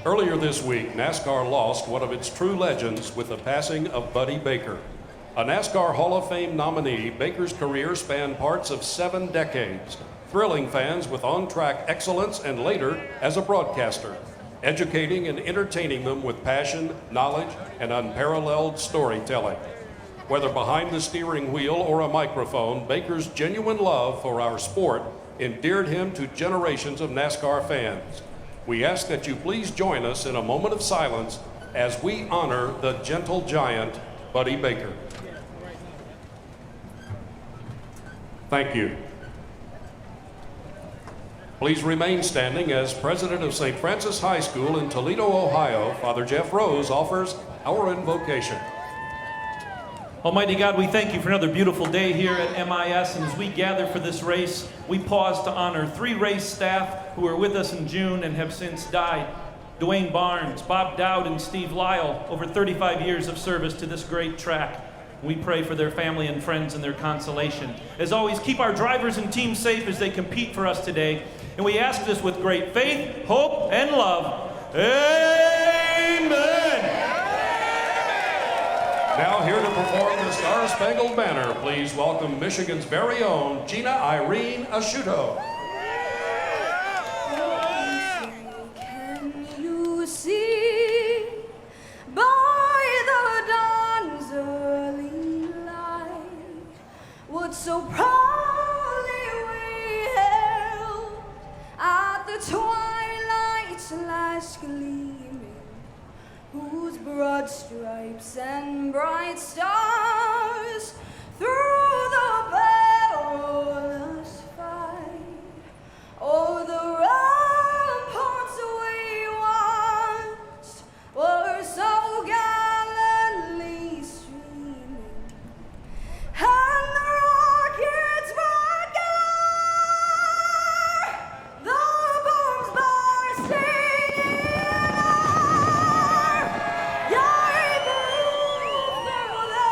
Earlier this week, NASCAR lost one of its true legends with the passing of Buddy Baker. A NASCAR Hall of Fame nominee, Baker's career spanned parts of 7 decades, thrilling fans with on-track excellence and later as a broadcaster, educating and entertaining them with passion, knowledge, and unparalleled storytelling. Whether behind the steering wheel or a microphone, Baker's genuine love for our sport endeared him to generations of NASCAR fans. We ask that you please join us in a moment of silence as we honor the gentle giant, Buddy Baker. Thank you. Please remain standing as President of St. Francis High School in Toledo, Ohio, Father Jeff Rose offers our invocation. Almighty God, we thank you for another beautiful day here at MIS, and as we gather for this race, we pause to honor 3 race staff who were with us in June and have since died. Dwayne Barnes, Bob Dowd, and Steve Lyle, over 35 years of service to this great track. We pray for their family and friends and their consolation. As always, keep our drivers and team safe as they compete for us today, and we ask this with great faith, hope, and love. Amen! Now here to perform the Star-Spangled Banner, please welcome Michigan's very own Gina Irene Asciutto. Can you see by the dawn's early light what so proudly we hailed at the twilight's last gleaming, whose broad stripes and bright stars through the perilous fight o'er the ramparts we watched were so gallantly streaming, and the rockets brought glare, the bombs bursting in air, yea, proof through the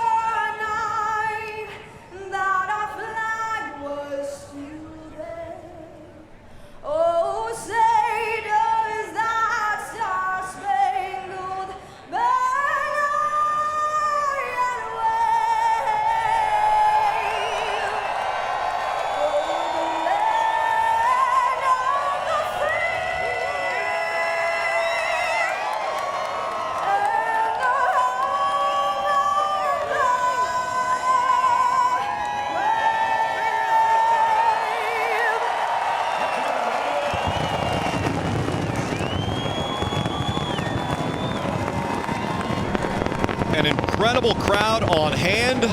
night that our flag was still there. Oh, say does that star-spangled banner yet wave over the land of the free and the An incredible crowd on hand.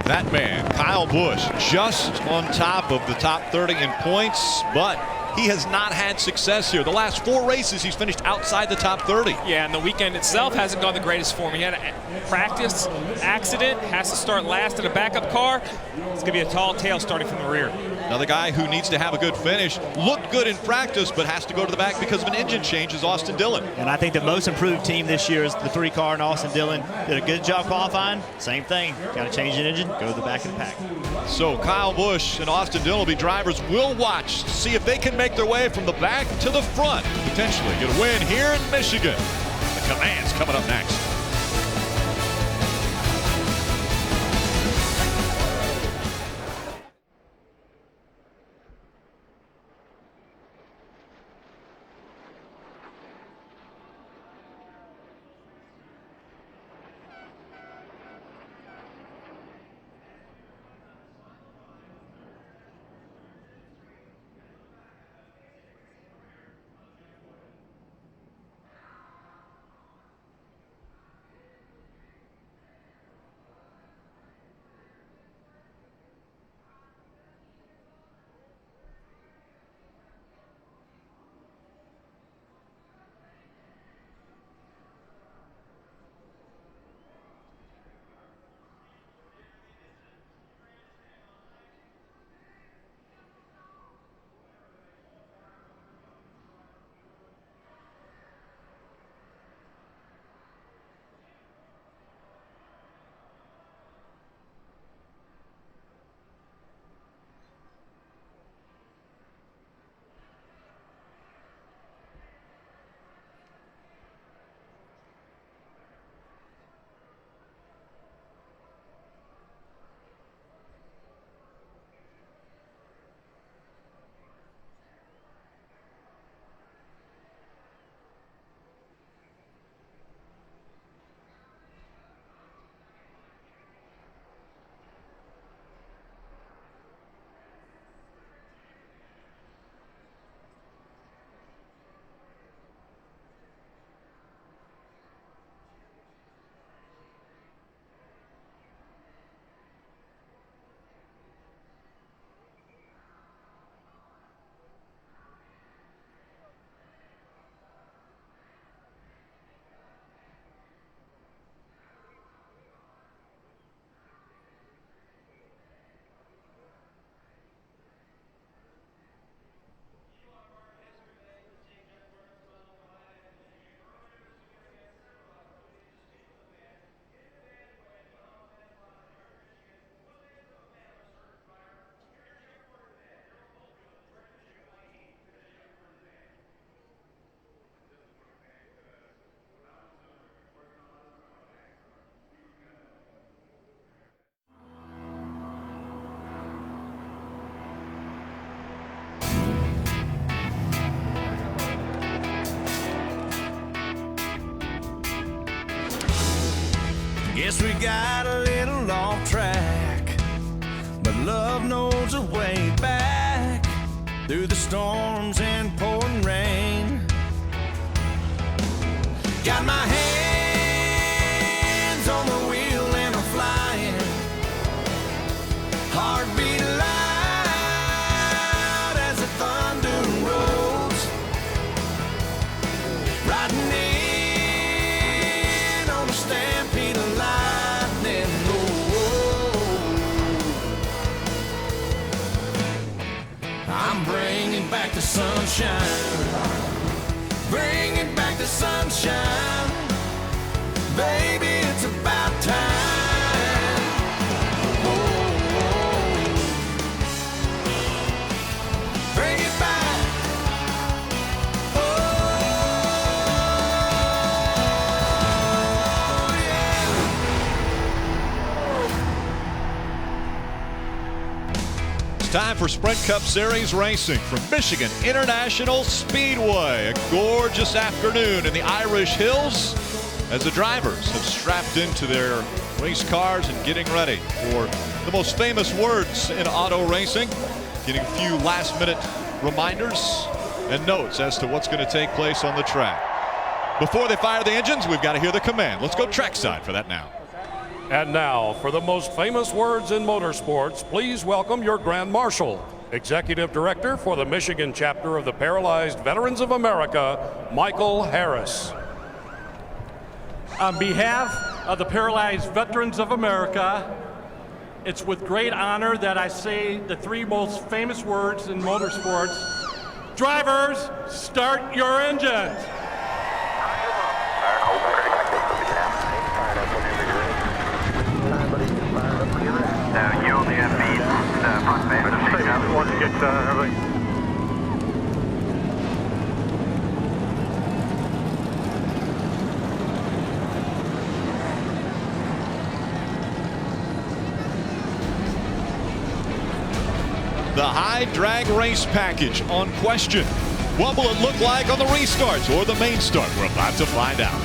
That man, Kyle Busch, just on top of the top 30 in points, but he has not had success here. The last 4 races, he's finished outside the top 30. Yeah, and the weekend itself hasn't gone the greatest for him. He had a practice accident, has to start last in a backup car. It's going to be a tall tale starting from the rear. Another guy who needs to have a good finish. Looked good in practice, but has to go to the back because of an engine change is Austin Dillon. And I think the most improved team this year is the 3-car and Austin Dillon. Did a good job qualifying. Same thing. Got to change an engine, go to the back of the pack. So Kyle Busch and Austin Dillon will be drivers. We'll watch to see if they can make their way from the back to the front. Potentially get a win here in Michigan. The Command's coming up next. Guess we got a little off track, but love knows a way back through the storms and pouring rain. Got my hands on the wheel and I'm flying, heartbeat loud as the thunder rolls, riding in on a stampede of lightning. I'm bringing back the sunshine, bringing back the sunshine, baby, it's about time. Whoa. Bring it back. Oh, yeah. It's time for Sprint Cup Series racing from Michigan International Speedway. A gorgeous afternoon in the Irish Hills as the drivers have strapped into their race cars and getting ready for the most famous words in auto racing, getting a few last-minute reminders and notes as to what's going to take place on the track. Before they fire the engines, we've got to hear the command. Let's go trackside for that now. And now, for the most famous words in motorsports, please welcome your Grand Marshal, Executive Director for the Michigan chapter of the Paralyzed Veterans of America, Michael Harris. On behalf of the Paralyzed Veterans of America, it's with great honor that I say the three most famous words in motorsports. Drivers, start your engines. You only have the front man. Once you get everything. The high drag race package on question. What will it look like on the restarts or the main start? We're about to find out.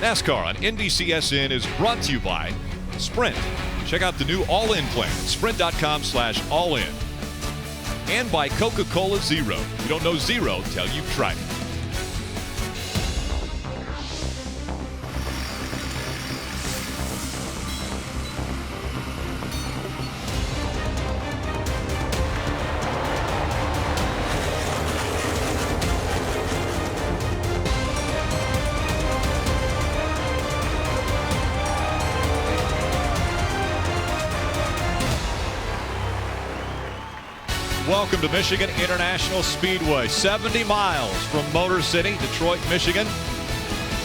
NASCAR on NBCSN is brought to you by Sprint. Check out the new All-In plan at sprint.com/all-in. And by Coca-Cola Zero. You don't know Zero till you've tried it. Welcome to Michigan International Speedway. 70 miles from Motor City, Detroit, Michigan.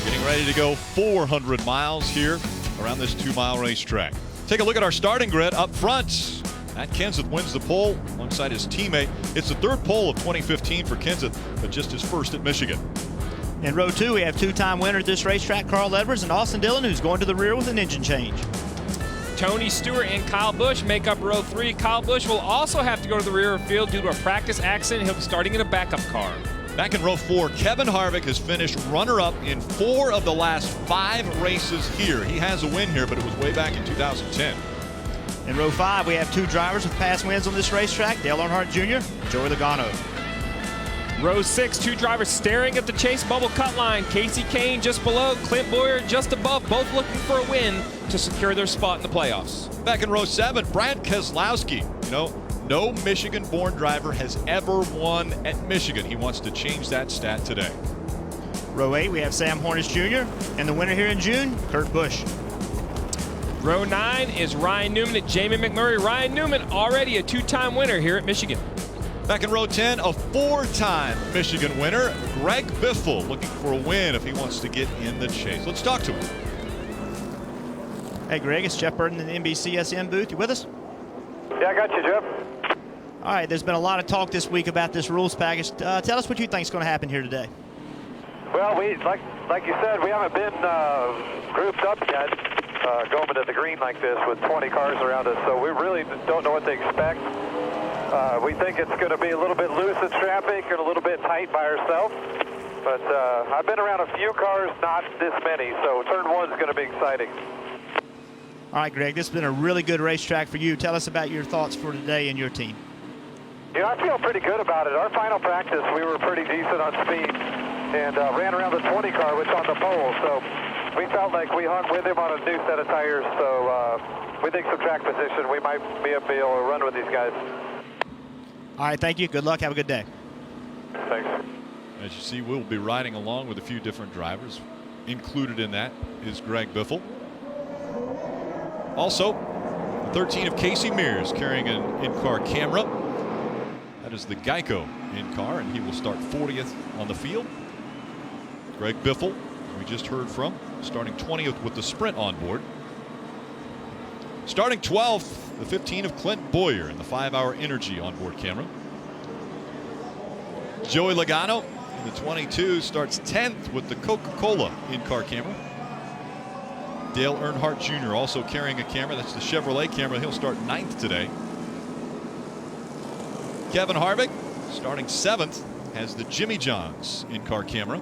Getting ready to go 400 miles here around this 2-mile racetrack. Take a look at our starting grid up front. Matt Kenseth wins the pole alongside his teammate. It's the third pole of 2015 for Kenseth, but just his first at Michigan. In row 2, we have two-time winner at this racetrack, Carl Edwards, and Austin Dillon, who's going to the rear with an engine change. Tony Stewart and Kyle Busch make up row 3. Kyle Busch will also have to go to the rear of the field due to a practice accident. He'll be starting in a backup car. Back in row 4, Kevin Harvick has finished runner-up in 4 of the last 5 races here. He has a win here, but it was way back in 2010. In row 5, we have 2 drivers with past wins on this racetrack, Dale Earnhardt Jr., Joey Logano. Row 6, 2 drivers staring at the chase bubble cut line. Casey Kane just below, Clint Bowyer just above, both looking for a win to secure their spot in the playoffs. Back in row 7, Brad Keselowski. You know, no Michigan-born driver has ever won at Michigan. He wants to change that stat today. Row 8, we have Sam Hornish Jr., and the winner here in June, Kurt Busch. Row 9 is Ryan Newman at Jamie McMurray. Ryan Newman already a 2-time winner here at Michigan. Back in row 10, a 4-time Michigan winner, Greg Biffle, looking for a win if he wants to get in the chase. Let's talk to him. Hey, Greg, it's Jeff Burton in the NBCSN booth. You with us? Yeah, I got you, Jeff. All right, there's been a lot of talk this week about this rules package. Tell us what you think is going to happen here today. Well, we like you said, we haven't been grouped up yet, going to the green like this with 20 cars around us, so we really don't know what to expect. We think it's going to be a little bit loose in traffic and a little bit tight by ourselves. But I've been around a few cars, not this many, so turn 1 is going to be exciting. All right, Greg, this has been a really good racetrack for you. Tell us about your thoughts for today and your team. You know, I feel pretty good about it. Our final practice, we were pretty decent on speed and ran around the 20 car, which on the pole. So we felt like we hung with him on a new set of tires. So we think some track position, we might be able to run with these guys. All right, thank you. Good luck. Have a good day. Thanks. As you see, we'll be riding along with a few different drivers. Included in that is Greg Biffle. Also, 13 of Casey Mears carrying an in-car camera. That is the Geico in-car, and he will start 40th on the field. Greg Biffle, we just heard from, starting 20th with the Sprint on board. Starting 12th, the 15 of Clint Bowyer and the 5-hour Energy onboard camera. Joey Logano in the 22 starts 10th with the Coca-Cola in-car camera. Dale Earnhardt Jr. also carrying a camera. That's the Chevrolet camera. He'll start 9th today. Kevin Harvick starting 7th has the Jimmie Johnson in-car camera.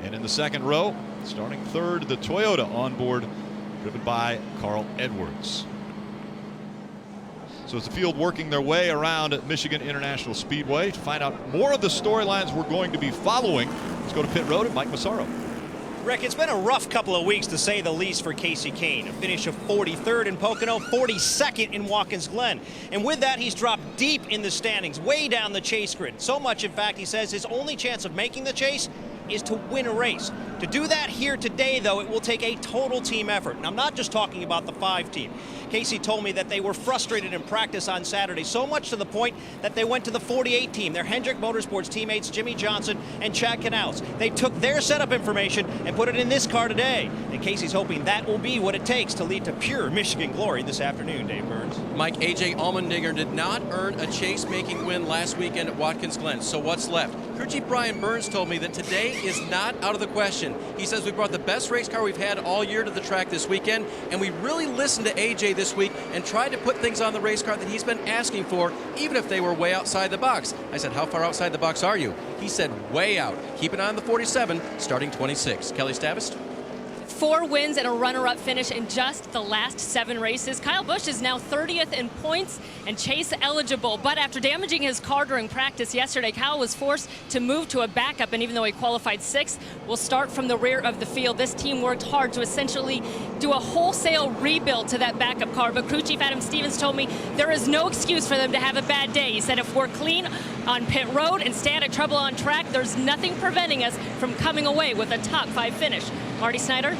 And in the second row, starting 3rd, the Toyota onboard, driven by Carl Edwards. So it's the field working their way around at Michigan International Speedway. To find out more of the storylines we're going to be following, let's go to pit road at Mike Massaro. Rick, it's been a rough couple of weeks to say the least for Casey Kane. A finish of 43rd in Pocono, 42nd in Watkins Glen. And with that, he's dropped deep in the standings, way down the chase grid. So much, in fact, he says his only chance of making the chase is to win a race. To do that here today, though, it will take a total team effort. And I'm not just talking about the 5 team. Casey told me that they were frustrated in practice on Saturday, so much to the point that they went to the 48 team, their Hendrick Motorsports teammates Jimmie Johnson and Chad Canals. They took their setup information and put it in this car today. And Casey's hoping that will be what it takes to lead to pure Michigan glory this afternoon, Dave Burns. Mike, A.J. Allmendinger did not earn a chase-making win last weekend at Watkins Glen, so what's left? Crew Chief Brian Burns told me that today is not out of the question. He says we brought the best race car we've had all year to the track this weekend, and we really listened to A.J. this week and tried to put things on the race car that he's been asking for, even if they were way outside the box. I said, how far outside the box are you? He said, way out. Keep an eye on the 47, starting 26. Kelly Stavist. 4 wins and a runner-up finish in just the last 7 races. Kyle Busch is now 30th in points and chase eligible, but after damaging his car during practice yesterday, Kyle was forced to move to a backup, and even though he qualified 6th, will start from the rear of the field. This team worked hard to essentially do a wholesale rebuild to that backup car, but crew chief Adam Stevens told me there is no excuse for them to have a bad day. He said if we're clean on pit road and stay out of trouble on track, there's nothing preventing us from coming away with a top 5 finish. Marty Snyder?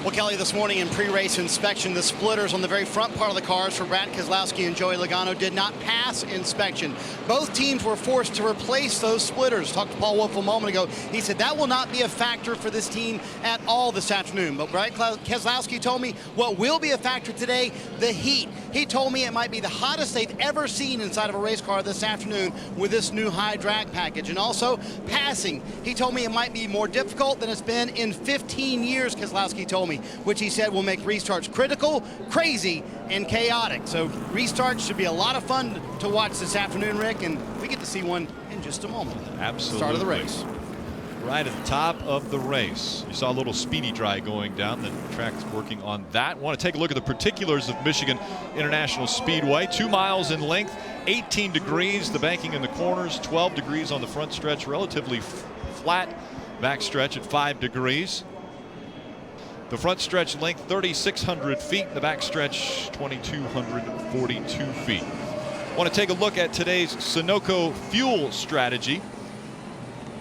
Well, Kelly, this morning in pre-race inspection, the splitters on the very front part of the cars for Brad Keselowski and Joey Logano did not pass inspection. Both teams were forced to replace those splitters. Talked to Paul Wolf a moment ago. He said that will not be a factor for this team at all this afternoon. But Brad Keselowski told me what will be a factor today, the heat. He told me it might be the hottest they've ever seen inside of a race car this afternoon with this new high drag package. And also passing. He told me it might be more difficult than it's been in 15 years, Keselowski told me, which he said will make restarts critical, crazy, and chaotic. So restarts should be a lot of fun to watch this afternoon, Rick, and we get to see one in just a moment. Absolutely. Start of the race. Right at the top of the race. You saw a little speedy dry going down. The track's working on that. Want to take a look at the particulars of Michigan International Speedway. 2 miles in length, 18 degrees. The banking in the corners, 12 degrees on the front stretch. Relatively flat back stretch at 5 degrees. The front stretch length 3,600 feet. The back stretch 2,242 feet. Want to take a look at today's Sunoco fuel strategy.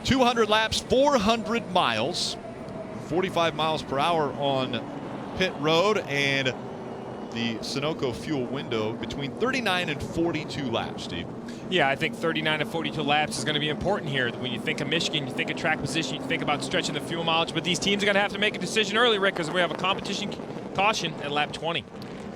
200 laps, 400 miles, 45 miles per hour on pit road, and the Sunoco fuel window between 39 and 42 laps, Steve. Yeah, I think 39 to 42 laps is going to be important here. When you think of Michigan, you think of track position, you think about stretching the fuel mileage, but these teams are going to have to make a decision early, Rick, because we have a competition caution at lap 20.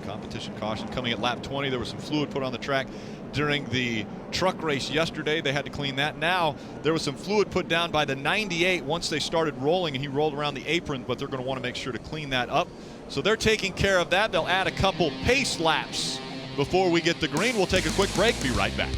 Competition caution coming at lap 20. There was some fluid put on the track during the truck race yesterday. They had to clean that. Now there was some fluid put down by the 98 once they started rolling, and he rolled around the apron, but they're going to want to make sure to clean that up. So they're taking care of that. They'll add a couple pace laps before we get the green. We'll take a quick break. Be right back.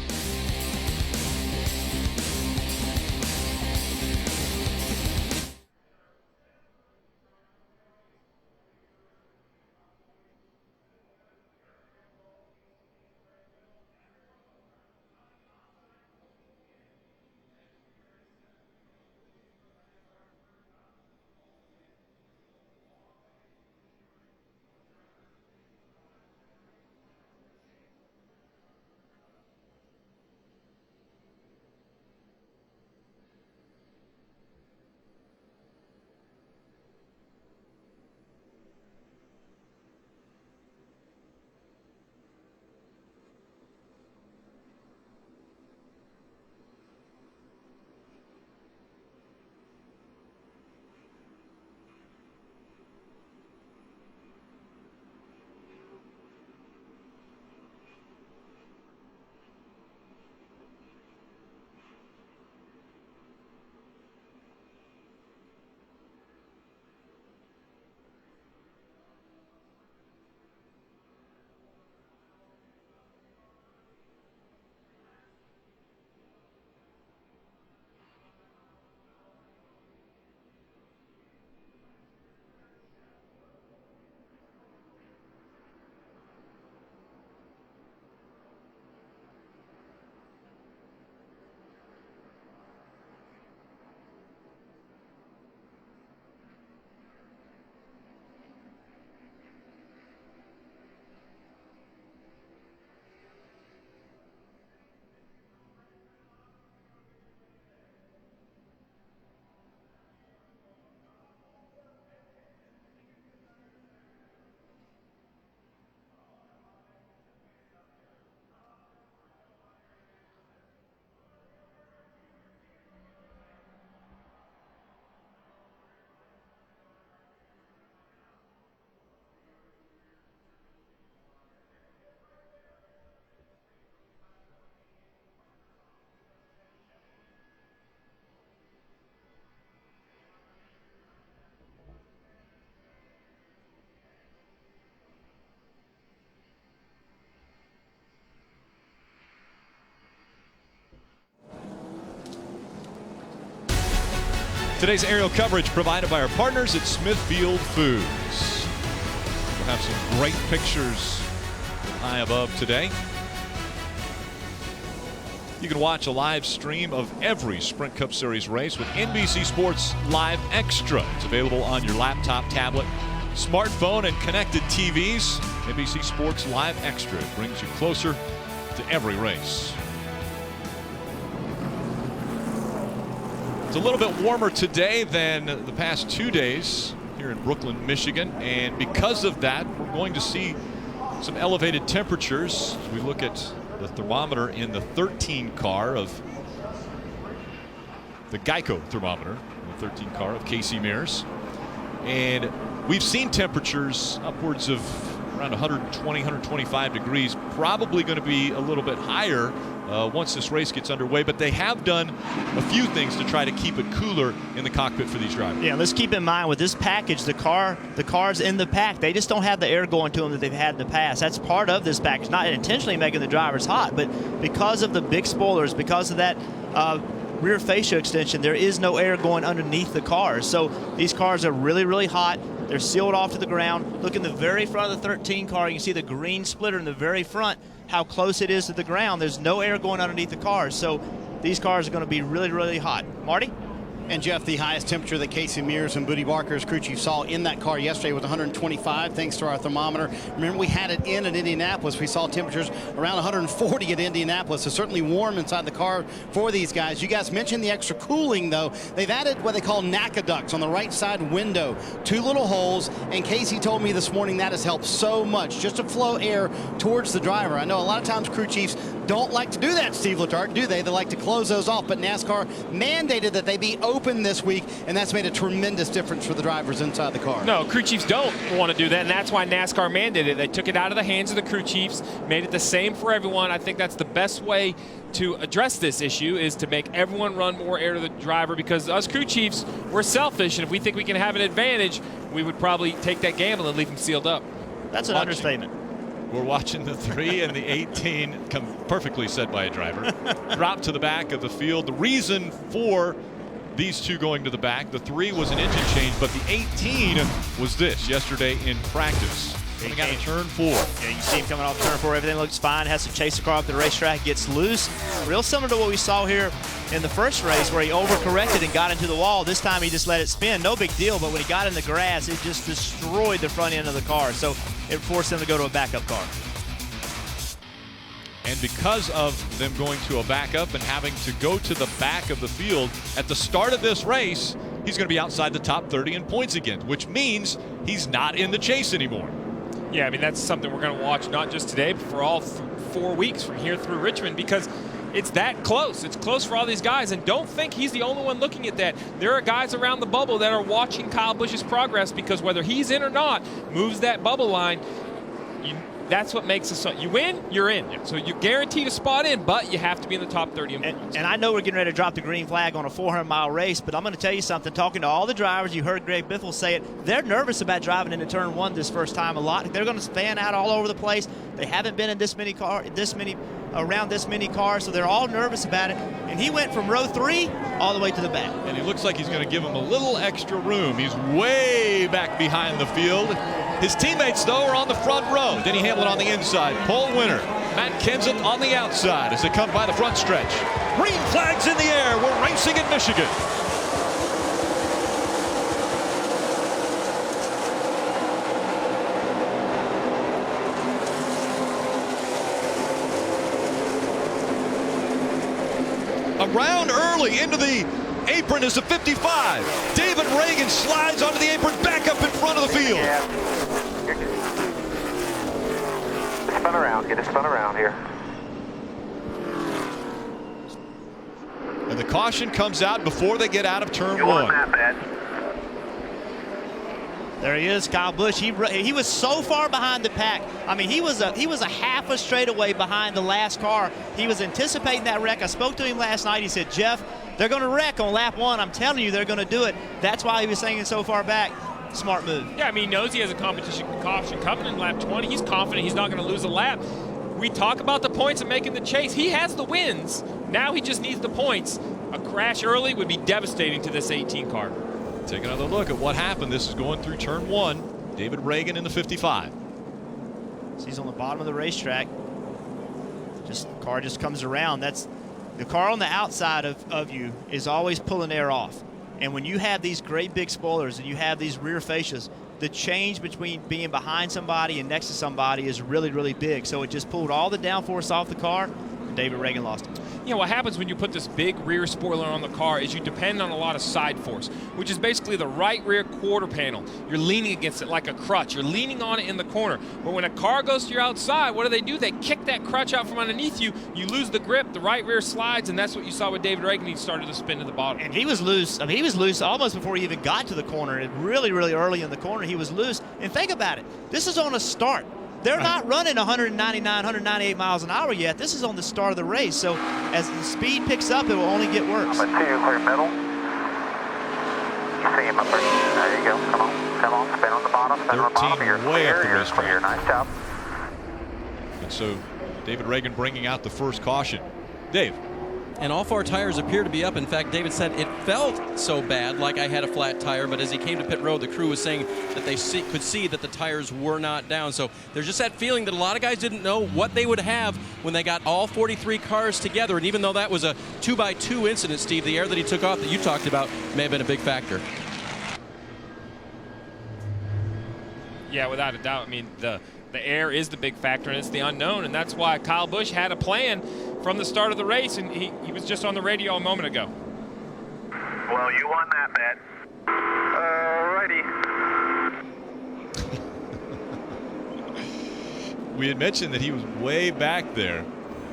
Today's aerial coverage provided by our partners at Smithfield Foods. We'll have some great pictures high above today. You can watch a live stream of every Sprint Cup Series race with NBC Sports Live Extra. It's available on your laptop, tablet, smartphone, and connected TVs. NBC Sports Live Extra brings you closer to every race. It's a little bit warmer today than the past 2 days. here in Brooklyn, Michigan. And because of that, we're going to see some elevated temperatures. As we look at the thermometer in the 13 car of the Geico thermometer, the 13 car of Casey Mears. And we've seen temperatures upwards of around 120, 125 degrees, probably going to be a little bit higher once this race gets underway, but they have done a few things to try to keep it cooler in the cockpit for these drivers. Yeah, let's keep in mind with this package, the cars in the pack, they just don't have the air going to them that they've had in the past. That's part of this package, not intentionally making the drivers hot, but because of the big spoilers, because of that rear fascia extension, there is no air going underneath the cars. So these cars are really, really hot. They're sealed off to the ground. Look in the very front of the 13 car. You can see the green splitter in the very front, how close it is to the ground. There's no air going underneath the cars. So these cars are going to be really, really hot. Marty? And Jeff, the highest temperature that Casey Mears and Booty Barker's crew chief saw in that car yesterday was 125, thanks to our thermometer. Remember, we had it in at Indianapolis. We saw temperatures around 140 at Indianapolis. So certainly warm inside the car for these guys. You guys mentioned the extra cooling, though. They've added what they call NACA ducts on the right side window. 2 little holes, and Casey told me this morning that has helped so much just to flow air towards the driver. I know a lot of times crew chiefs don't like to do that, Steve Letarte, do they? They like to close those off, but NASCAR mandated that they be open this week, and that's made a tremendous difference for the drivers inside the car. No, crew chiefs don't want to do that, and that's why NASCAR mandated it. They took it out of the hands of the crew chiefs, made it the same for everyone. I think that's the best way to address this issue, is to make everyone run more air to the driver, because us crew chiefs, we're selfish, and if we think we can have an advantage, we would probably take that gamble and leave them sealed up. That's an understatement. We're watching the 3 and the 18, come perfectly said by a driver, drop to the back of the field. The reason for these 2 going to the back, the 3 was an engine change, but the 18 was this yesterday in practice. Coming out of turn 4. Yeah, you see him coming off turn 4. Everything looks fine. Has to chase the car up the racetrack. Gets loose. Real similar to what we saw here in the first race, where he overcorrected and got into the wall. This time he just let it spin. No big deal, but when he got in the grass, it just destroyed the front end of the car. So it forced him to go to a backup car. And because of them going to a backup and having to go to the back of the field at the start of this race, he's going to be outside the top 30 in points again, which means he's not in the chase anymore. Yeah, I mean, that's something we're going to watch not just today, but for all 4 weeks from here through Richmond, because it's that close. It's close for all these guys, and don't think he's the only one looking at that. There are guys around the bubble that are watching Kyle Busch's progress, because whether he's in or not, moves that bubble line. That's what makes us. You win, you're in. So you're guaranteed a spot in, but you have to be in the top 30 in points. And I know we're getting ready to drop the green flag on a 400-mile race, but I'm going to tell you something. Talking to all the drivers, you heard Greg Biffle say it, they're nervous about driving into turn 1 this first time a lot. They're going to fan out all over the place. They haven't been in around this many cars, so they're all nervous about it. And he went from row 3 all the way to the back. And he looks like he's going to give him a little extra room. He's way back behind the field. His teammates, though, are on the front row. Denny Hamlin on the inside. Pole winner, Matt Kenseth on the outside as they come by the front stretch. Green flags in the air. We're racing in Michigan. Around early into the apron is the 55. David Reagan slides onto the apron, back up in front of the field. Yeah. Spun around, get it spun around here. And the caution comes out before they get out of turn 1. There he is, Kyle Busch. He was so far behind the pack. I mean, he was a half a straightaway behind the last car. He was anticipating that wreck. I spoke to him last night. He said, Jeff, they're going to wreck on lap 1. I'm telling you, they're going to do it. That's why he was saying so far back. Smart move. Yeah, I mean, he knows he has a competition caution coming in lap 20. He's confident he's not going to lose a lap. We talk about the points and making the chase. He has the wins. Now he just needs the points. A crash early would be devastating to this 18 car. Take another look at what happened. This is going through turn 1. David Reagan in the 55. So he's on the bottom of the racetrack. The car just comes around. That's the car on the outside of you is always pulling air off. And when you have these great big spoilers and you have these rear fascias, the change between being behind somebody and next to somebody is really, really big. So it just pulled all the downforce off the car, and David Reagan lost it. you know, what happens when you put this big rear spoiler on the car is you depend on a lot of side force, which is basically the right rear quarter panel. You're leaning against it like a crutch. You're leaning on it in the corner. But when a car goes to your outside, what do? They kick that crutch out from underneath you. You lose the grip, the right rear slides, and that's what you saw with David Ragan. He started to spin to the bottom. And he was loose. I mean, he was loose almost before he even got to the corner. Really, really early in the corner, he was loose. And think about it. This is on a start. They're not running 199, 198 miles an hour yet. This is on the start of the race. So as the speed picks up, it will only get worse. Number 2, clear middle. You see him up there. There you go. Come on, spin on the bottom. Spin on the bottom. You're way clear. up the You're racetrack. clear. Nice job. And so David Ragan bringing out the first caution. Dave. And all 4 tires appear to be up. In fact, David said it felt so bad, like I had a flat tire, but as he came to pit road, the crew was saying that they could see that the tires were not down. So there's just that feeling that a lot of guys didn't know what they would have when they got all 43 cars together. And even though that was a 2x2 incident, Steve, the air that he took off that you talked about may have been a big factor. Yeah, without a doubt. I mean, the air is the big factor, and it's the unknown, and that's why Kyle Busch had a plan from the start of the race, and he was just on the radio a moment ago. Well, you won that bet. Alrighty. We had mentioned that he was way back there.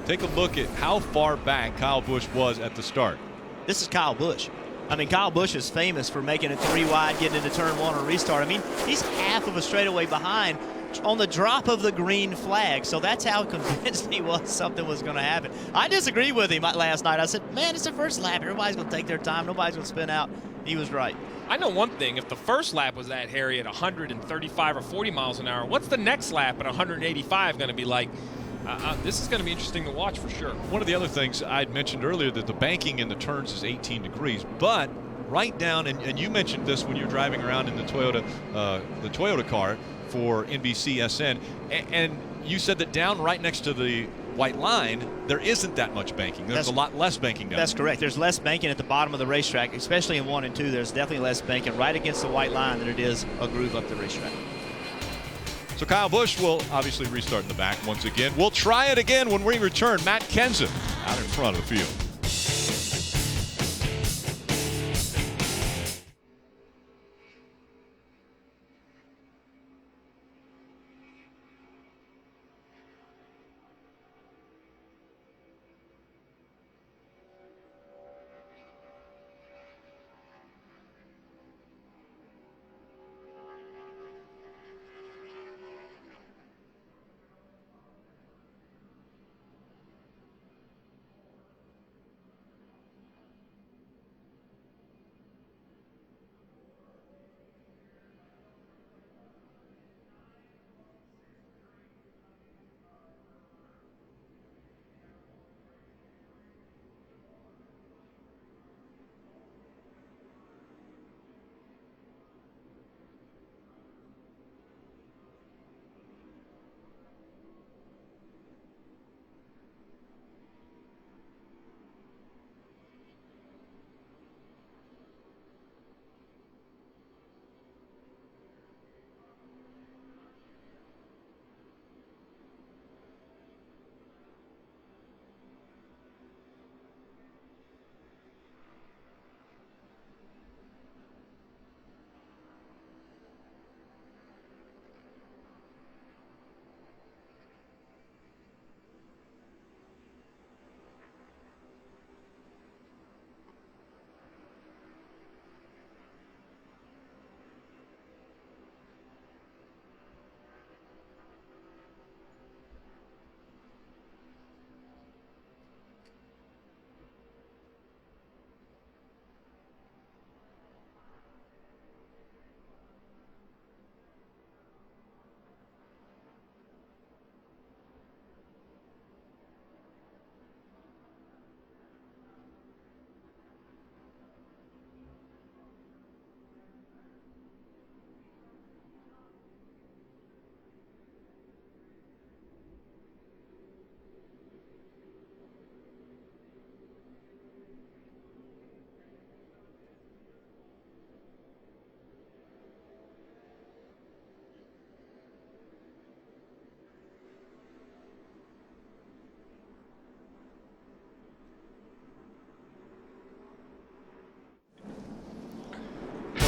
Take a look at how far back Kyle Busch was at the start. This is Kyle Busch. I mean, Kyle Busch is famous for making it 3 wide, getting into turn 1 on restart. I mean, he's half of a straightaway behind on the drop of the green flag. So that's how convinced he was something was going to happen. I disagreed with him last night. I said, man, it's the first lap. Everybody's going to take their time. Nobody's going to spin out. He was right. I know one thing. If the first lap was that hairy at 135 or 40 miles an hour, what's the next lap at 185 going to be like? This is going to be interesting to watch for sure. One of the other things I'd mentioned earlier that the banking in the turns is 18 degrees, but right down, and you mentioned this when you're driving around in the Toyota car for NBCSN, and you said that down right next to the white line, there isn't that much banking. There's a lot less banking down. That's correct. There's less banking at the bottom of the racetrack, especially in 1 and 2. There's definitely less banking right against the white line than it is a groove up the racetrack. So Kyle Busch will obviously restart in the back once again. We'll try it again when we return. Matt Kenseth out in front of the field.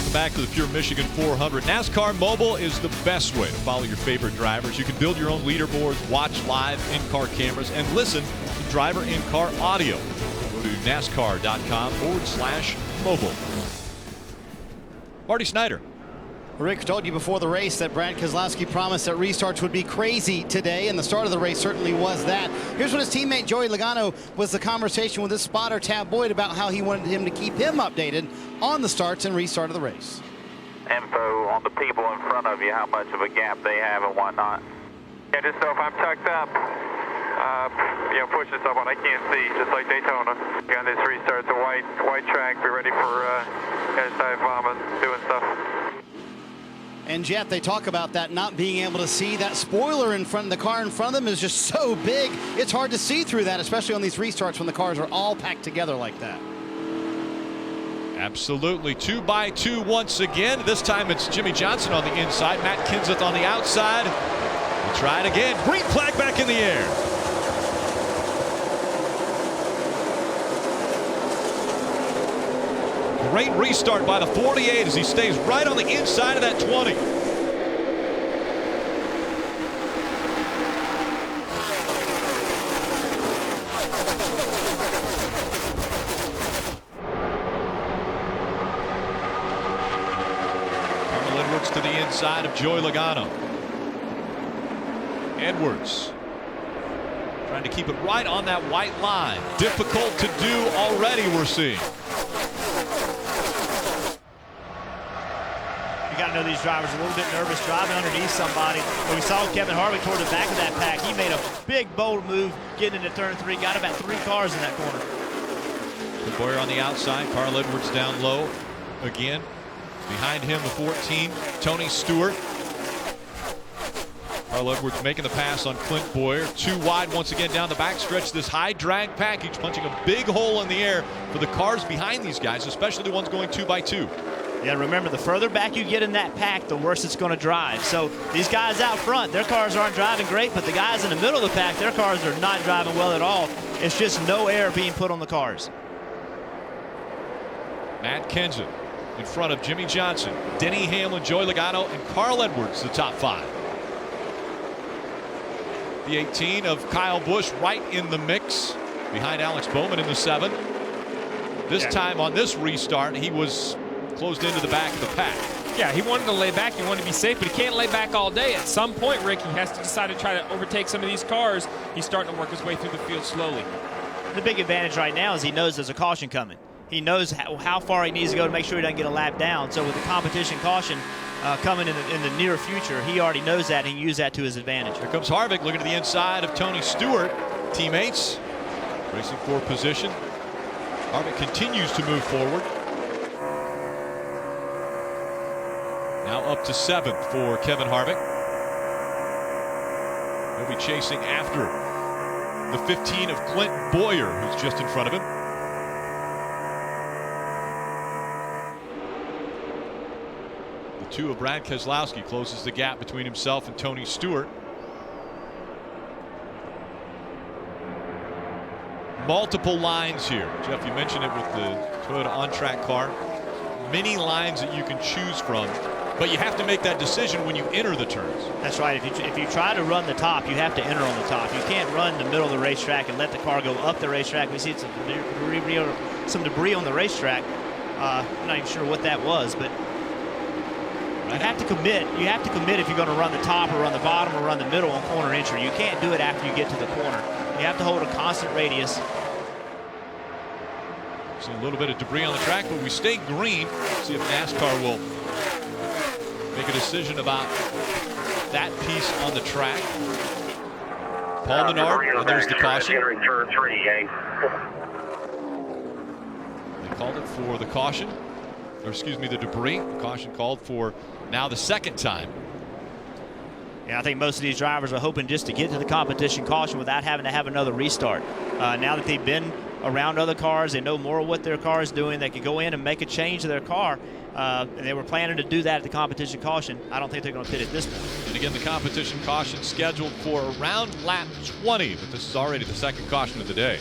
Welcome back to the Pure Michigan 400. NASCAR Mobile is the best way to follow your favorite drivers. You can build your own leaderboards, watch live in-car cameras, and listen to driver in-car audio. Go to NASCAR.com/mobile. Marty Snyder. Rick told you before the race that Brad Keselowski promised that restarts would be crazy today, and the start of the race certainly was that. Here's what his teammate Joey Logano was the conversation with his spotter Tab Boyd about how he wanted him to keep him updated on the starts and restart of the race. Info on the people in front of you, how much of a gap they have and whatnot. Yeah, just so if I'm tucked up, push this up on, I can't see, just like Daytona. Got this restart, the white track, be ready for dive bombing, doing stuff. And Jeff, they talk about that not being able to see. That spoiler in front of the car in front of them is just so big, it's hard to see through that, especially on these restarts when the cars are all packed together like that. Absolutely. 2 by 2 once again. This time it's Jimmie Johnson on the inside, Matt Kenseth on the outside. We'll try it again. Green flag back in the air. Great restart by the 48 as he stays right on the inside of that 20. Carl Edwards to the inside of Joey Logano. Edwards trying to keep it right on that white line. Difficult to do already, we're seeing. You got to know these drivers are a little bit nervous driving underneath somebody. When we saw Kevin Harvick toward the back of that pack, he made a big, bold move getting into turn 3. Got about 3 cars in that corner. Clint Bowyer on the outside. Carl Edwards down low again. Behind him, the 14, Tony Stewart. Carl Edwards making the pass on Clint Bowyer. 2 wide once again down the backstretch. This high drag package punching a big hole in the air for the cars behind these guys, especially the ones going 2 by 2. Yeah, remember, the further back you get in that pack, the worse it's going to drive. So these guys out front, their cars aren't driving great, but the guys in the middle of the pack, their cars are not driving well at all. It's just no air being put on the cars. Matt Kenseth in front of Jimmie Johnson, Denny Hamlin, Joey Logano, and Carl Edwards, the top 5. The 18 of Kyle Busch right in the mix behind Alex Bowman in the 7. This time on this restart, he was closed into the back of the pack. Yeah, he wanted to lay back. He wanted to be safe, but he can't lay back all day. At some point, Rick, he has to decide to try to overtake some of these cars. He's starting to work his way through the field slowly. The big advantage right now is he knows there's a caution coming. He knows how far he needs to go to make sure he doesn't get a lap down. So with the competition caution coming in the near future, he already knows that and he can use that to his advantage. Here comes Harvick looking to the inside of Tony Stewart. Teammates racing for position. Harvick continues to move forward. Now up to 7th for Kevin Harvick. He'll be chasing after the 15 of Clint Bowyer, who's just in front of him. The 2 of Brad Keselowski closes the gap between himself and Tony Stewart. Multiple lines here. Jeff, you mentioned it with the Toyota on-track car. Many lines that you can choose from. But you have to make that decision when you enter the turns. That's right. If you try to run the top, you have to enter on the top. You can't run the middle of the racetrack and let the car go up the racetrack. We see some debris on the racetrack. I'm not even sure what that was, but you have to commit. You have to commit if you're going to run the top or run the bottom or run the middle on corner entry. You can't do it after you get to the corner. You have to hold a constant radius. See a little bit of debris on the track, but we stay green. See if NASCAR will make a decision about that piece on the track. Paul Menard, and there's the caution. They called it for the caution, or excuse me, the debris. The caution called for now the 2nd time. Yeah, I think most of these drivers are hoping just to get to the competition caution without having to have another restart. Now that they've been around other cars, they know more of what their car is doing. They can go in and make a change to their car. And they were planning to do that at the competition caution. I don't think they're going to pit at this point. And again, the competition caution scheduled for around lap 20, but this is already the 2nd caution of the day.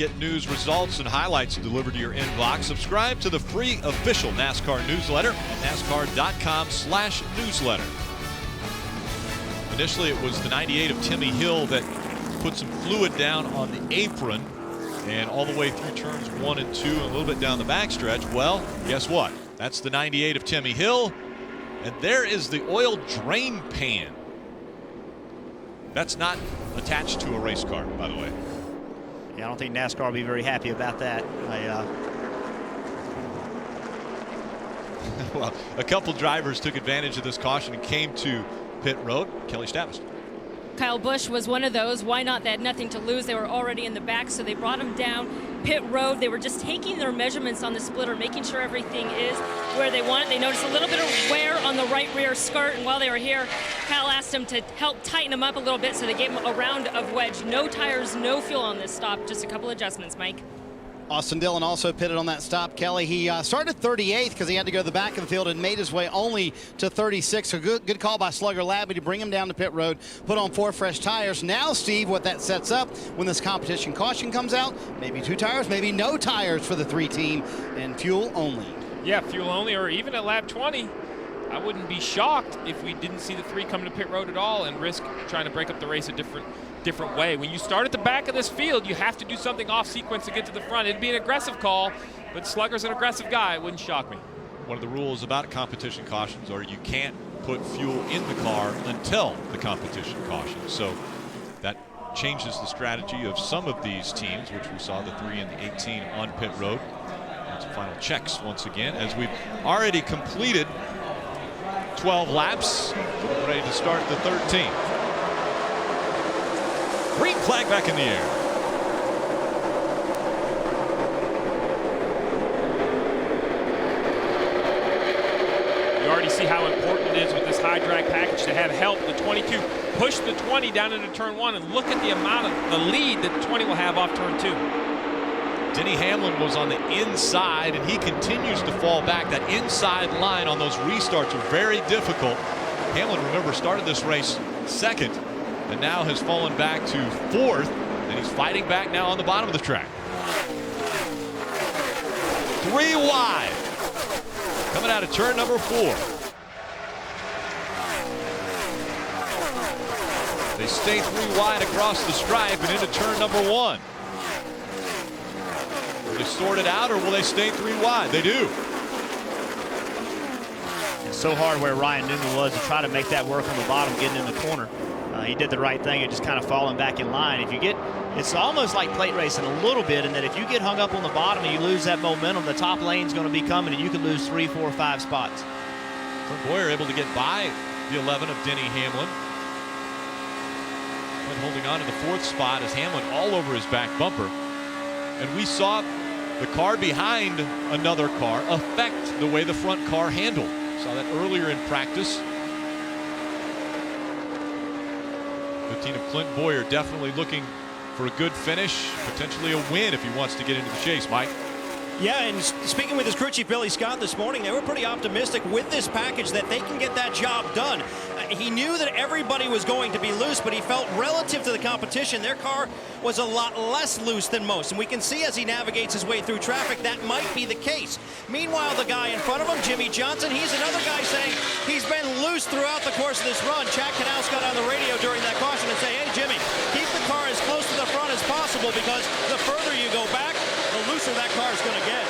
get news, results, and highlights delivered to your inbox, subscribe to the free official NASCAR newsletter at NASCAR.com/newsletter. Initially, it was the 98 of Timmy Hill that put some fluid down on the apron and all the way through turns 1 and 2 and a little bit down the backstretch. Well, guess what? That's the 98 of Timmy Hill, and there is the oil drain pan. That's not attached to a race car, by the way. Yeah, I don't think NASCAR will be very happy about that. Well, a couple drivers took advantage of this caution and came to pit road. Kelly Stavis. Kyle Busch was one of those. Why not? They had nothing to lose. They were already in the back, so they brought him down pit road. They were just taking their measurements on the splitter, making sure everything is where they want it. They noticed a little bit of wear on the right rear skirt, and while they were here, Kyle asked them to help tighten them up a little bit, so they gave him a round of wedge. No tires, no fuel on this stop, just a couple adjustments, Mike. Austin Dillon also pitted on that stop, Kelly. He started 38th because he had to go to the back of the field and made his way only to 36. So good call by Slugger Labby to bring him down to pit road, put on 4 fresh tires. Now, Steve, what that sets up when this competition caution comes out, maybe 2 tires, maybe no tires for the 3 team and fuel only. Yeah, fuel only, or even at lap 20. I wouldn't be shocked if we didn't see the 3 come to pit road at all and risk trying to break up the race a different way. When you start at the back of this field, you have to do something off sequence to get to the front. It'd be an aggressive call, but Slugger's an aggressive guy. It wouldn't shock me. One of the rules about competition cautions are you can't put fuel in the car until the competition caution. So that changes the strategy of some of these teams, which we saw the 3 and the 18 on pit road. Some final checks once again as we've already completed 12 laps, ready to start the 13th. Green flag back in the air. You already see how important it is with this high drag package to have help. The 22 push the 20 down into turn 1 and look at the amount of the lead that the 20 will have off turn 2. Denny Hamlin was on the inside, and he continues to fall back. That inside line on those restarts are very difficult. Hamlin, remember, started this race 2nd, and now has fallen back to 4th, and he's fighting back now on the bottom of the track. 3 wide. Coming out of turn number 4. They stay 3 wide across the stripe and into turn number 1. Will they sort it out, or will they stay 3 wide? They do. It's so hard where Ryan Newman was to try to make that work on the bottom, getting in the corner. He did the right thing and just kind of falling back in line. If you get, it's almost like plate racing a little bit, in that if you get hung up on the bottom and you lose that momentum, the top lane's going to be coming and you could lose 3, 4, 5 spots. Clint Bowyer able to get by the 11 of Denny Hamlin. But holding on to the 4th spot as Hamlin all over his back bumper. And we saw the car behind another car affect the way the front car handled. Saw that earlier in practice. 15 of Clint Bowyer definitely looking for a good finish, potentially a win if he wants to get into the chase, Mike. Yeah, and speaking with his crew chief Billy Scott this morning, they were pretty optimistic with this package that they can get that job done. He knew that everybody was going to be loose, but he felt relative to the competition, their car was a lot less loose than most. And we can see as he navigates his way through traffic, that might be the case. Meanwhile, the guy in front of him, Jimmie Johnson, he's another guy saying he's been loose throughout the course of this run. Chad Knaus got on the radio during that caution and say, hey, Jimmy, keep the car as close to the front as possible, because the further you go back, the looser that car is going to get.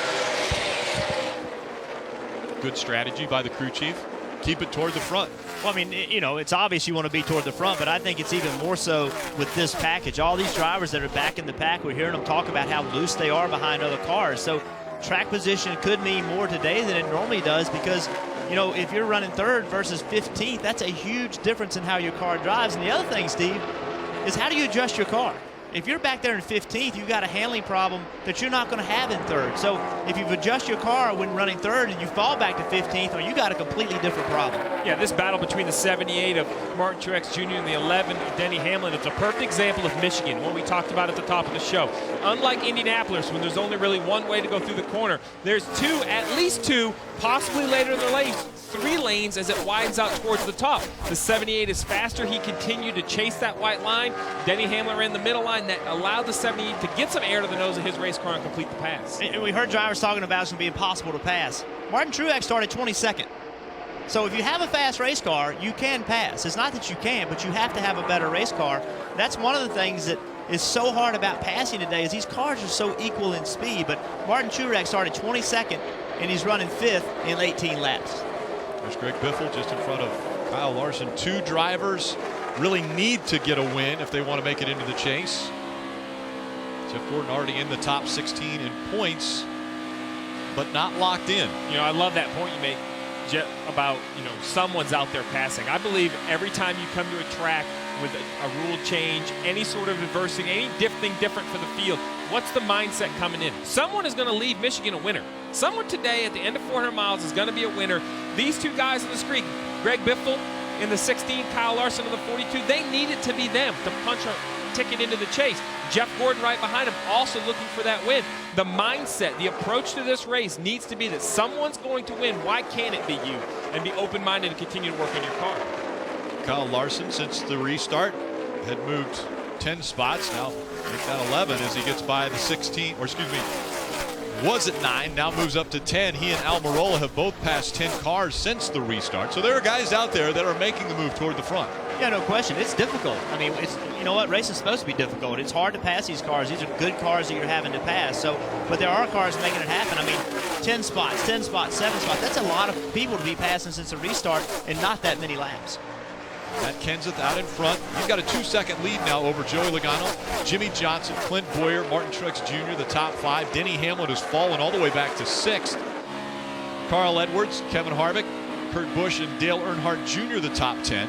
Good strategy by the crew chief. Keep it toward the front. Well, I mean, you know, it's obvious you want to be toward the front, but I think it's even more so with this package. All these drivers that are back in the pack, we're hearing them talk about how loose they are behind other cars. So track position could mean more today than it normally does, because, you know, if you're running 3rd versus 15th, that's a huge difference in how your car drives. And the other thing, Steve, is how do you adjust your car? If you're back there in 15th, you've got a handling problem that you're not going to have in 3rd. So if you adjust your car when running 3rd and you fall back to 15th, well, you got a completely different problem. Yeah, this battle between the 78 of Martin Truex Jr. and the 11 of Denny Hamlin, it's a perfect example of Michigan, what we talked about at the top of the show. Unlike Indianapolis, when there's only really one way to go through the corner, there's at least two, possibly later in the race, 3 lanes as it widens out towards the top. The 78 is faster. He continued to chase that white line. Denny Hamlin ran the middle line. run that allowed the 78 to get some air to the nose of his race car and complete the pass. And we heard drivers talking about it's going to be impossible to pass. Martin Truex started 22nd. So if you have a fast race car, you can pass. It's not that you can, but you have to have a better race car. That's one of the things that is so hard about passing today is these cars are so equal in speed. But Martin Truex started 22nd, and he's running 5th in 18 laps. There's Greg Biffle just in front of Kyle Larson. Two drivers really need to get a win if they want to make it into the chase. Jeff Gordon already in the top 16 in points, but not locked in. You know, I love that point you make, Jeff, about, you know, someone's out there passing. I believe every time you come to a track with a rule change, any sort of adversity, anything different for the field, what's the mindset coming in? Someone is going to leave Michigan a winner. Someone today at the end of 400 miles is going to be a winner. These two guys on the screen, Greg Biffle in the 16, Kyle Larson in the 42, they need it to be them to punch a ticket into the chase. Jeff Gordon right behind him also looking for that win. The mindset, the approach to this race needs to be that someone's going to win. Why can't it be you? And be open-minded and continue to work on your car. Kyle Larson, since the restart, had moved 10 spots. Now make that 11 as he gets by the 16, or excuse me, was at 9, now moves up to 10. He and Almirola have both passed 10 cars since the restart. So there are guys out there that are making the move toward the front. Yeah, no question. It's difficult. I mean, it's, you know what? Racing is supposed to be difficult. It's hard to pass these cars. These are good cars that you're having to pass. So, but there are cars making it happen. I mean, 10 spots, 10 spots, 7 spots. That's a lot of people to be passing since the restart and not that many laps. Matt Kenseth out in front. He's got a 2-second lead now over Joey Logano. Jimmie Johnson, Clint Bowyer, Martin Truex Jr., the top 5. Denny Hamlin has fallen all the way back to 6th. Carl Edwards, Kevin Harvick, Kurt Busch, and Dale Earnhardt Jr., the top 10.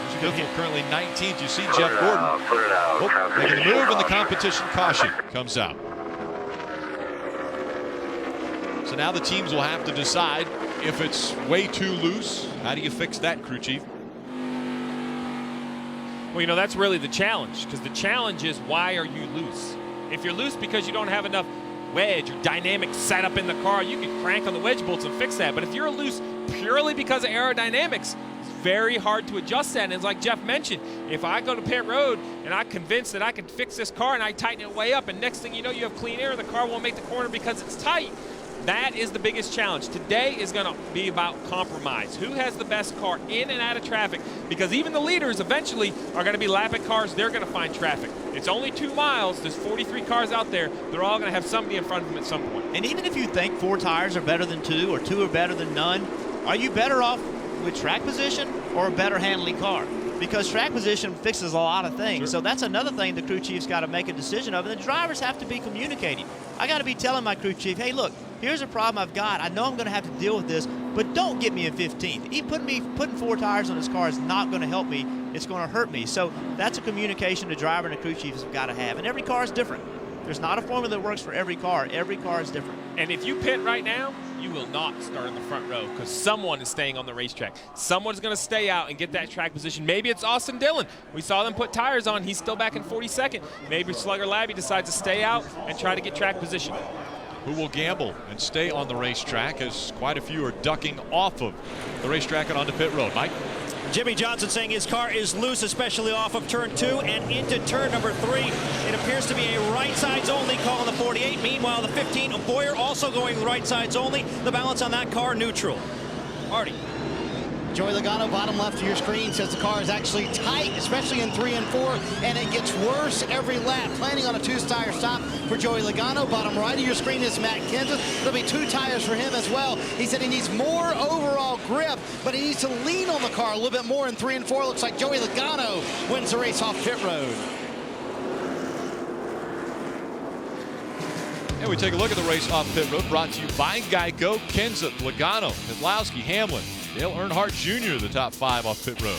There's Biffle currently 19th. You see Jeff Gordon making a move, and the competition caution comes out. So now the teams will have to decide if it's way too loose. How do you fix that, crew chief? Well, you know, that's really the challenge, because the challenge is, why are you loose? If you're loose because you don't have enough wedge or dynamics set up in the car, you can crank on the wedge bolts and fix that. But if you're loose purely because of aerodynamics, it's very hard to adjust that. And it's like Jeff mentioned, if I go to pit road and I'm convinced that I can fix this car and I tighten it way up, and next thing you know, you have clean air and the car won't make the corner because it's tight. That is the biggest challenge. Today is going to be about compromise. Who has the best car in and out of traffic? Because even the leaders eventually are going to be lapping cars. They're going to find traffic. It's only 2 miles. There's 43 cars out there. They're all going to have somebody in front of them at some point. And even if you think 4 tires are better than 2 or 2 are better than none, are you better off with track position or a better handling car? Because track position fixes a lot of things. Sure. So that's another thing the crew chief's got to make a decision of. And the drivers have to be communicating. I got to be telling my crew chief, hey, look, here's a problem I've got. I know I'm going to have to deal with this, but don't get me in 15th. Putting 4 tires on this car is not going to help me. It's going to hurt me. So that's a communication the driver and the crew chiefs have got to have. And every car is different. There's not a formula that works for every car. Every car is different. And if you pit right now, you will not start in the front row, because someone is staying on the racetrack. Someone's going to stay out and get that track position. Maybe it's Austin Dillon. We saw them put tires on. He's still back in 42nd. Maybe Slugger Labbe decides to stay out and try to get track position. Who will gamble and stay on the racetrack, as quite a few are ducking off of the racetrack and onto pit road. Mike? Jimmie Johnson saying his car is loose, especially off of turn 2 and into turn number 3. It appears to be a right sides only call on the 48. Meanwhile, the 15 of Bowyer also going right sides only. The balance on that car neutral. Marty. Joey Logano, bottom left of your screen, says the car is actually tight, especially in 3 and 4, and it gets worse every lap. Planning on a 2-tire stop for Joey Logano. Bottom right of your screen is Matt Kenseth. There'll be 2 tires for him as well. He said he needs more overall grip, but he needs to lean on the car a little bit more in 3 and 4. Looks like Joey Logano wins the race off pit road. And we take a look at the race off pit road, brought to you by Geico. Kenseth, Logano, Keselowski, Hamlin, Dale Earnhardt Jr., the top 5 off pit road.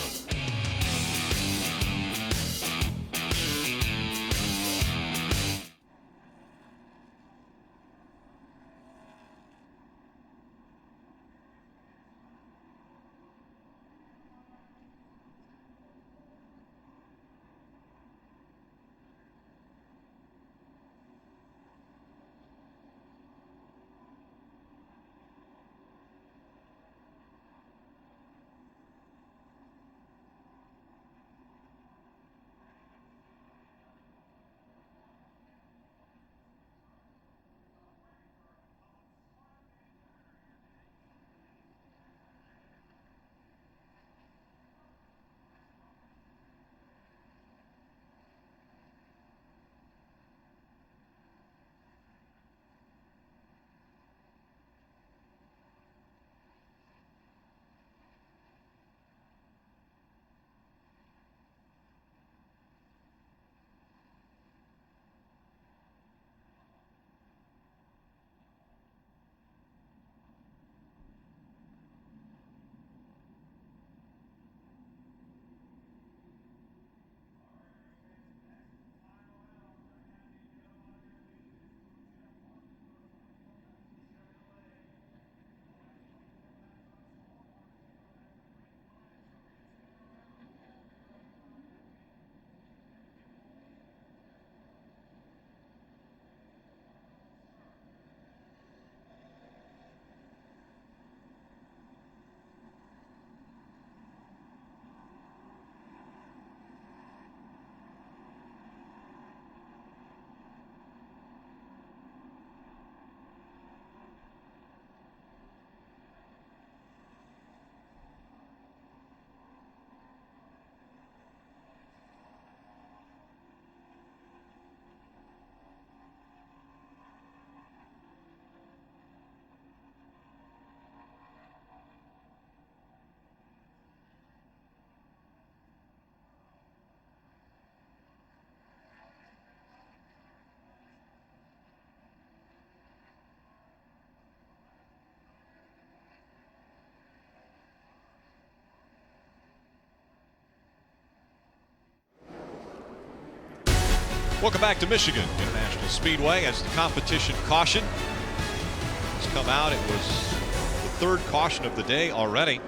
Welcome back to Michigan International Speedway as the competition caution has come out. It was the third caution of the day already.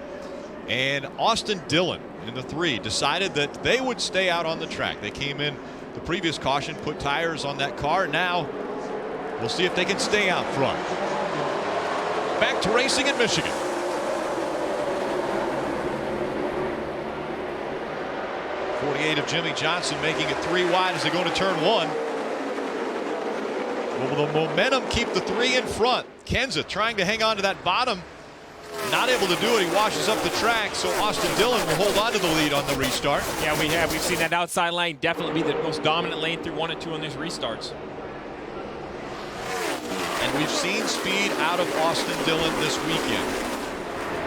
And Austin Dillon in the 3 decided that they would stay out on the track. They came in the previous caution, put tires on that car. Now we'll see if they can stay out front. Back to racing in Michigan. '48 of Jimmie Johnson making it 3 wide as they go to turn 1. Will the momentum keep the 3 in front? Kenseth trying to hang on to that bottom. Not able to do it. He washes up the track, so Austin Dillon will hold on to the lead on the restart. Yeah, we have. We've seen that outside lane definitely be the most dominant lane through 1 and 2 on these restarts. And we've seen speed out of Austin Dillon this weekend.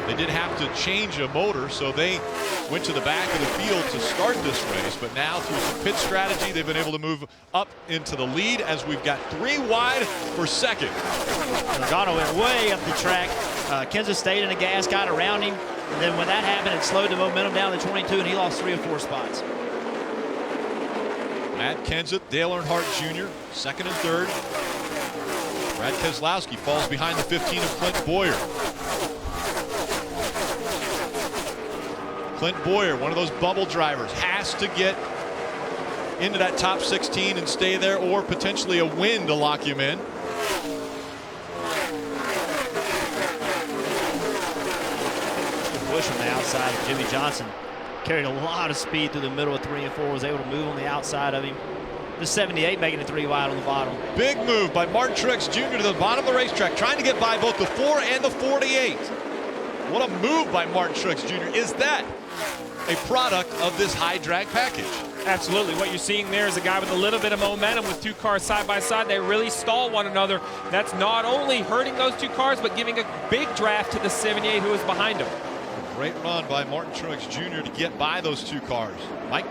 They did have to change a motor, so they went to the back of the field to start this race. But now through some pit strategy, they've been able to move up into the lead as we've got 3 wide for second. Logano went way up the track. Kenseth stayed in the gas, got around him. And then when that happened, it slowed the momentum down to 22, and he lost 3 or 4 spots. Matt Kenseth, Dale Earnhardt Jr., second and third. Brad Keselowski falls behind the 15 of Clint Bowyer. Clint Bowyer, one of those bubble drivers, has to get into that top 16 and stay there, or potentially a win to lock him in. Push on the outside of Jimmie Johnson. Carried a lot of speed through the middle of 3 and 4, was able to move on the outside of him. The 78 making it 3 wide on the bottom. Big move by Martin Truex Jr. to the bottom of the racetrack, trying to get by both the 4 and the 48. What a move by Martin Truex Jr. Is that a product of this high drag package? Absolutely. What you're seeing there is a guy with a little bit of momentum with 2 cars side by side. They really stall one another. That's not only hurting those 2 cars, but giving a big draft to the 78 who is behind him. A great run by Martin Truex Jr. to get by those 2 cars. Mike?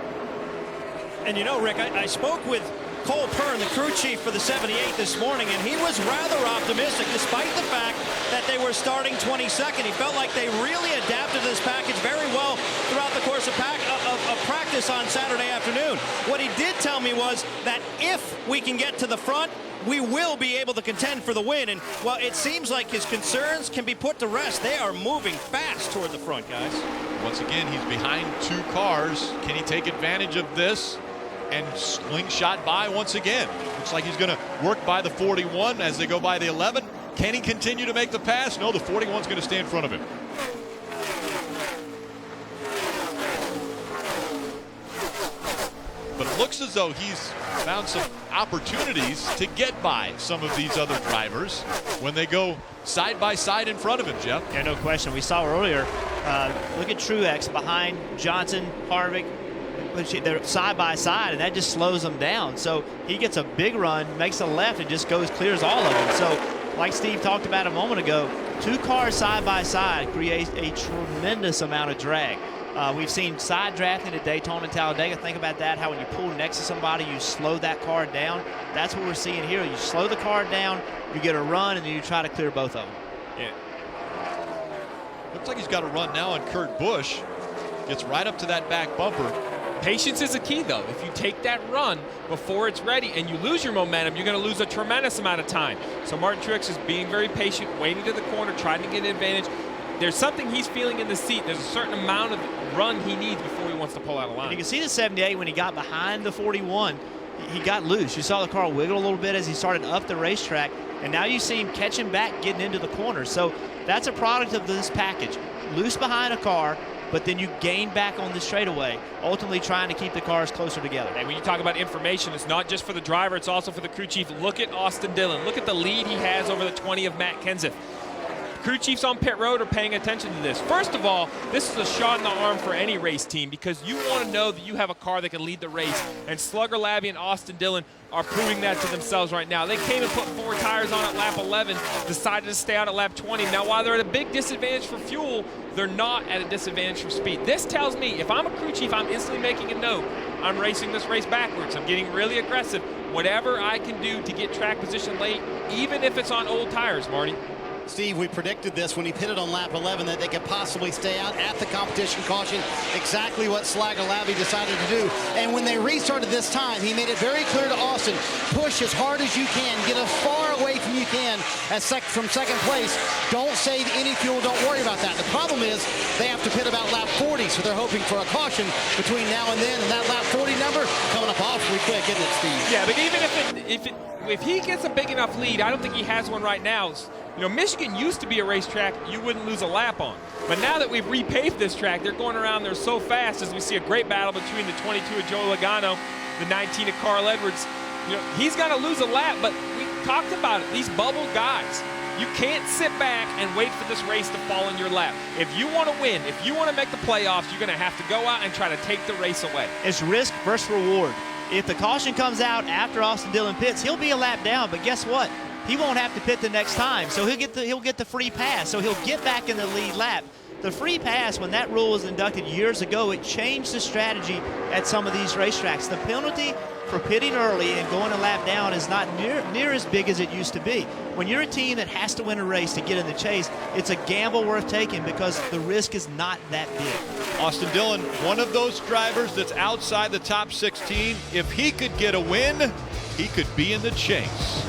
And you know, Rick, I spoke with Cole Pern, the crew chief for the 78 this morning, and he was rather optimistic despite the fact that they were starting 22nd. He felt like they really adapted to this package very well throughout the course of practice on Saturday afternoon. What he did tell me was that if we can get to the front, we will be able to contend for the win. And while it seems like his concerns can be put to rest, they are moving fast toward the front, guys. Once again, he's behind 2 cars. Can he take advantage of this and slingshot by once again? Looks like he's going to work by the 41 as they go by the 11. Can he continue to make the pass? No, the 41's going to stay in front of him. But it looks as though he's found some opportunities to get by some of these other drivers when they go side by side in front of him, Jeff. Yeah, no question. We saw earlier, look at Truex behind Johnson, Harvick. They're side by side, and that just slows them down. So he gets a big run, makes a left, and just clears all of them. So like Steve talked about a moment ago, 2 cars side by side creates a tremendous amount of drag. We've seen side drafting at Daytona and Talladega. Think about that, how when you pull next to somebody, you slow that car down. That's what we're seeing here. You slow the car down, you get a run, and then you try to clear both of them. Yeah. Looks like he's got a run now on Kurt Busch. Gets right up to that back bumper. Patience is a key, though. If you take that run before it's ready and you lose your momentum, you're going to lose a tremendous amount of time. So Martin Truex is being very patient, waiting to the corner, trying to get an advantage. There's something he's feeling in the seat. There's a certain amount of run he needs before he wants to pull out of line. And you can see the 78 when he got behind the 41, he got loose. You saw the car wiggle a little bit as he started up the racetrack, and now you see him catching back, getting into the corner. So that's a product of this package. Loose behind a car, but then you gain back on the straightaway, ultimately trying to keep the cars closer together. And when you talk about information, it's not just for the driver, it's also for the crew chief. Look at Austin Dillon. Look at the lead he has over the 20 of Matt Kenseth. Crew chiefs on pit road are paying attention to this. First of all, this is a shot in the arm for any race team because you want to know that you have a car that can lead the race. And Slugger Labbe and Austin Dillon are proving that to themselves right now. They came and put 4 tires on at lap 11, decided to stay out at lap 20. Now, while they're at a big disadvantage for fuel, they're not at a disadvantage for speed. This tells me if I'm a crew chief, I'm instantly making a note. I'm racing this race backwards. I'm getting really aggressive. Whatever I can do to get track position late, even if it's on old tires, Marty. Steve, we predicted this when he pitted on lap 11 that they could possibly stay out at the competition caution. Exactly what Slagger Labby decided to do. And when they restarted this time, he made it very clear to Austin, push as hard as you can, get as far away from you can from second place. Don't save any fuel, don't worry about that. The problem is they have to pit about lap 40, so they're hoping for a caution between now and then, and that lap 40 number coming up awfully quick, isn't it, Steve? Yeah, but even if he gets a big enough lead, I don't think he has one right now. You know, Michigan used to be a racetrack you wouldn't lose a lap on. But now that we've repaved this track, they're going around there so fast as we see a great battle between the 22 of Joey Logano, the 19 of Carl Edwards. You know, he's got to lose a lap, but we talked about it. These bubble guys, you can't sit back and wait for this race to fall in your lap. If you want to win, if you want to make the playoffs, you're going to have to go out and try to take the race away. It's risk versus reward. If the caution comes out after Austin Dillon pits, he'll be a lap down, but guess what? He won't have to pit the next time, so he'll get the free pass, so he'll get back in the lead lap. The free pass, when that rule was inducted years ago, it changed the strategy at some of these racetracks. The penalty for pitting early and going a lap down is not near as big as it used to be. When you're a team that has to win a race to get in the chase, it's a gamble worth taking because the risk is not that big. Austin Dillon, one of those drivers that's outside the top 16. If he could get a win, he could be in the chase.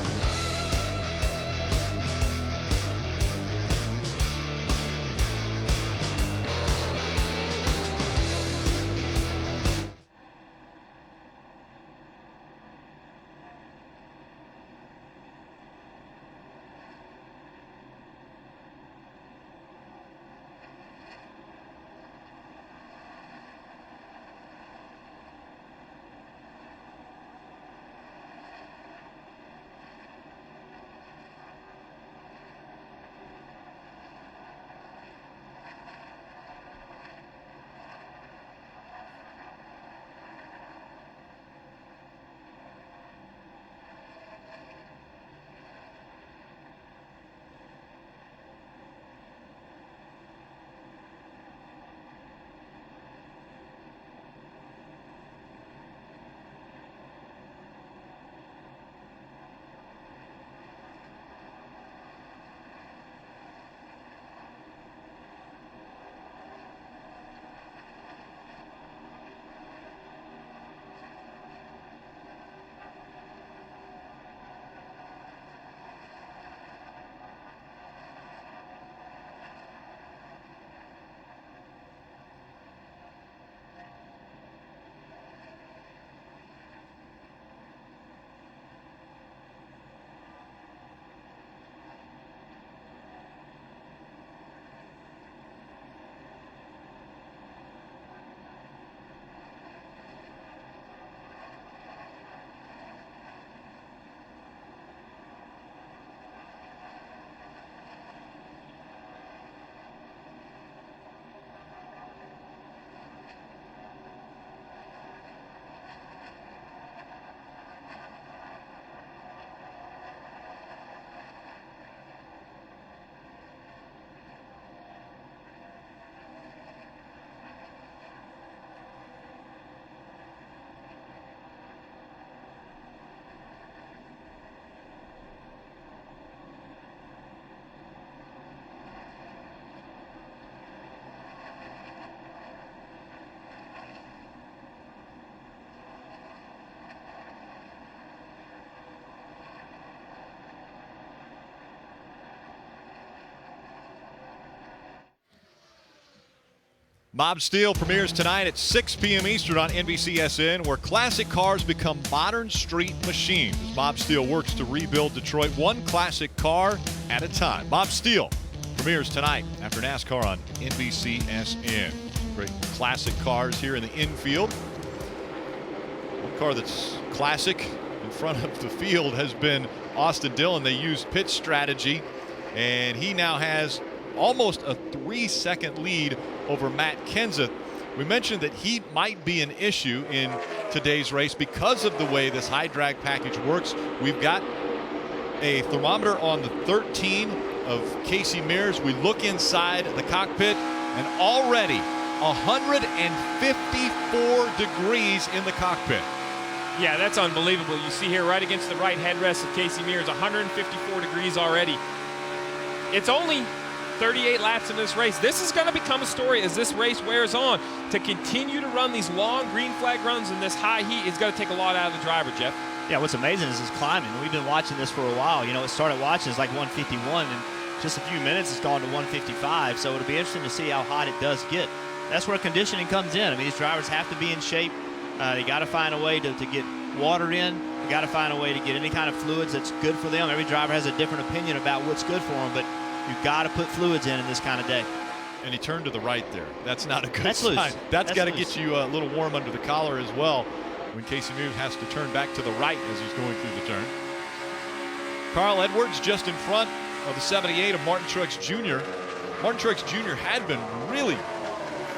Mob Steel premieres tonight at 6 p.m. Eastern on NBCSN, where classic cars become modern street machines. As Mob Steel works to rebuild Detroit one classic car at a time. Mob Steel premieres tonight after NASCAR on NBCSN. Great classic cars here in the infield. One car that's classic in front of the field has been Austin Dillon. They used pit strategy, and he now has almost a 3-second lead over Matt Kenseth. We mentioned that heat might be an issue in today's race because of the way this high drag package works. We've got a thermometer on the 13 of Casey Mears. We look inside the cockpit, and already 154 degrees in the cockpit. Yeah, that's unbelievable. You see here right against the right headrest of Casey Mears, 154 degrees already. it's only 38 laps in this race. This is going to become a story as this race wears on. To continue to run these long green flag runs in this high heat is going to take a lot out of the driver, Jeff. Yeah, what's amazing is his climbing. We've been watching this for a while. You know, it started watching it's like 151, and just a few minutes it's gone to 155. So it'll be interesting to see how hot it does get. That's where conditioning comes in. I mean, these drivers have to be in shape. They got to find a way to get water in. You got to find a way to get any kind of fluids that's good for them. Every driver has a different opinion about what's good for them, but you've got to put fluids in this kind of day. And he turned to the right there. That's not a good That's sign. loose. That's got to get you a little warm under the collar as well when Casey Moon has to turn back to the right as he's going through the turn. Carl Edwards just in front of the 78 of Martin Truex Jr. Martin Truex Jr. had been really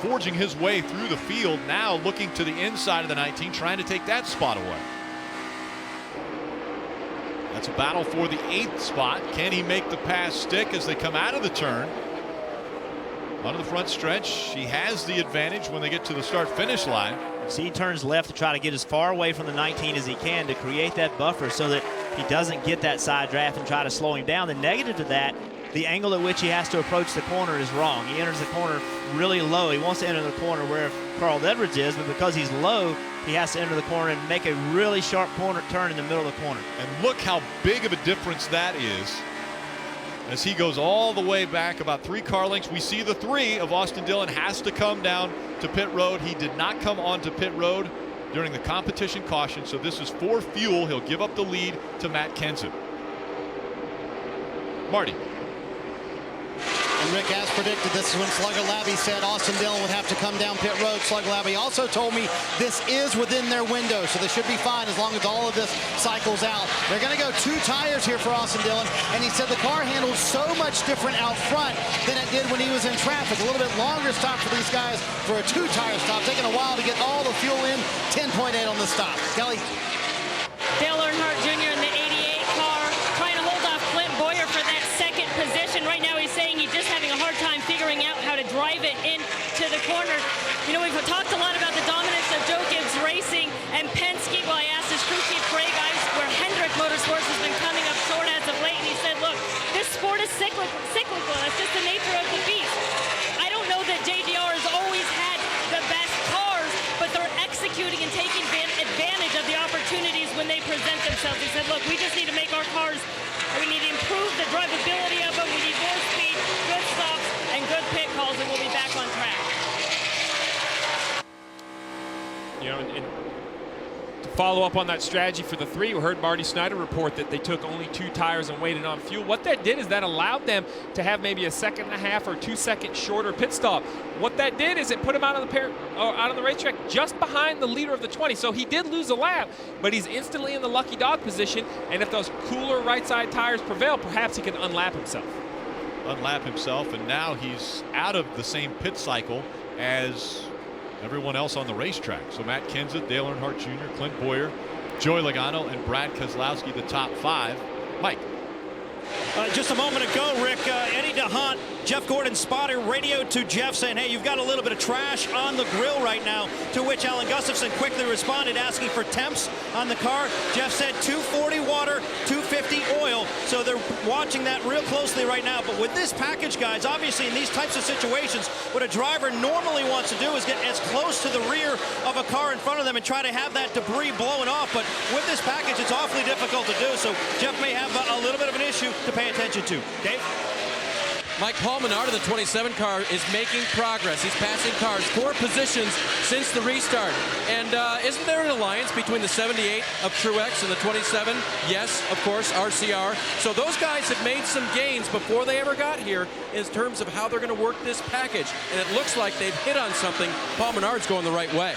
forging his way through the field, now looking to the inside of the 19, trying to take that spot away. That's a battle for the 8th spot. Can he make the pass stick as they come out of the turn? Onto the front stretch. He has the advantage when they get to the start-finish line. See, he turns left to try to get as far away from the 19 as he can to create that buffer so that he doesn't get that side draft and try to slow him down. The negative to that, the angle at which he has to approach the corner is wrong. He enters the corner really low. He wants to enter the corner where Carl Edwards is, but because he's low, he has to enter the corner and make a really sharp corner turn in the middle of the corner. And look how big of a difference that is as he goes all the way back about 3 car lengths. We see the 3 of Austin Dillon has to come down to pit road. He did not come onto pit road during the competition caution, so this is for fuel. He'll give up the lead to Matt Kenseth. Marty. And Rick, as predicted, this is when Slugger Labby said Austin Dillon would have to come down pit road. Slugger Labby also told me this is within their window, so they should be fine as long as all of this cycles out. They're going to go 2 tires here for Austin Dillon, and he said the car handles so much different out front than it did when he was in traffic. A little bit longer stop for these guys for a 2-tire stop, taking a while to get all the fuel in. 10.8 on the stop. Kelly. Dale Earnhardt Jr. in the 88 car trying to hold off Clint Bowyer for that second position. Right now he's saying he's just having a hard time figuring out how to drive it into the corner. You know, we've talked a lot about the dominance of Joe Gibbs Racing and Penske. Well, I asked his crew chief Craig Ives where Hendrick Motorsports has been coming up short as of late, and he said, look, this sport is cyclical. That's just the nature of the beast. I don't know that JGR has always had the best cars, but they're executing and taking advantage of the opportunities when they present themselves. He said, look, we just need to make our cars, we need to improve the drivability of them. We need more speed, good stops, and good pit calls, and we'll be back on track. You know, and to follow up on that strategy for the 3, we heard Marty Snyder report that they took only 2 tires and waited on fuel. What that did is that allowed them to have maybe a 1.5 or 2 second shorter pit stop. What that did is it put him out on the racetrack just behind the leader of the 20. So he did lose a lap, but he's instantly in the lucky dog position. And if those cooler right side tires prevail, perhaps he can unlap himself. And now he's out of the same pit cycle as everyone else on the racetrack. So Matt Kenseth, Dale Earnhardt Jr., Clint Bowyer, Joey Logano, and Brad Keselowski, the top 5. Mike. Just a moment ago, Rick, Eddie DeHaan, Jeff Gordon's spotter, radioed to Jeff saying, hey, you've got a little bit of trash on the grill right now, to which Alan Gustafson quickly responded asking for temps on the car. Jeff said 240 water, 250 oil, so they're watching that real closely right now. But with this package, guys, obviously in these types of situations, what a driver normally wants to do is get as close to the rear of a car in front of them and try to have that debris blowing off. But with this package, it's awfully difficult to do, so Jeff may have a little bit of an issue to pay attention to. Dave? Mike, Paul Menard in the 27 car is making progress. He's passing cars 4 positions since the restart. And isn't there an alliance between the 78 of Truex and the 27? Yes, of course, RCR. So those guys have made some gains before they ever got here in terms of how they're going to work this package. And it looks like they've hit on something. Paul Menard's going the right way.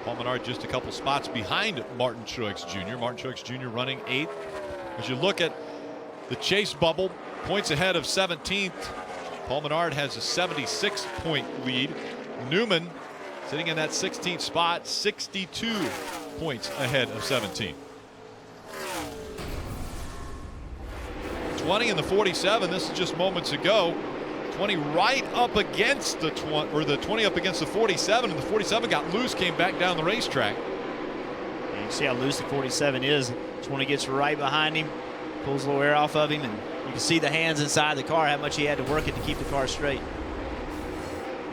Paul Menard just a couple spots behind Martin Truex Jr. Martin Truex Jr. running 8th. As you look at the chase bubble, points ahead of 17th. Paul Menard has a 76-point lead. Newman sitting in that 16th spot, 62 points ahead of 17th. 20 in the 47. This is just moments ago. 20 right up against the 20, or the 20 up against the 47, and the 47 got loose, came back down the racetrack. And you see how loose the 47 is. 20 gets right behind him, pulls a little air off of him, and You can see the hands inside the car, how much he had to work it to keep the car straight.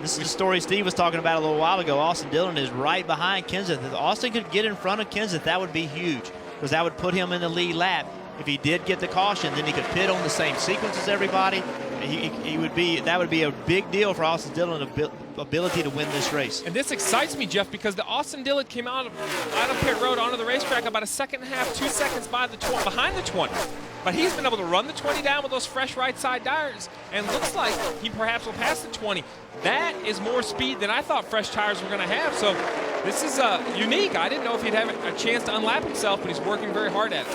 This is the story Steve was talking about a little while ago. Austin Dillon is right behind Kenseth. If Austin could get in front of Kenseth, that would be huge, because that would put him in the lead lap. If he did get the caution, then he could pit on the same sequence as everybody. That would be a big deal for Austin Dillon's ability to win this race. And this excites me, Jeff, because the Austin Dillon came out of pit road onto the racetrack about a second and a half, 2 seconds behind the 20. But he's been able to run the 20 down with those fresh right side tires, and looks like he perhaps will pass the 20. That is more speed than I thought fresh tires were going to have. So this is unique. I didn't know if he'd have a chance to unlap himself, but he's working very hard at it.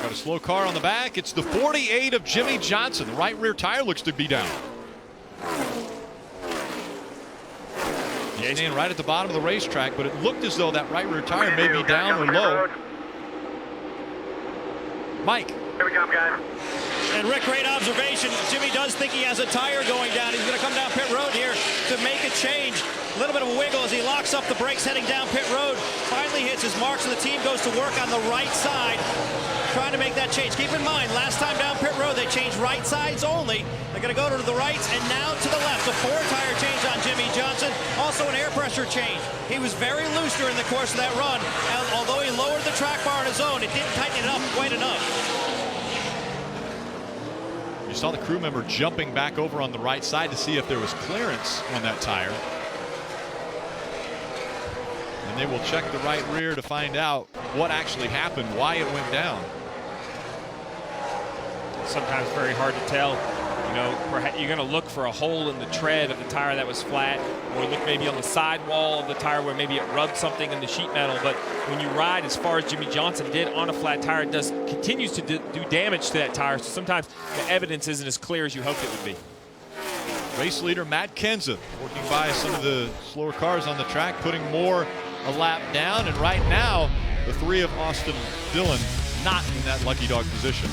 Got a slow car on the back. It's the 48 of Jimmie Johnson. The right rear tire looks to be down. He's staying right at the bottom of the racetrack, but it looked as though that right rear tire may be down or low. Mike. Here we come, guys. And Rick, great observation. Jimmie does think he has a tire going down. He's going to come down pit road here to make a change. A little bit of a wiggle as he locks up the brakes heading down pit road. Finally hits his marks, and the team goes to work on the right side, trying to make that change. Keep in mind, last time down pit road, they changed right sides only. They're going to go to the right and now to the left. A 4-tire change on Jimmie Johnson. Also an air pressure change. He was very loose during the course of that run. And although he lowered the track bar on his own, it didn't tighten it up quite enough. You saw the crew member jumping back over on the right side to see if there was clearance on that tire. And they will check the right rear to find out what actually happened, why it went down. Sometimes very hard to tell. You know, you're going to look for a hole in the tread of the tire that was flat, or look maybe on the sidewall of the tire where maybe it rubbed something in the sheet metal. But when you ride as far as Jimmie Johnson did on a flat tire, it continues to do damage to that tire. So sometimes the evidence isn't as clear as you hoped it would be. Race leader Matt Kenseth working by some of the slower cars on the track, putting more a lap down. And right now, the three of Austin Dillon not in that lucky dog position.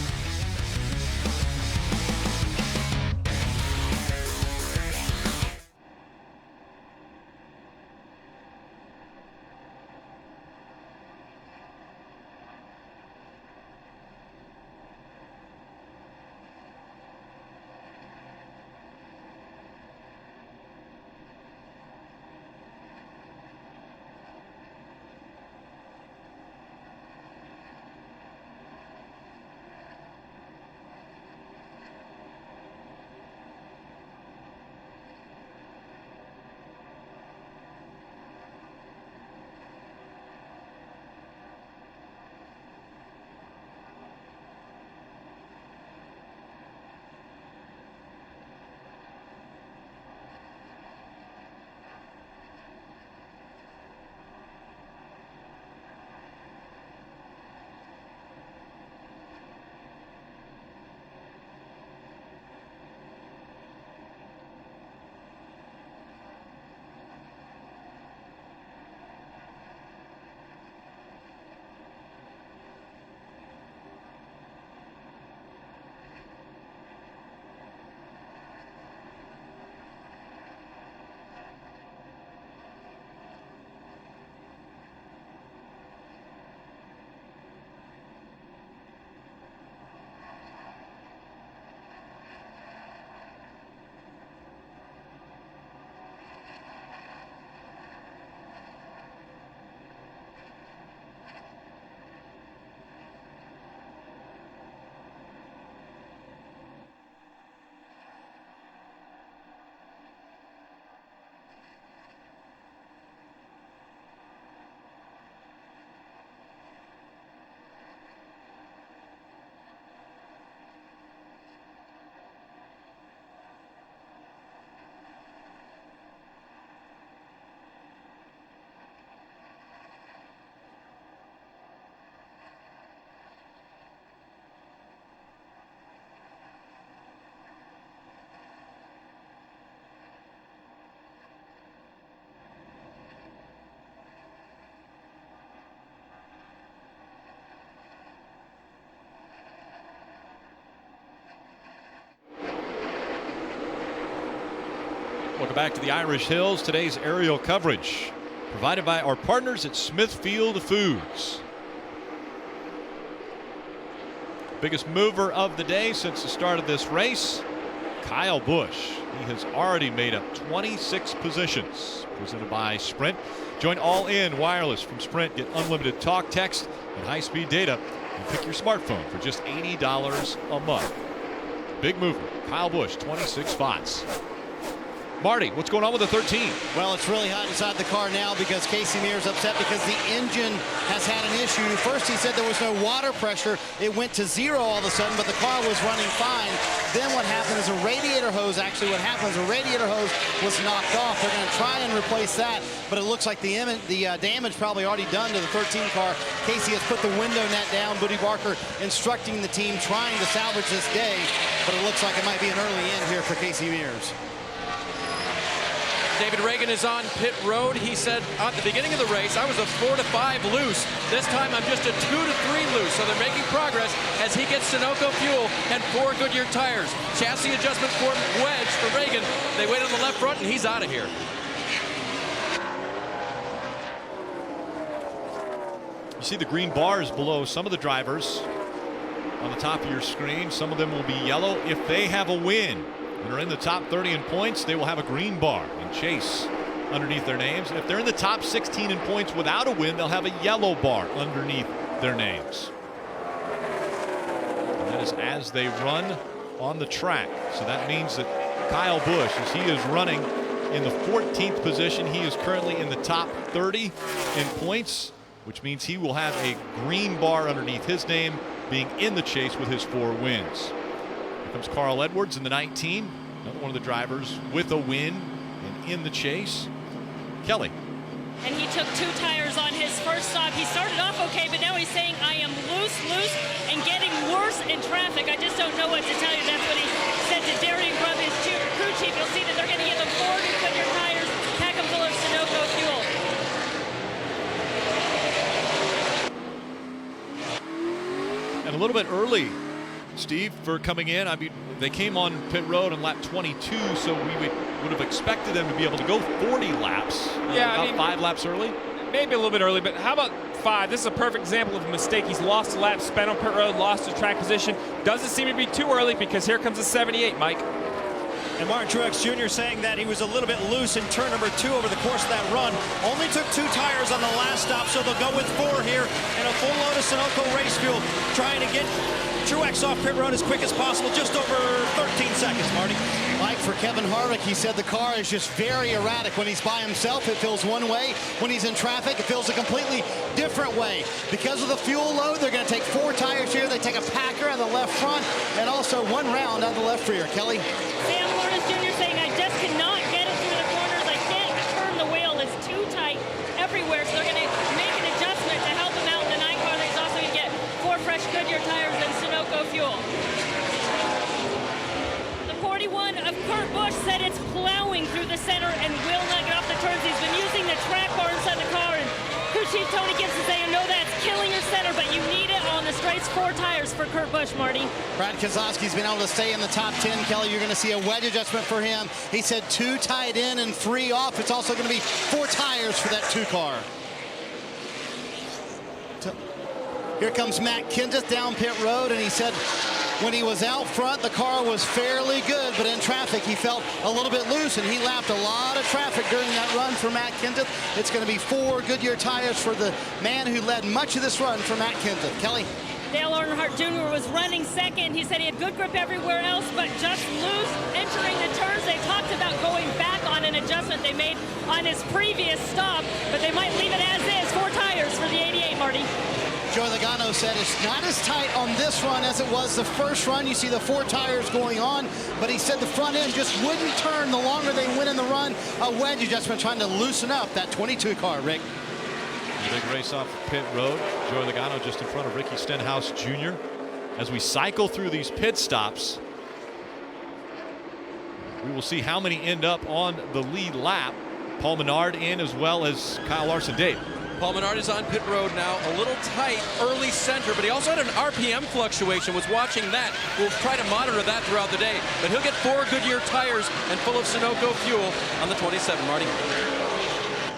Welcome back to the Irish Hills. Today's aerial coverage provided by our partners at Smithfield Foods. Biggest mover of the day since the start of this race, Kyle Busch. He has already made up 26 positions. Presented by Sprint. Join All In Wireless from Sprint. Get unlimited talk, text, and high-speed data. And pick your smartphone for just $80 a month. Big mover, Kyle Busch, 26 spots. Marty, what's going on with the 13? Well, it's really hot inside the car now because Casey Mears upset because the engine has had an issue. First he said there was no water pressure. It went to zero all of a sudden, but the car was running fine. Then what happened is a radiator hose, actually what happens, a radiator hose was knocked off. They're going to try and replace that, but it looks like the damage probably already done to the 13 car. Casey has put the window net down. Buddy Barker instructing the team, trying to salvage this day, but it looks like it might be an early end here for Casey Mears. David Reagan is on pit road. He said at the beginning of the race, I was a 4 to 5 loose. This time I'm just a 2 to 3 loose. So they're making progress as he gets Sunoco fuel and 4 Goodyear tires. Chassis adjustment for wedge for Reagan. They wait on the left front and he's out of here. You see the green bars below some of the drivers on the top of your screen. Some of them will be yellow. If they have a win and are in the top 30 in points, they will have a green bar and Chase underneath their names. If they're in the top 16 in points without a win, they'll have a yellow bar underneath their names. And that is as they run on the track. So that means that Kyle Busch, as he is running in the 14th position, he is currently in the top 30 in points, which means he will have a green bar underneath his name, being in the chase with his 4 wins. Here comes Carl Edwards in the 19, another one of the drivers with a win and in the chase. Kelly. And he took 2 tires on his first stop. He started off okay, but now he's saying, I am loose, and getting worse in traffic. I just don't know what to tell you. That's what he said to Darren Grubb, his crew chief. You'll see that they're going to give him 4 new Goodyear tires, pack them full of Sunoco fuel. And a little bit early, Steve, for coming in. I mean, they came on pit road on lap 22, so we would have expected them to be able to go 40 laps. Yeah, about 5 laps early. Maybe a little bit early, but how about 5? This is a perfect example of a mistake. He's lost a lap, spent on pit road, lost his track position. Doesn't seem to be too early because here comes the 78, Mike. And Martin Truex Jr. saying that he was a little bit loose in turn number 2 over the course of that run. Only took 2 tires on the last stop, so they'll go with 4 here and a full load of Sunoco race fuel, trying to get Truex off pit road as quick as possible, just over 13 seconds, Marty. Mike, for Kevin Harvick, he said the car is just very erratic. When he's by himself, it feels one way. When he's in traffic, it feels a completely different way. Because of the fuel load, they're going to take 4 tires here. They take a packer out of the left front and also 1 round out of the left rear. Kelly? Sam Lawrence Jr. saying, I just cannot get it through the corners. I can't turn the wheel. It's too tight everywhere. So they're going to make an adjustment to help him out in the 9 car. He's also going to get 4 fresh Goodyear tires and Sunoco fuel. The 41 of Kurt Busch said it's plowing through the center and will not get off the turns. He's been using the track bar inside the car, and crew chief Tony Gibson saying, no, that's killing your center, but you need it on the straights. 4 tires for Kurt Busch, Marty. Brad Keselowski's been able to stay in the top 10. Kelly, you're going to see a wedge adjustment for him. He said 2 tied in and 3 off. It's also going to be 4 tires for that 2 car. Here comes Matt Kenseth down pit road, and he said when he was out front, the car was fairly good, but in traffic, he felt a little bit loose, and he lapped a lot of traffic during that run for Matt Kenseth. It's going to be 4 Goodyear tires for the man who led much of this run for Matt Kenseth. Kelly? Dale Earnhardt Jr. was running second. He said he had good grip everywhere else, but just loose entering the turns. They talked about going back on an adjustment they made on his previous stop, but they might leave it as is. 4 tires for the 88, Marty. Joey Logano said it's not as tight on this run as it was the first run. You see the 4 tires going on, but he said the front end just wouldn't turn the longer they went in the run. A wedge adjustment trying to loosen up that 22 car, Rick. The big race off pit road. Joey Logano just in front of Ricky Stenhouse Jr. As we cycle through these pit stops, we will see how many end up on the lead lap. Paul Menard in as well as Kyle Larson. Dave. Paul Menard is on pit road now, a little tight early center, but he also had an RPM fluctuation, was watching that. We'll try to monitor that throughout the day, but he'll get 4 Goodyear tires and full of Sunoco fuel on the 27, Marty.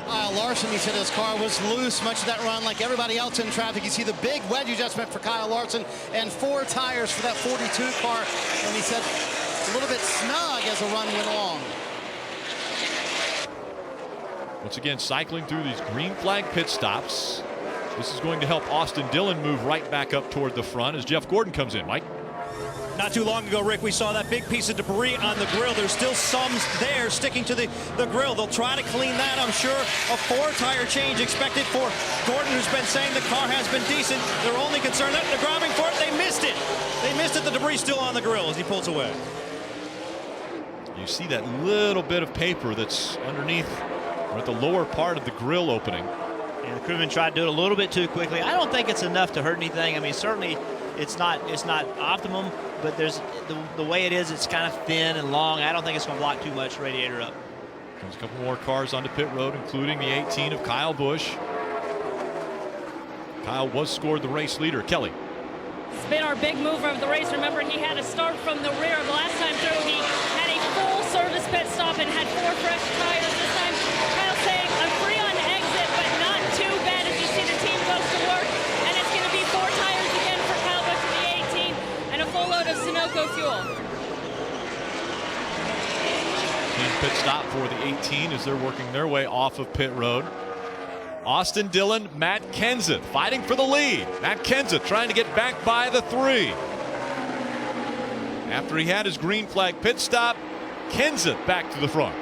Kyle Larson, he said his car was loose much of that run like everybody else in traffic. You see the big wedge adjustment for Kyle Larson and 4 tires for that 42 car. And he said a little bit snug as the run went along. Once again, cycling through these green flag pit stops. This is going to help Austin Dillon move right back up toward the front as Jeff Gordon comes in. Mike? Not too long ago, Rick, we saw that big piece of debris on the grill. There's still some there sticking to the grill. They'll try to clean that, I'm sure. A 4-tire change expected for Gordon, who's been saying the car has been decent. They're only concerned that they're grabbing for it. They missed it. They missed it. The debris still on the grill as he pulls away. You see that little bit of paper that's underneath or at the lower part of the grill opening. And the crewman tried to do it a little bit too quickly. I don't think it's enough to hurt anything. I mean, certainly it's not optimum, but there's the way it is, it's kind of thin and long. I don't think it's going to block too much radiator up. Comes a couple more cars onto pit road, including the 18 of Kyle Busch. Kyle was scored the race leader. Kelly. It's been our big mover of the race. Remember, he had to start from the rear. The last time through, he had a full service pit stop and had 4 fresh tires. This time, Kyle's saying, I'm free on exit, but not too bad as you see the team goes to work. And it's going to be 4 tires again for Kyle Busch in the 18 and a full load of Sunoco fuel. Team pit stop for the 18 as they're working their way off of pit road. Austin Dillon, Matt Kenseth fighting for the lead. Matt Kenseth trying to get back by the 3. After he had his green flag pit stop, Kenseth back to the front.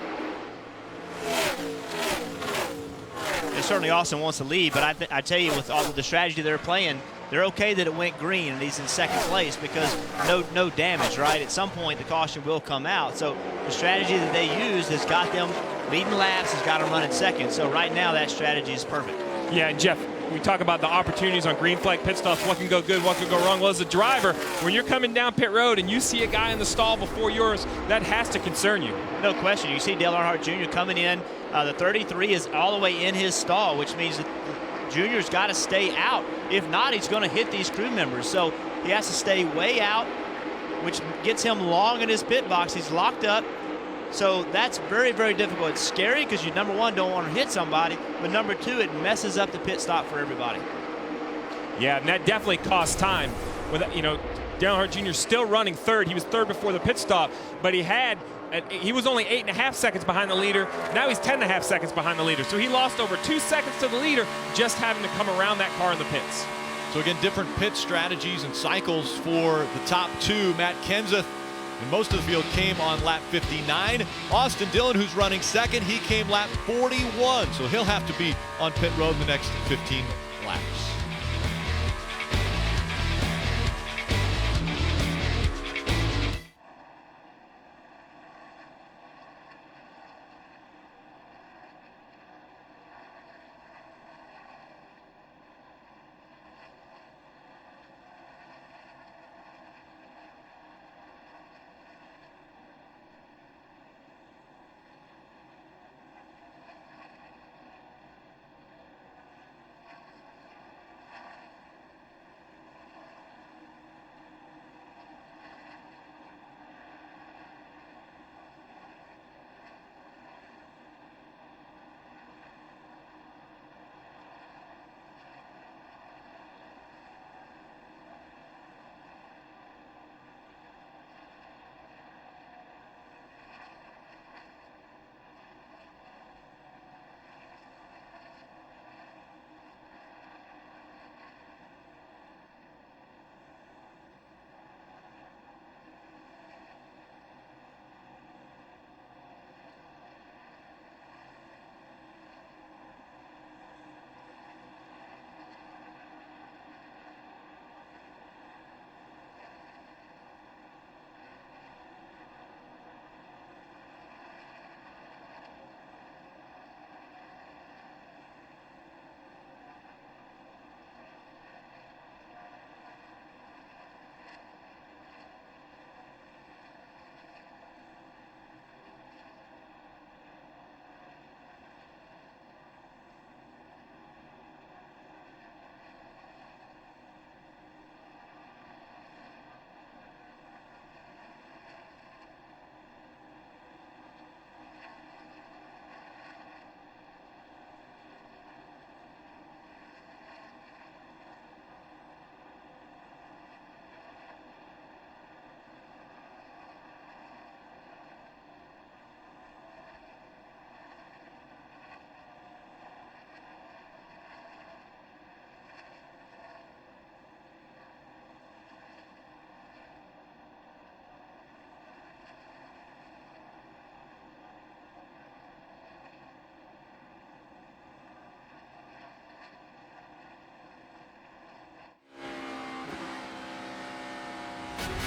And certainly Austin wants to lead, but I tell you, with all of the strategy they're playing, they're okay that it went green and he's in second place because no damage, right? At some point, the caution will come out. So the strategy that they used has got them leading laps, has got them running second. So right now, that strategy is perfect. Yeah, and Jeff, we talk about the opportunities on green flag pit stops, what can go good, what can go wrong. Well, as a driver, when you're coming down pit road and you see a guy in the stall before yours, that has to concern you. No question. You see Dale Earnhardt Jr. coming in. The 33 is all the way in his stall, which means that Junior's got to stay out. If not, he's going to hit these crew members. So he has to stay way out, which gets him long in his pit box. He's locked up. So that's very, very difficult. It's scary because you, number one, don't want to hit somebody, but number two, it messes up the pit stop for everybody. Yeah, and that definitely costs time. With, you know, Dale Earnhardt Jr. still running third. He was third before the pit stop, but he was only 8.5 seconds behind the leader. Now he's 10.5 seconds behind the leader. So he lost over 2 seconds to the leader just having to come around that car in the pits. So again, different pit strategies and cycles for the top 2. Matt Kenseth, and most of the field came on lap 59. Austin Dillon, who's running second, he came lap 41. So he'll have to be on pit road the next 15 laps.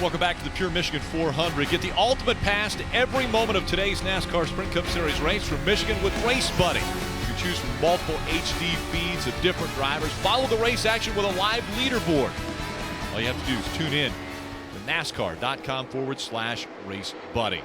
Welcome back to the Pure Michigan 400. Get the ultimate pass to every moment of today's NASCAR Sprint Cup Series race from Michigan with Race Buddy. You can choose from multiple HD feeds of different drivers. Follow the race action with a live leaderboard. All you have to do is tune in to NASCAR.com/Race Buddy.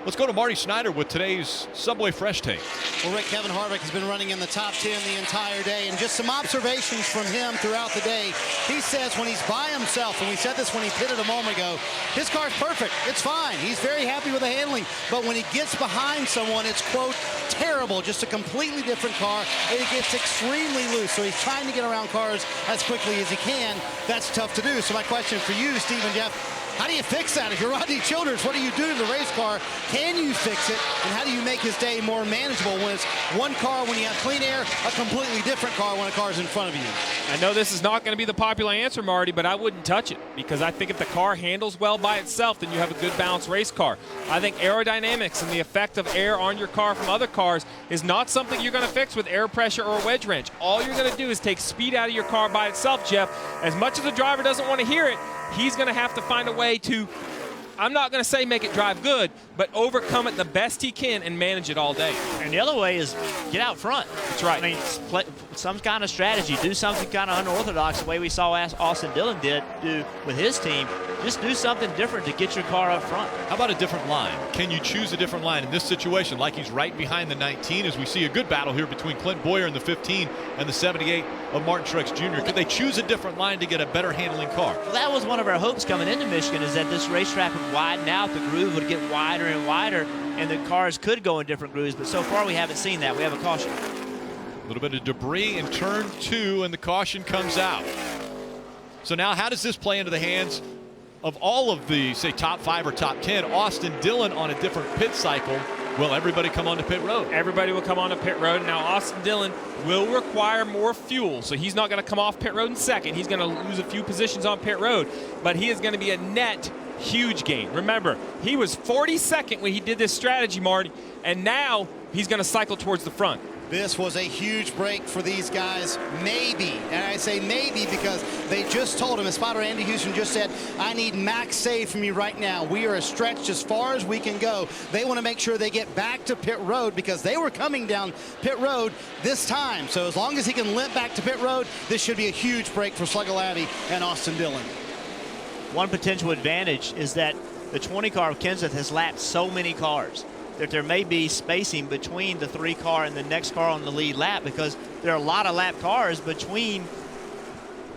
Let's go to Marty Snyder with today's Subway Fresh Take. Well, Rick, Kevin Harvick has been running in the top 10 the entire day, and just some observations from him throughout the day. He says when he's by himself, and we said this when he pitted a moment ago, his car's perfect. It's fine. He's very happy with the handling. But when he gets behind someone, it's, quote, terrible. Just a completely different car, and it gets extremely loose. So he's trying to get around cars as quickly as he can. That's tough to do. So my question for you, Steve and Jeff, how do you fix that? If you're Rodney Childers, what do you do to the race car? Can you fix it? And how do you make his day more manageable when it's one car when you have clean air, a completely different car when a car's in front of you? I know this is not going to be the popular answer, Marty, but I wouldn't touch it because I think if the car handles well by itself, then you have a good balanced race car. I think aerodynamics and the effect of air on your car from other cars is not something you're going to fix with air pressure or a wedge wrench. All you're going to do is take speed out of your car by itself, Jeff. As much as the driver doesn't want to hear it, he's going to have to find a way to, I'm not going to say make it drive good, but overcome it the best he can and manage it all day. And the other way is get out front. That's right. I mean, play some kind of strategy. Do something kind of unorthodox the way we saw Austin Dillon do with his team. Just do something different to get your car up front. How about a different line? Can you choose a different line in this situation, like he's right behind the 19, as we see a good battle here between Clint Bowyer in the 15 and the 78 of Martin Truex Jr. Could they choose a different line to get a better handling car? Well, that was one of our hopes coming into Michigan, is that this racetrack would widen out, the groove would get wider and wider, and the cars could go in different grooves, but so far we haven't seen that. We have a caution. A little bit of debris in turn 2, and the caution comes out. So now how does this play into the hands of all of the, say, top 5 or top 10? Austin Dillon on a different pit cycle. Will everybody come onto pit road? Everybody will come onto pit road. Now, Austin Dillon will require more fuel, so he's not going to come off pit road in second. He's going to lose a few positions on pit road, but he is going to be a net huge gain. Remember, he was 42nd when he did this strategy, Marty, and now he's going to cycle towards the front. This was a huge break for these guys, maybe. And I say maybe because they just told him, as spotter Andy Houston just said, I need max save from you right now. We are stretched as far as we can go. They want to make sure they get back to pit road because they were coming down pit road this time. So as long as he can limp back to pit road, this should be a huge break for Slugger Labbe and Austin Dillon. One potential advantage is that the 20 car of Kenseth has lapped so many cars that there may be spacing between the 3 car and the next car on the lead lap, because there are a lot of lap cars between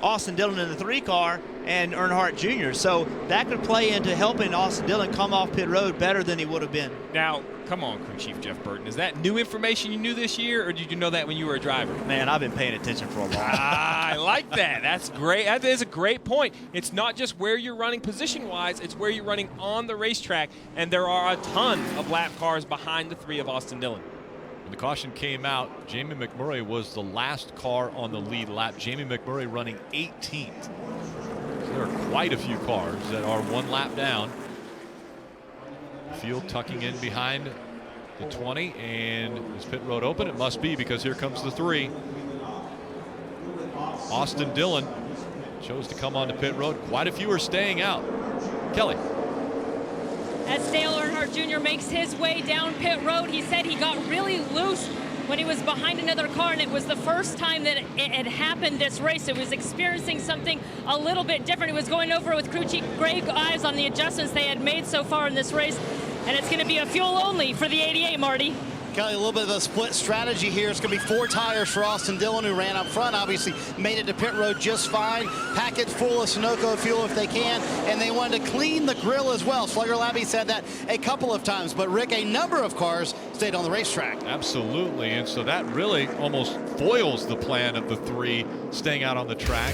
Austin Dillon in the 3 car and Earnhardt Jr. So that could play into helping Austin Dillon come off pit road better than he would have been. Now, come on, Crew Chief Jeff Burton. Is that new information you knew this year, or did you know that when you were a driver? Man, I've been paying attention for a long time. I like that. That's great. That is a great point. It's not just where you're running position-wise, it's where you're running on the racetrack, and there are a ton of lap cars behind the 3 of Austin Dillon. When the caution came out, Jamie McMurray was the last car on the lead lap. Jamie McMurray running 18th. So there are quite a few cars that are 1 lap down. Field tucking in behind the 20, and is pit road open? It must be, because here comes the 3. Austin Dillon chose to come onto pit road. Quite a few are staying out. Kelly. As Dale Earnhardt Jr. makes his way down pit road, he said he got really loose when he was behind another car, and it was the first time that it had happened this race. It was experiencing something a little bit different. He was going over with crew chief Greg Ives on the adjustments they had made so far in this race, and it's going to be a fuel only for the 88, Marty. Kelly, a little bit of a split strategy here. It's going to be 4 tires for Austin Dillon, who ran up front, obviously made it to pit road just fine. Pack it full of Sunoco fuel if they can, and they wanted to clean the grill as well. Slugger Labbe said that a couple of times, but Rick, a number of cars stayed on the racetrack. Absolutely, and so that really almost foils the plan of the 3 staying out on the track,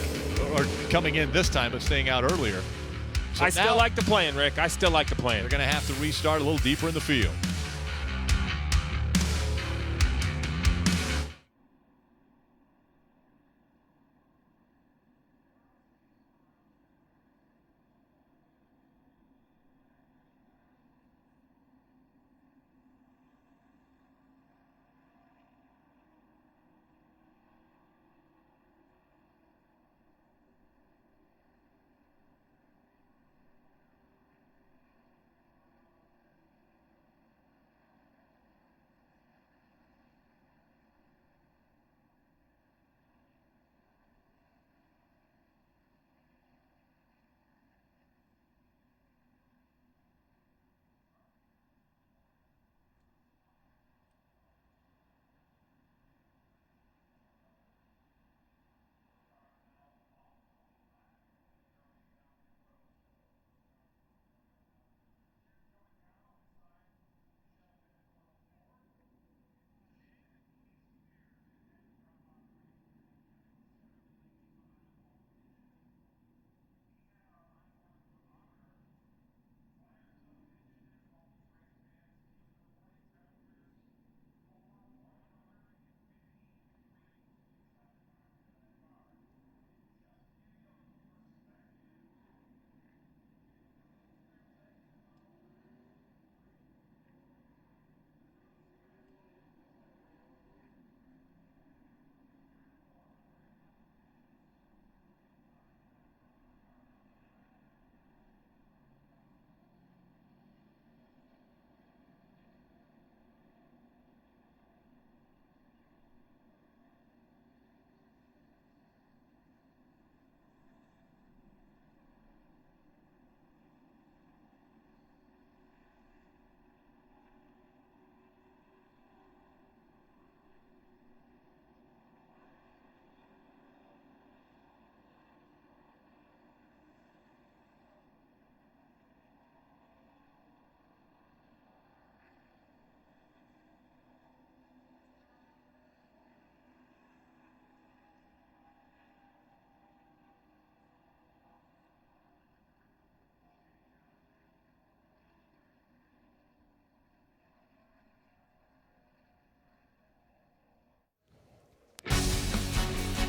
or coming in this time, but staying out earlier. So I still like the plan, Rick. I still like the plan. They're going to have to restart a little deeper in the field.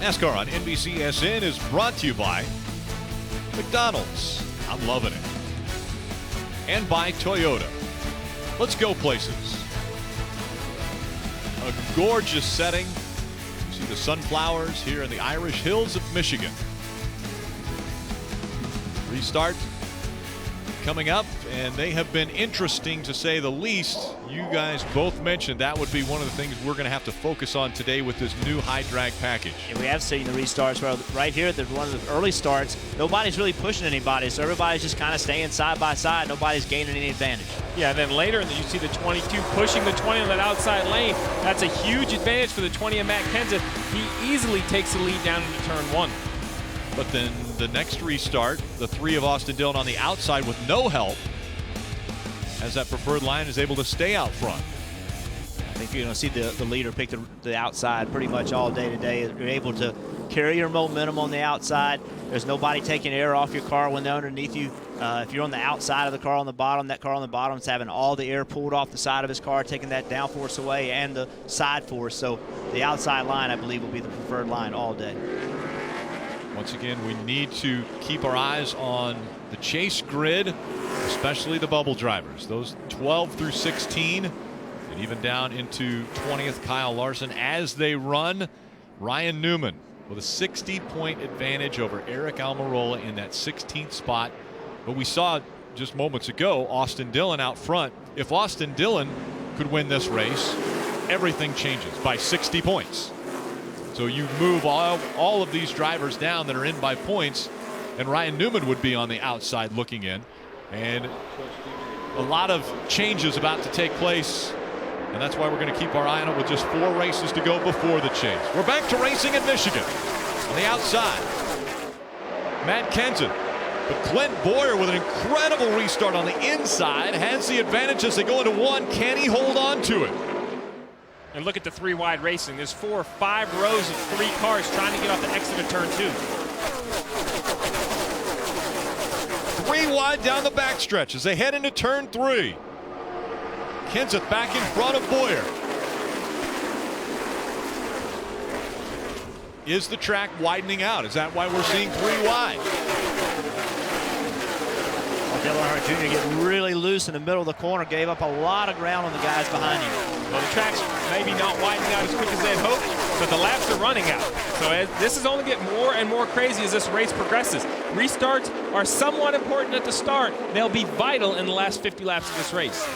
NASCAR on NBCSN is brought to you by McDonald's. I'm loving it. And by Toyota. Let's go places. A gorgeous setting. You see the sunflowers here in the Irish Hills of Michigan. Restart coming up, and they have been interesting to say the least. You guys both mentioned that would be one of the things we're going to have to focus on today with this new high drag package. And we have seen the restarts right here at one of the early starts. Nobody's really pushing anybody, so everybody's just kind of staying side by side. Nobody's gaining any advantage. Yeah, and then later you see the 22 pushing the 20 on that outside lane. That's a huge advantage for the 20 of Matt Kenseth. He easily takes the lead down into turn 1. But then the next restart, the 3 of Austin Dillon on the outside with no help, as that preferred line is able to stay out front. I think you're going to see the leader pick the outside pretty much all day today. You're able to carry your momentum on the outside. There's nobody taking air off your car when they're underneath you. If you're on the outside of the car on the bottom, that car on the bottom is having all the air pulled off the side of his car, taking that downforce away and the side force. So the outside line, I believe, will be the preferred line all day. Once again, we need to keep our eyes on the chase grid, especially the bubble drivers. Those 12 through 16, and even down into 20th, Kyle Larson. As they run, Ryan Newman with a 60-point advantage over Eric Almirola in that 16th spot. But we saw just moments ago Austin Dillon out front. If Austin Dillon could win this race, everything changes by 60 points. So you move all of these drivers down that are in by points, and Ryan Newman would be on the outside looking in. And a lot of changes about to take place, and that's why we're going to keep our eye on it with just 4 races to go before the chase. We're back to racing in Michigan. On the outside, Matt Kenseth. But Clint Bowyer with an incredible restart on the inside has the advantage as they go into 1. Can he hold on to it? And look at the 3 wide racing. There's 4 or 5 rows of 3 cars trying to get off the exit of turn 2. 3 wide down the backstretch as they head into turn 3. Kenseth back in front of Bowyer. Is the track widening out? Is that why we're seeing 3 wide? Dillon Jr. getting really loose in the middle of the corner, gave up a lot of ground on the guys behind him. Well, the track's maybe not widening out as quick as they'd hoped, but the laps are running out. So this is only getting more and more crazy as this race progresses. Restarts are somewhat important at the start. They'll be vital in the last 50 laps of this race.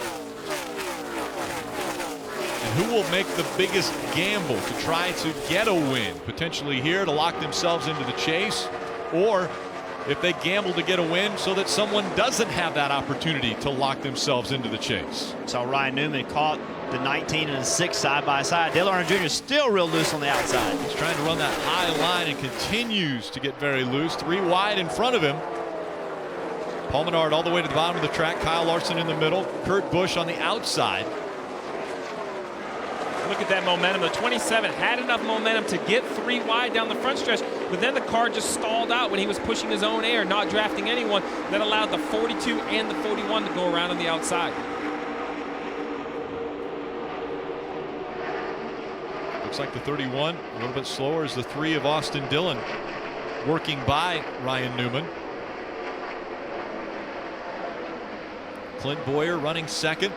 And who will make the biggest gamble to try to get a win? Potentially here to lock themselves into the chase, or if they gamble to get a win so that someone doesn't have that opportunity to lock themselves into the chase. So Ryan Newman caught the 19 and the 6 side by side. Dale Earnhardt Jr. still real loose on the outside. He's trying to run that high line and continues to get very loose. 3 wide in front of him. Paul Menard all the way to the bottom of the track. Kyle Larson in the middle. Kurt Busch on the outside. Look at that momentum. The 27 had enough momentum to get 3 wide down the front stretch, but then the car just stalled out when he was pushing his own air, not drafting anyone. That allowed the 42 and the 41 to go around on the outside. Looks like the 31 a little bit slower as the 3 of Austin Dillon working by Ryan Newman. Clint Bowyer running second.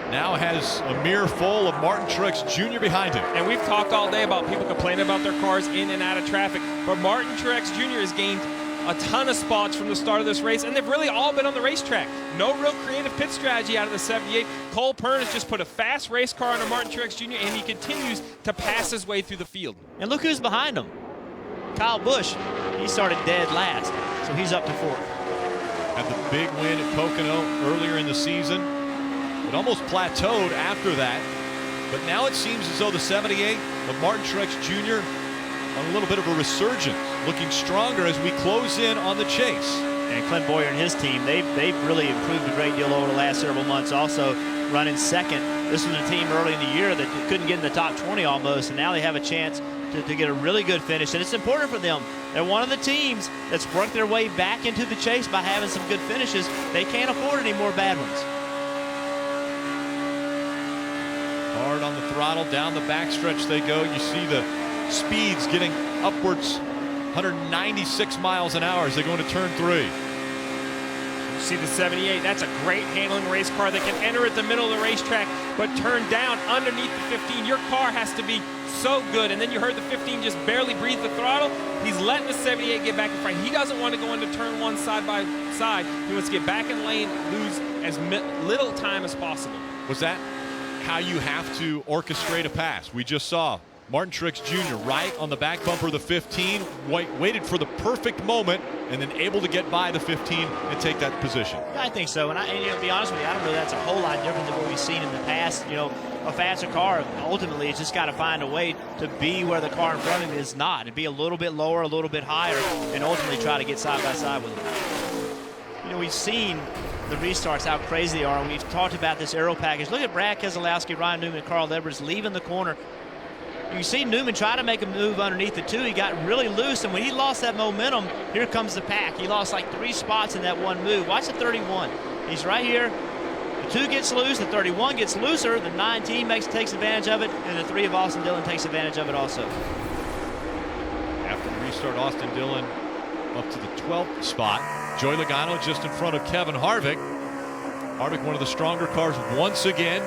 Now has a mirror full of Martin Truex Jr. behind him. And we've talked all day about people complaining about their cars in and out of traffic, but Martin Truex Jr. has gained a ton of spots from the start of this race, and they've really all been on the racetrack. No real creative pit strategy out of the 78. Cole Pern has just put a fast race car under Martin Truex Jr., and he continues to pass his way through the field. And look who's behind him. Kyle Busch. He started dead last, so he's up to 4th. Had the big win at Pocono earlier in the season. It almost plateaued after that, but now it seems as though the 78 of Martin Truex Jr. on a little bit of a resurgence, looking stronger as we close in on the chase. And Clint Bowyer and his team, they've really improved a great deal over the last several months. Also running second. This was a team early in the year that couldn't get in the top 20 almost, and now they have a chance to get a really good finish, and it's important for them. They're one of the teams that's worked their way back into the chase by having some good finishes. They can't afford any more bad ones. Hard on the throttle, down the backstretch they go. You see the speeds getting upwards 196 miles an hour as they go into turn 3. You see the 78, that's a great handling race car that can enter at the middle of the racetrack, but turn down underneath the 15. Your car has to be so good. And then you heard the 15 just barely breathe the throttle. He's letting the 78 get back in front. He doesn't want to go into turn 1 side by side. He wants to get back in lane, lose as little time as possible. Was that how you have to orchestrate a pass? We just saw Martin Truex Jr. right on the back bumper of the 15, waited for the perfect moment, and then able to get by the 15 and take that position. Yeah, I think so. And to be honest with you, I don't know that's a whole lot different than what we've seen in the past. You know, a faster car, ultimately, it's just got to find a way to be where the car in front of him is not, and be a little bit lower, a little bit higher, and ultimately try to get side by side with him. You know, we've seen the restarts, how crazy they are, and we've talked about this aero package. Look at Brad Keselowski, Ryan Newman, and Carl Edwards leaving the corner. You see Newman try to make a move underneath the 2. He got really loose, and when he lost that momentum, here comes the pack. He lost like 3 spots in that one move. Watch the 31. He's right here. The 2 gets loose, the 31 gets looser, the 19 takes advantage of it, and the 3 of Austin Dillon takes advantage of it also. After the restart, Austin Dillon up to the 12th spot. Joey Logano just in front of Kevin Harvick. Harvick, one of the stronger cars once again.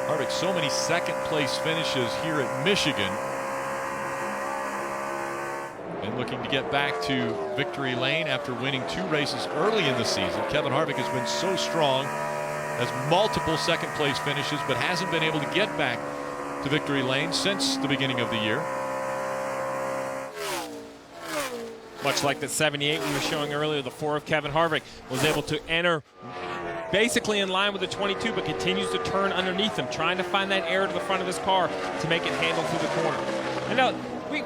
Harvick, so many second place finishes here at Michigan. And looking to get back to victory lane after winning 2 races early in the season. Kevin Harvick has been so strong, has multiple second place finishes, but hasn't been able to get back to victory lane since the beginning of the year. Much like the 78 we were showing earlier, the 4 of Kevin Harvick was able to enter basically in line with the 22, but continues to turn underneath him, trying to find that air to the front of his car to make it handle through the corner. And now,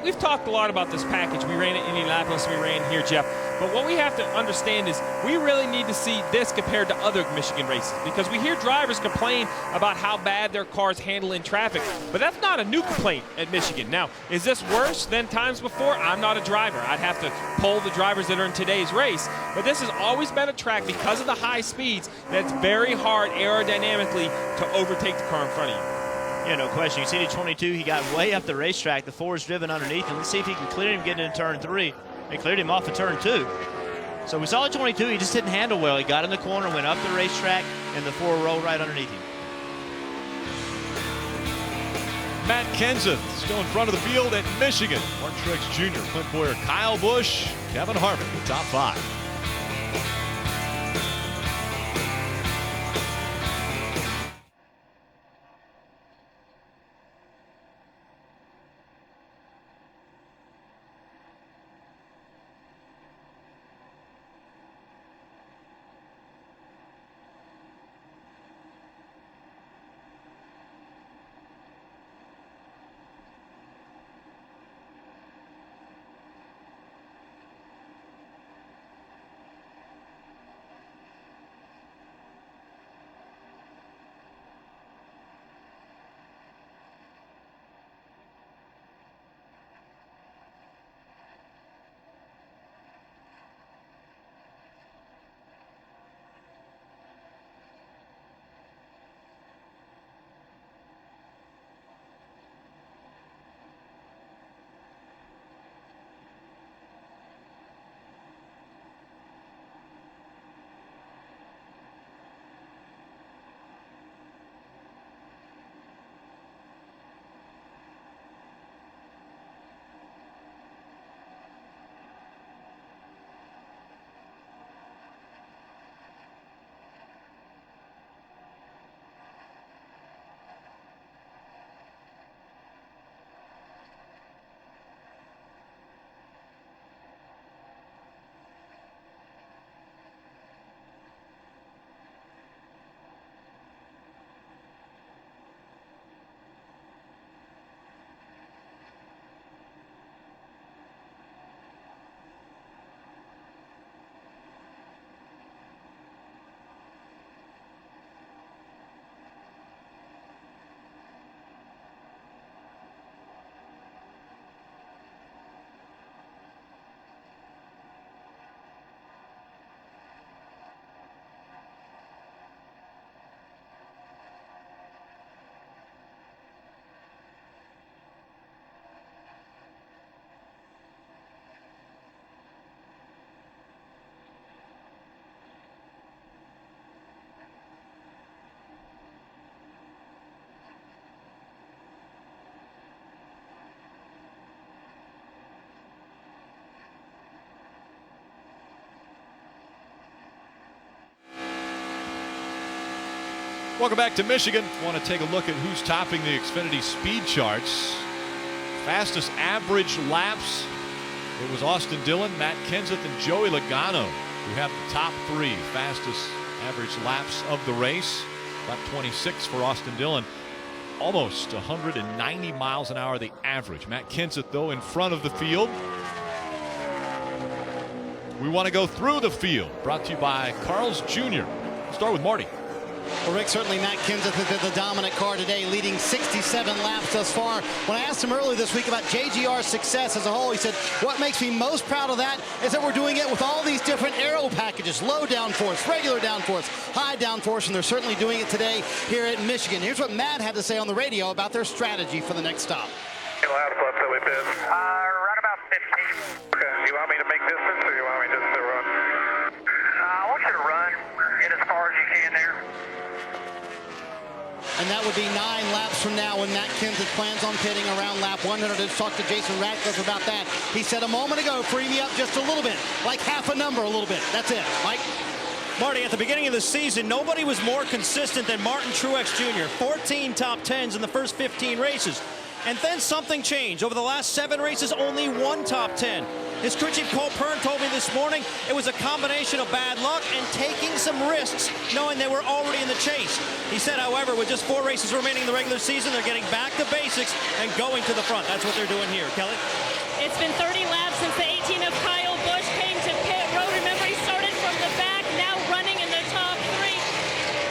we've talked a lot about this package. We ran at Indianapolis, we ran here, Jeff. But what we have to understand is we really need to see this compared to other Michigan races, because we hear drivers complain about how bad their cars handle in traffic, but that's not a new complaint at Michigan. Now, is this worse than times before? I'm not a driver. I'd have to poll the drivers that are in today's race, but this has always been a track, because of the high speeds, that's very hard aerodynamically to overtake the car in front of you. Yeah, no question. You see the 22, he got way up the racetrack. The 4 is driven underneath him. Let's see if he can clear him getting into turn 3. They cleared him off of turn 2. So we saw the 22, he just didn't handle well. He got in the corner, went up the racetrack, and the 4 rolled right underneath him. Matt Kenseth still in front of the field at Michigan. Martin Truex Jr., Clint Bowyer, Kyle Busch, Kevin Harvick, the top 5. Welcome back to Michigan. Want to take a look at who's topping the Xfinity speed charts. Fastest average laps. It was Austin Dillon, Matt Kenseth, and Joey Logano who have the top three fastest average laps of the race. Lap 26 for Austin Dillon. Almost 190 miles an hour the average. Matt Kenseth, though, in front of the field. We want to go through the field. Brought to you by Carl's Jr. Start with Marty. Well, Rick, certainly Matt Kenseth has been the dominant car today, leading 67 laps thus far. When I asked him earlier this week about JGR's success as a whole, he said, what makes me most proud of that is that we're doing it with all these different aero packages, low downforce, regular downforce, high downforce, and they're certainly doing it today here at Michigan. Here's what Matt had to say on the radio about their strategy for the next stop. Last lap that we did. Right about 15. Okay. Do you want me to make distance or do you want me just to run? I want you to run. Get as far as you can there. And that would be 9 laps from now when Matt Kenseth plans on pitting around lap 100. Let's talk to Jason Radcliffe about that. He said a moment ago, free me up just a little bit, like half a number a little bit. That's it. Mike? Marty, at the beginning of the season, nobody was more consistent than Martin Truex Jr. 14 top 10s in the first 15 races. And then something changed. Over the last 7 races, only 1 top 10. His crew chief Cole Pern told me this morning it was a combination of bad luck and taking some risks, knowing they were already in the chase. He said, however, with just 4 races remaining in the regular season, they're getting back to basics and going to the front. That's what they're doing here. Kelly? It's been 30 laps since the 18 of Kyle Busch came to pit road. Remember, he started from the back, now running in the top 3.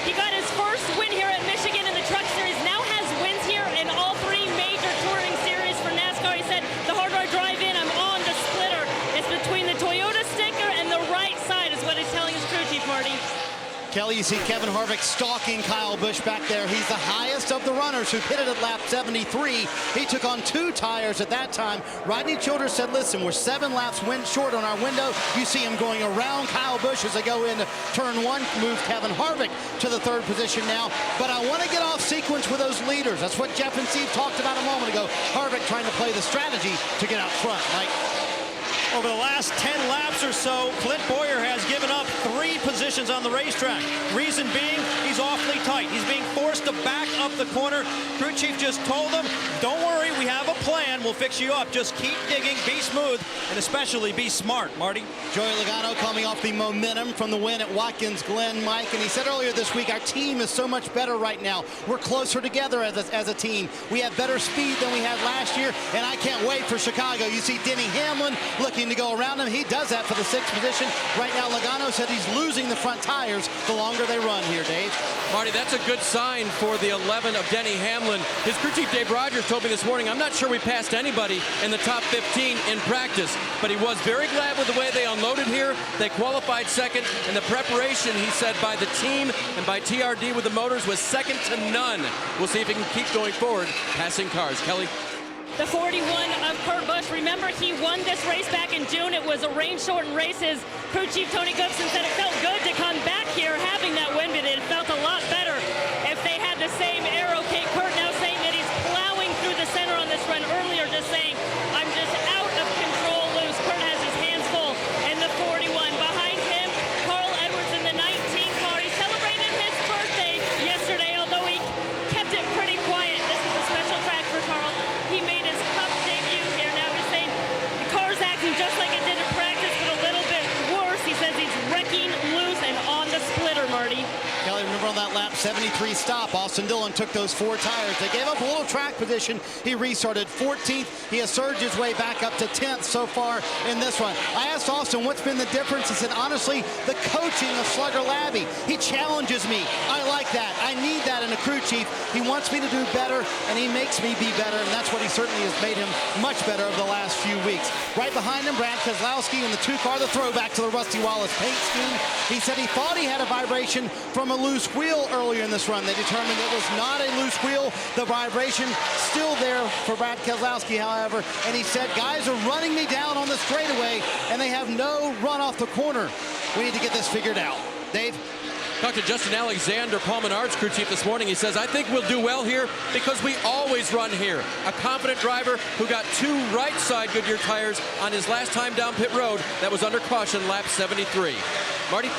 He got his first win here at Michigan in the Truck Series, now has wins here in all 3 major touring series for NASCAR. He said, the harder I drive in, I'm on the splitter. It's between the Toyota sticker and the right side is what he's telling his crew chief, Marty. Kelly, you see Kevin Harvick stalking Kyle Busch back there. He's the highest of the runners who pitted at lap 73. He took on 2 tires at that time. Rodney Childers said, listen, we're 7 laps short on our window. You see him going around Kyle Busch as they go into turn 1, move Kevin Harvick to the 3rd position now. But I want to get off sequence with those leaders. That's what Jeff and Steve talked about a moment ago. Harvick trying to play the strategy to get out front. Mike? Over the last 10 laps or so, Clint Bowyer has given up 3 positions on the racetrack. Reason being, he's awfully tight. He's being forced to back up the corner. Crew chief just told him, don't worry, we have a plan. We'll fix you up. Just keep digging, be smooth, and especially be smart, Marty. Joey Logano coming off the momentum from the win at Watkins Glen, Mike, and he said earlier this week, our team is so much better right now. We're closer together as a team. We have better speed than we had last year, and I can't wait for Chicago. You see Denny Hamlin looking to go around him. He does that for the 6th position. Right now, Logano said he's losing the front tires the longer they run here, Dave. Marty, that's a good sign for the 11 of Denny Hamlin. His crew chief Dave Rogers told me this morning, I'm not sure we passed anybody in the top 15 in practice, but he was very glad with the way they unloaded here. They qualified 2nd, and the preparation, he said, by the team and by TRD with the motors was second to none. We'll see if he can keep going forward, passing cars. Kelly? The 41 of Kurt Busch. Remember, he won this race back in June. It was a rain-shortened race. His crew chief Tony Goodson said it felt good to come back here having that win, but it felt a lot better if they had the same aero kit. Kurt now saying that he's plowing through the center on this run. Earlier just saying, I'm just out of control loose. Kurt has his hands full in the 41. Behind him, Carl Edwards in the 19 car. He celebrated his birthday yesterday, although he kept it pretty quiet. This is a special track for Carl. He made his Cup debut here. Now he's saying the car's acting just like it did in practice, but a little bit worse. He says he's wrecking loose and on the splitter, Marty. Kelly, remember on that lap 73 stop, Austin Dillon took those 4 tires. They gave up a little track position. He restarted 14th. He has surged his way back up to 10th so far in this run. I asked Austin what's been the difference. He said, honestly, the coaching of Slugger Labby. He challenges me. I like that. I need that in a crew chief. He wants me to do better, and he makes me be better, and that's what he certainly has made him much better over the last few weeks. Right behind him, Brad Keselowski in the 2 car, the throwback to the Rusty Wallace paint scheme. He said he thought he had a vibration from a loose wheel earlier in this run. They determined it was not a loose wheel. The vibration still there for Brad Keselowski, however, and he said, guys are running me down on the straightaway, and they have no run off the corner. We need to get this figured out. Dave? Talked to Justin Alexander, Paul Menard's crew chief this morning. He says, I think we'll do well here because we always run here. A confident driver who got 2 right side Goodyear tires on his last time down pit road. That was under caution, lap 73. Marty?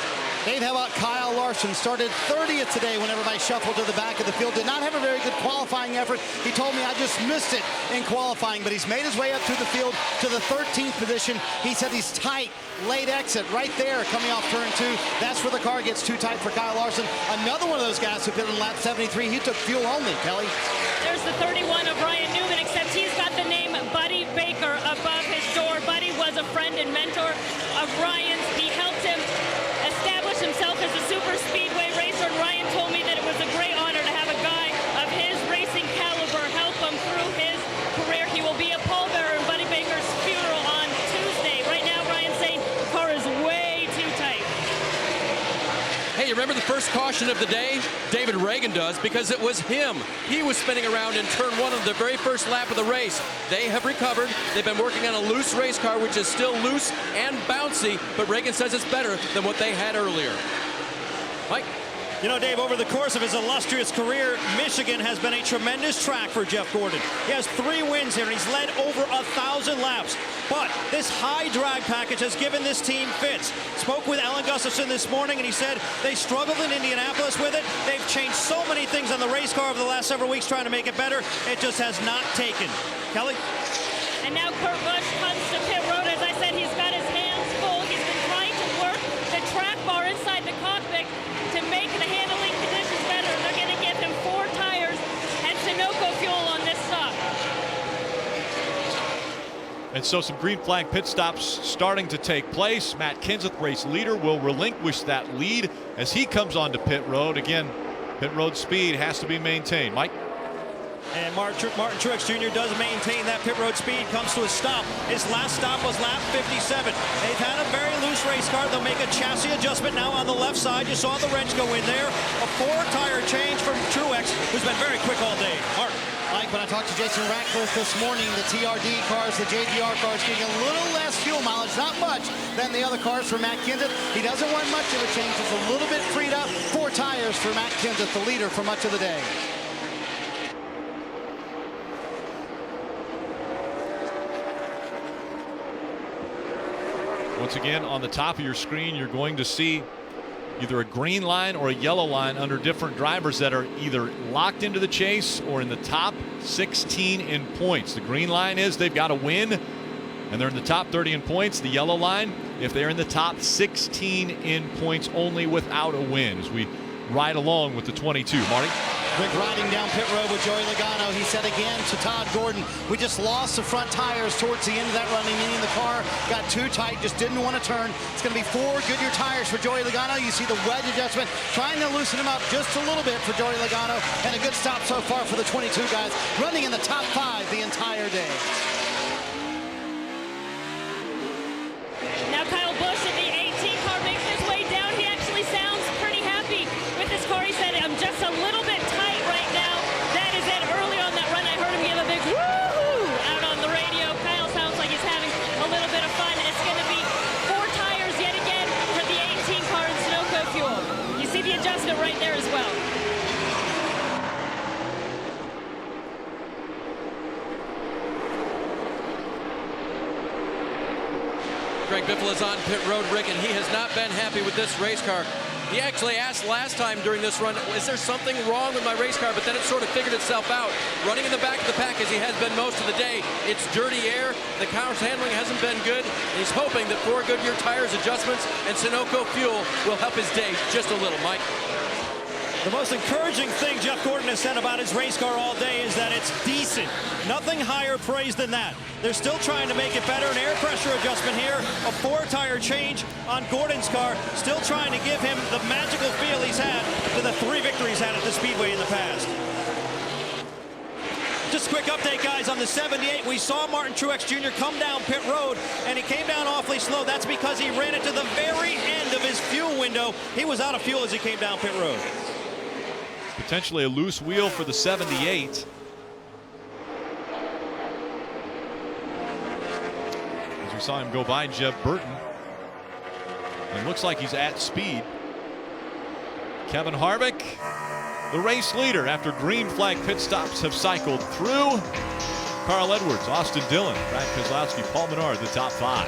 Dave, how about Kyle Larson? Started 30th today when everybody shuffled to the back of the field. Did not have a very good qualifying effort. He told me I just missed it in qualifying, but he's made his way up to the field to the 13th position. He said he's tight. Late exit right there coming off turn 2. That's where the car gets too tight for Kyle Larson. Another one of those guys who pitted in lap 73. He took fuel only, Kelly. There's the 31 of Ryan Newman, except he's got the name Buddy Baker above his door. Buddy was a friend and mentor of Ryan's. He helped him establish himself as a super speedway racer, and Ryan told me that it was a great honor to have a guy of his racing caliber help him through his career. He will be a pallbearer in Buddy Baker's funeral on Tuesday. Right now, Ryan's saying the car is way too tight. Hey, you remember the first caution of the day? David Reagan does, because it was him. He was spinning around in turn 1 of the very first lap of the race. They have recovered. They've been working on a loose race car, which is still loose and bouncy, but Reagan says it's better than what they had earlier. Mike? You know, Dave, over the course of his illustrious career, Michigan has been a tremendous track for Jeff Gordon. He has 3 wins here, and he's led over 1,000 laps. But this high drag package has given this team fits. Spoke with Alan Gustafson this morning, and he said they struggled in Indianapolis with it. They've changed so many things on the race car over the last several weeks trying to make it better. It just has not taken. Kelly? And now Kurt Busch comes to pit road. As I said, he's got his hands full. He's been trying to work the track bar inside the cockpit to make the handling conditions better. They're going to give him 4 tires and Sunoco fuel on this stop. And so some green flag pit stops starting to take place. Matt Kenseth, race leader, will relinquish that lead as he comes onto pit road. Again, pit road speed has to be maintained. Mike? And Martin Truex Jr. does maintain that pit road speed, comes to a stop. His last stop was lap 57. They've had a very loose race car. They'll make a chassis adjustment now on the left side. You saw the wrench go in there. A 4-tire change from Truex, who's been very quick all day. Mark? Mike, when I talked to Jason Ratcliffe this morning, the TRD cars, the JGR cars, getting a little less fuel mileage, not much, than the other cars for Matt Kenseth. He doesn't want much of a change. It's a little bit freed up. 4 tires for Matt Kenseth, the leader for much of the day. Once again, on the top of your screen, you're going to see either a green line or a yellow line under different drivers that are either locked into the chase or in the top 16 in points. The green line is they've got to win, and they're in the top 30 in points. The yellow line, if they're in the top 16 in points only without a win, as we ride along with the 22. Marty? Rick riding down pit road with Joey Logano. He said again to Todd Gordon, we just lost the front tires towards the end of that running, meaning the car got too tight, just didn't want to turn. It's going to be 4 Goodyear tires for Joey Logano. You see the wedge adjustment, trying to loosen him up just a little bit for Joey Logano, and a good stop so far for the 22 guys, running in the top 5 the entire day. Now Kyle Busch in the 18 car makes his way down. He actually sounds pretty happy with his car. He said, I'm just a little bit tight right now. That is it. Early on that run, I heard him give a big woo-hoo out on the radio. Kyle sounds like he's having a little bit of fun. It's going to be 4 tires yet again for the 18 car in Sunoco fuel. You see the adjustment right there as well. Greg Biffle is on pit road, Rick, and he has not been happy with this race car. He actually asked last time during this run, is there something wrong with my race car? But then it sort of figured itself out. Running in the back of the pack as he has been most of the day. It's dirty air. The car's handling hasn't been good. And he's hoping that 4 Goodyear tires adjustments and Sunoco fuel will help his day just a little. Mike? The most encouraging thing Jeff Gordon has said about his race car all day is that it's decent. Nothing higher praise than that. They're still trying to make it better. An air pressure adjustment here, a 4-tire change on Gordon's car, still trying to give him the magical feel he's had to the 3 victories had at the Speedway in the past. Just a quick update, guys, on the 78. We saw Martin Truex Jr. come down pit road, and he came down awfully slow. That's because he ran it to the very end of his fuel window. He was out of fuel as he came down pit road. Potentially a loose wheel for the 78. As we saw him go by Jeb Burton. And looks like he's at speed. Kevin Harvick, the race leader after green flag pit stops have cycled through. Carl Edwards, Austin Dillon, Brad Keselowski, Paul Menard, the top 5.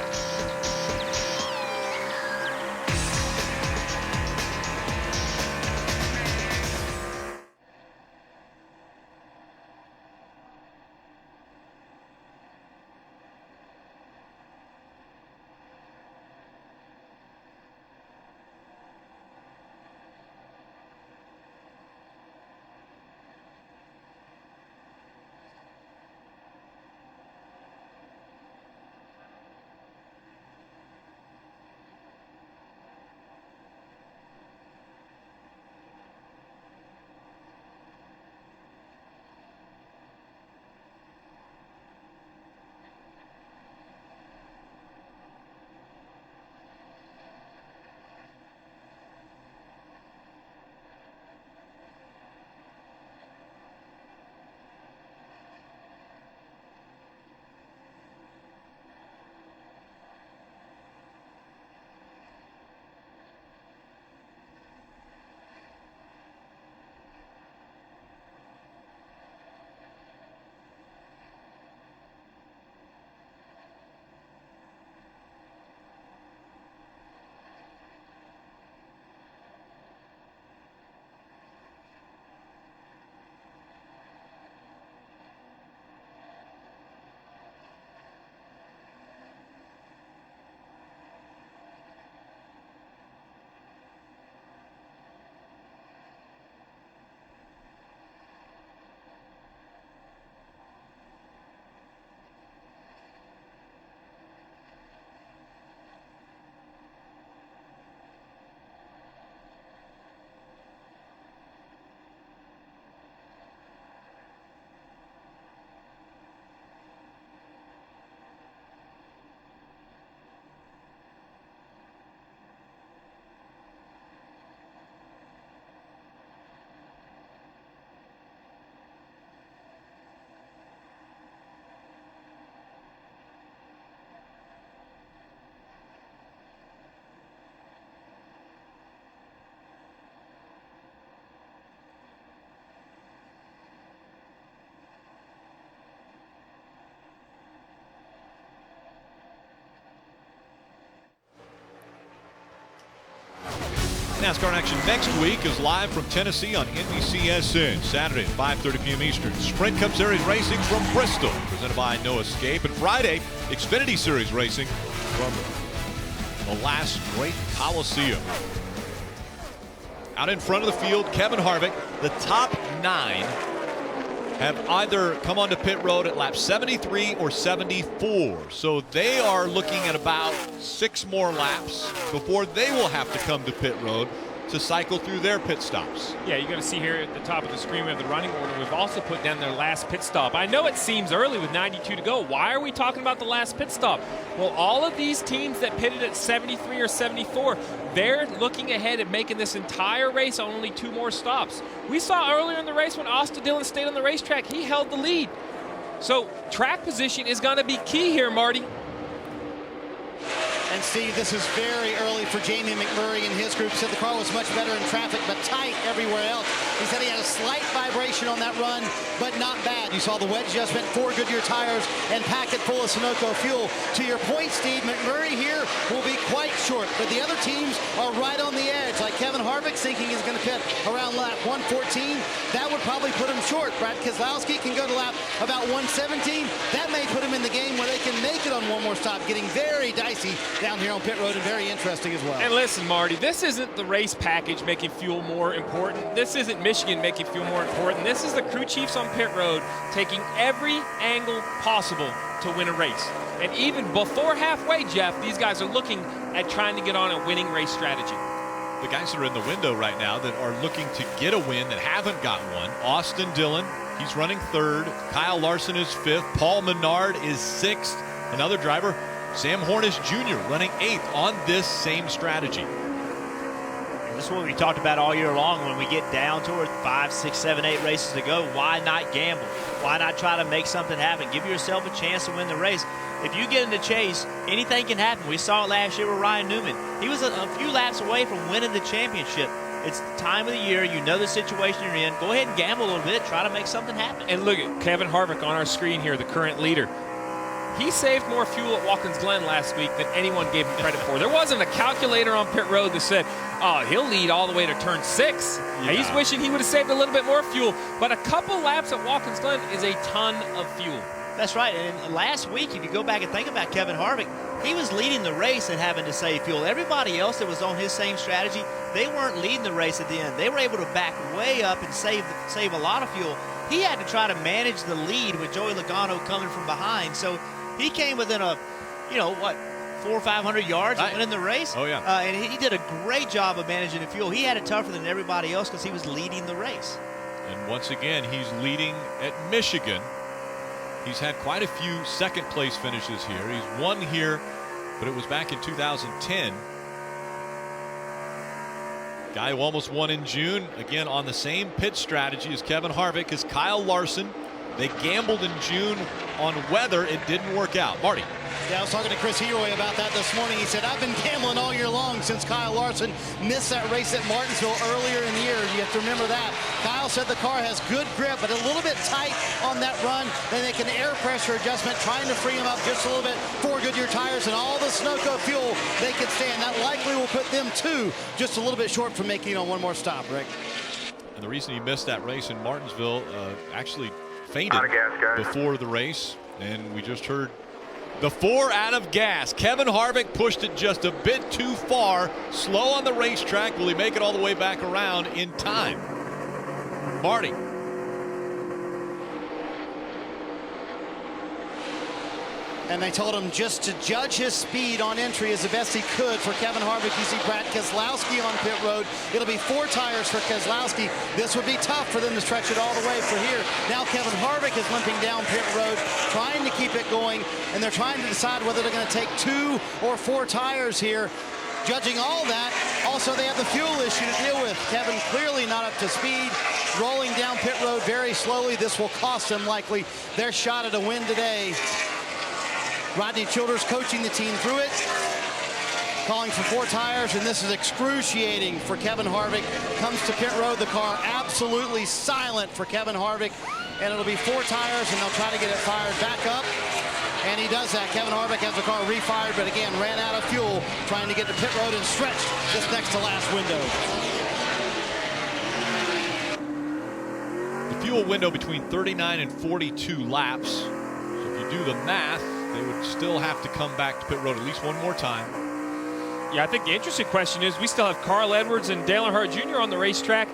NASCAR action next week is live from Tennessee on NBCSN. Saturday at 5:30 p.m. Eastern. Sprint Cup Series racing from Bristol, presented by No Escape. And Friday, Xfinity Series racing from the last great Coliseum. Out in front of the field, Kevin Harvick. The top 9 have either come onto pit road at lap 73 or 74. So they are looking at about 6 more laps before they will have to come to pit road to cycle through their pit stops. Yeah, you're going to see here at the top of the screen we have the running order. We've also put down their last pit stop. I know it seems early with 92 to go. Why are we talking about the last pit stop? Well, all of these teams that pitted at 73 or 74, they're looking ahead at making this entire race on only 2 more stops. We saw earlier in the race when Austin Dillon stayed on the racetrack, he held the lead. So track position is going to be key here, Marty. And Steve, this is very early for Jamie McMurray and his group. Said the car was much better in traffic, but tight everywhere else. He said he had a slight vibration on that run, but not bad. You saw the wedge adjustment, 4 Goodyear tires, and pack it full of Sunoco fuel. To your point, Steve, McMurray here will be quite short, but the other teams are right on the edge. Like Kevin Harvick thinking he's going to pit around lap 114. That would probably put him short. Brad Keselowski can go to lap about 117. That may put him in the game where they can make it on one more stop. Getting very dicey down here on pit road, and very interesting as well. And listen, Marty, this isn't the race package making fuel more important. This isn't Michigan making fuel more important. This is the crew chiefs on pit road taking every angle possible to win a race. And even before halfway, Jeff, these guys are looking at trying to get on a winning race strategy. The guys that are in the window right now that are looking to get a win that haven't got one. Austin Dillon, he's running 3rd. Kyle Larson is 5th. Paul Menard is 6th. Another driver, Sam Hornish Jr. running 8th on this same strategy. And this is what we talked about all year long. When we get down toward 5, 6, 7, 8 races to go, why not gamble? Why not try to make something happen? Give yourself a chance to win the race. If you get in the chase, anything can happen. We saw it last year with Ryan Newman. He was a few laps away from winning the championship. It's the time of the year. You know the situation you're in. Go ahead and gamble a little bit. Try to make something happen. And look at Kevin Harvick on our screen here, the current leader. He saved more fuel at Watkins Glen last week than anyone gave him credit for. There wasn't a calculator on pit road that said, oh, he'll lead all the way to turn 6. Yeah. He's wishing he would have saved a little bit more fuel. But a couple laps at Watkins Glen is a ton of fuel. That's right. And last week, if you go back and think about Kevin Harvick, he was leading the race and having to save fuel. Everybody else that was on his same strategy, they weren't leading the race at the end. They were able to back way up and save a lot of fuel. He had to try to manage the lead with Joey Logano coming from behind. So he came within 400 or 500 yards of winning the race. Oh, yeah. And he did a great job of managing the fuel. He had it tougher than everybody else because he was leading the race. And once again, he's leading at Michigan. He's had quite a few second-place finishes here. He's won here, but it was back in 2010. Guy who almost won in June, again on the same pit strategy as Kevin Harvick, is Kyle Larson. They gambled in June on weather. It didn't work out. Marty. Yeah, I was talking to Chris Heroy about that this morning. He said, I've been gambling all year long since Kyle Larson missed that race at Martinsville earlier in the year. You have to remember that. Kyle said the car has good grip, but a little bit tight on that run. They make an air pressure adjustment, trying to free him up just a little bit. 4 Goodyear tires and all the Sunoco fuel they can stand. That likely will put them just a little bit short from making one more stop, Rick. And the reason he missed that race in Martinsville, actually fainted before the race, and we just heard the 4 out of gas. Kevin Harvick pushed it just a bit too far, slow on the racetrack. Will he make it all the way back around in time? Marty. And they told him just to judge his speed on entry as the best he could for Kevin Harvick. You see Brad Keselowski on pit road. It'll be 4 tires for Keselowski. This would be tough for them to stretch it all the way for here. Now Kevin Harvick is limping down pit road, trying to keep it going, and they're trying to decide whether they're going to take 2 or 4 tires here. Judging all that, also they have the fuel issue to deal with. Kevin clearly not up to speed, rolling down pit road very slowly. This will cost them likely their shot at a win today. Rodney Childers coaching the team through it, calling for 4 tires, and this is excruciating for Kevin Harvick. Comes to pit road, the car absolutely silent for Kevin Harvick, and it'll be 4 tires, and they'll try to get it fired back up. And he does that. Kevin Harvick has the car refired, but again, ran out of fuel trying to get to pit road and stretched just next to last window. The fuel window between 39 and 42 laps. So if you do the math, they would still have to come back to pit road at least one more time. Yeah, I think the interesting question is we still have Carl Edwards and Dale Earnhardt Jr. on the racetrack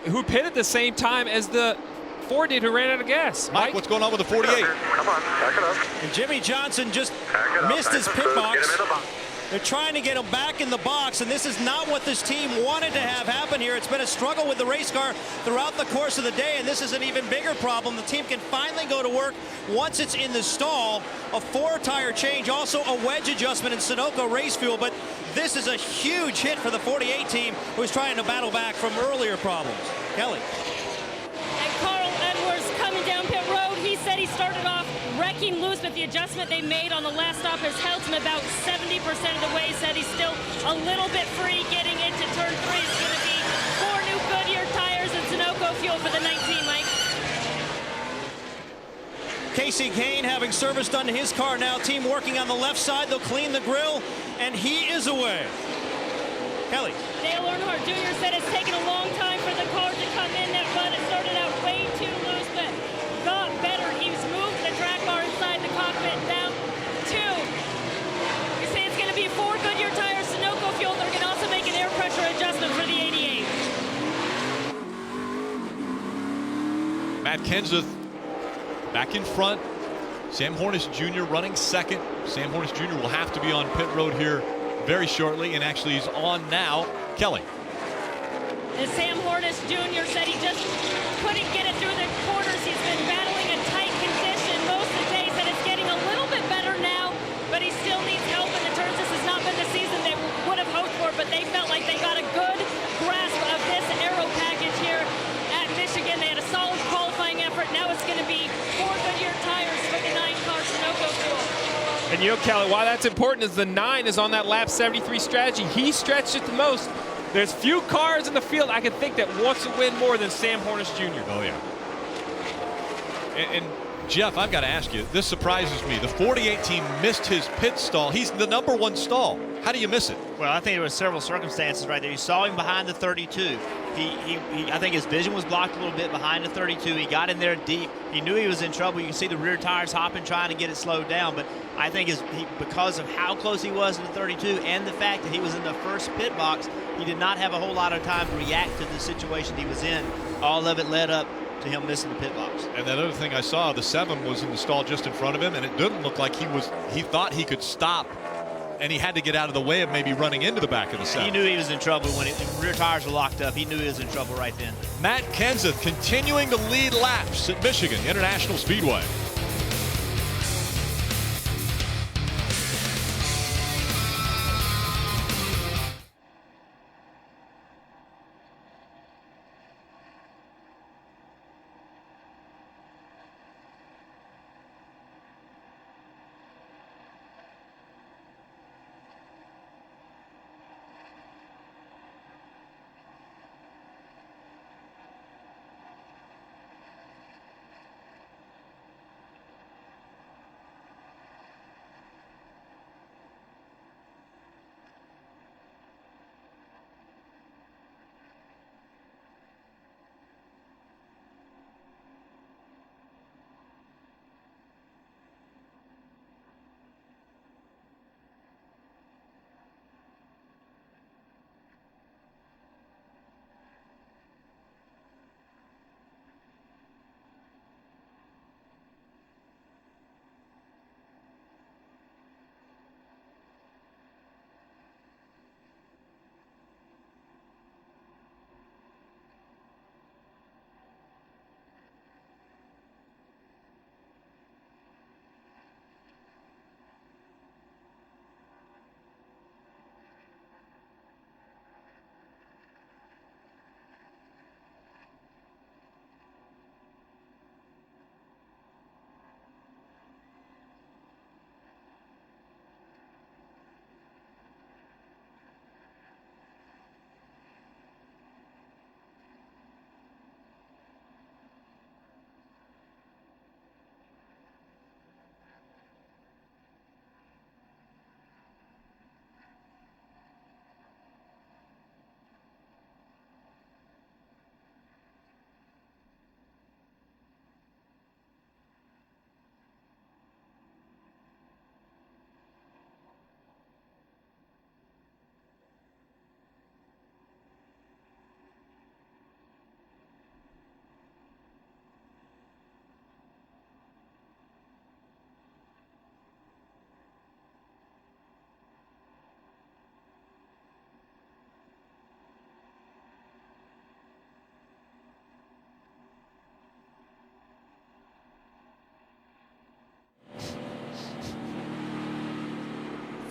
who pitted the same time as the Ford did who ran out of gas. Mike, what's going on with the 48? Come on, back it up. And Jimmie Johnson just Back it missed up. his Back pit it up. box. Get him in the box. They're trying to get him back in the box, and this is not what this team wanted to have happen here. It's been a struggle with the race car throughout the course of the day, and this is an even bigger problem. The team can finally go to work once it's in the stall. A 4-tire change, also a wedge adjustment in Sunoco race fuel, but this is a huge hit for the 48 team who's trying to battle back from earlier problems. Kelly. And Carl Edwards coming down pit road. He said he started off wrecking loose, but the adjustment they made on the last stop has held him about 70% of the way. He said he's still a little bit free getting into turn 3. It's going to be 4 new Goodyear tires and Sunoco fuel for the 19, Mike. Kasey Kahne having service done to his car now. Team working on the left side. They'll clean the grill, and he is away. Kelly. Dale Earnhardt Jr. said it's taken a long time for the car to come in that run. It started out way too loose, but got better. He's moved the track bar inside the cockpit down 2. You say it's going to be 4 Goodyear tires, Sunoco fuel. They're going to also make an air pressure adjustment for the 88. Matt Kenseth back in front. Sam Hornish Jr. running second. Sam Hornish Jr. will have to be on pit road here very shortly, and actually he's on now. Kelly. And Sam Hornish Jr. said he just couldn't get it through the corners. He's been battling a tight condition most of the day. Said it's getting a little bit better now, but he still needs help in the turns. This has not been the season they would have hoped for, but they felt like they got a good grasp of this aero package here at Michigan. They had a solid qualifying effort. Now it's going to be 4 Goodyear tires for the 9-car Sunoco fuel. And you know, Kelly, why that's important is the 9 is on that lap 73 strategy. He stretched it the most. There's few cars in the field I can think that wants to win more than Sam Hornish Jr. Oh, yeah. And Jeff, I've got to ask you, this surprises me. The 48 team missed his pit stall. He's the #1 stall. How do you miss it? Well, I think there were several circumstances right there. You saw him behind the 32. I think his vision was blocked a little bit behind the 32. He got in there deep. He knew he was in trouble. You can see the rear tires hopping, trying to get it slowed down. But I think because of how close he was to the 32 and the fact that he was in the first pit box, he did not have a whole lot of time to react to the situation he was in. All of it led up to him missing the pit box. And that other thing I saw, the 7 was in the stall just in front of him, and it didn't look like he thought he could stop, and he had to get out of the way of maybe running into the back of the 7. He knew he was in trouble when the rear tires were locked up. He knew he was in trouble right then. Matt Kenseth continuing to lead laps at Michigan International Speedway.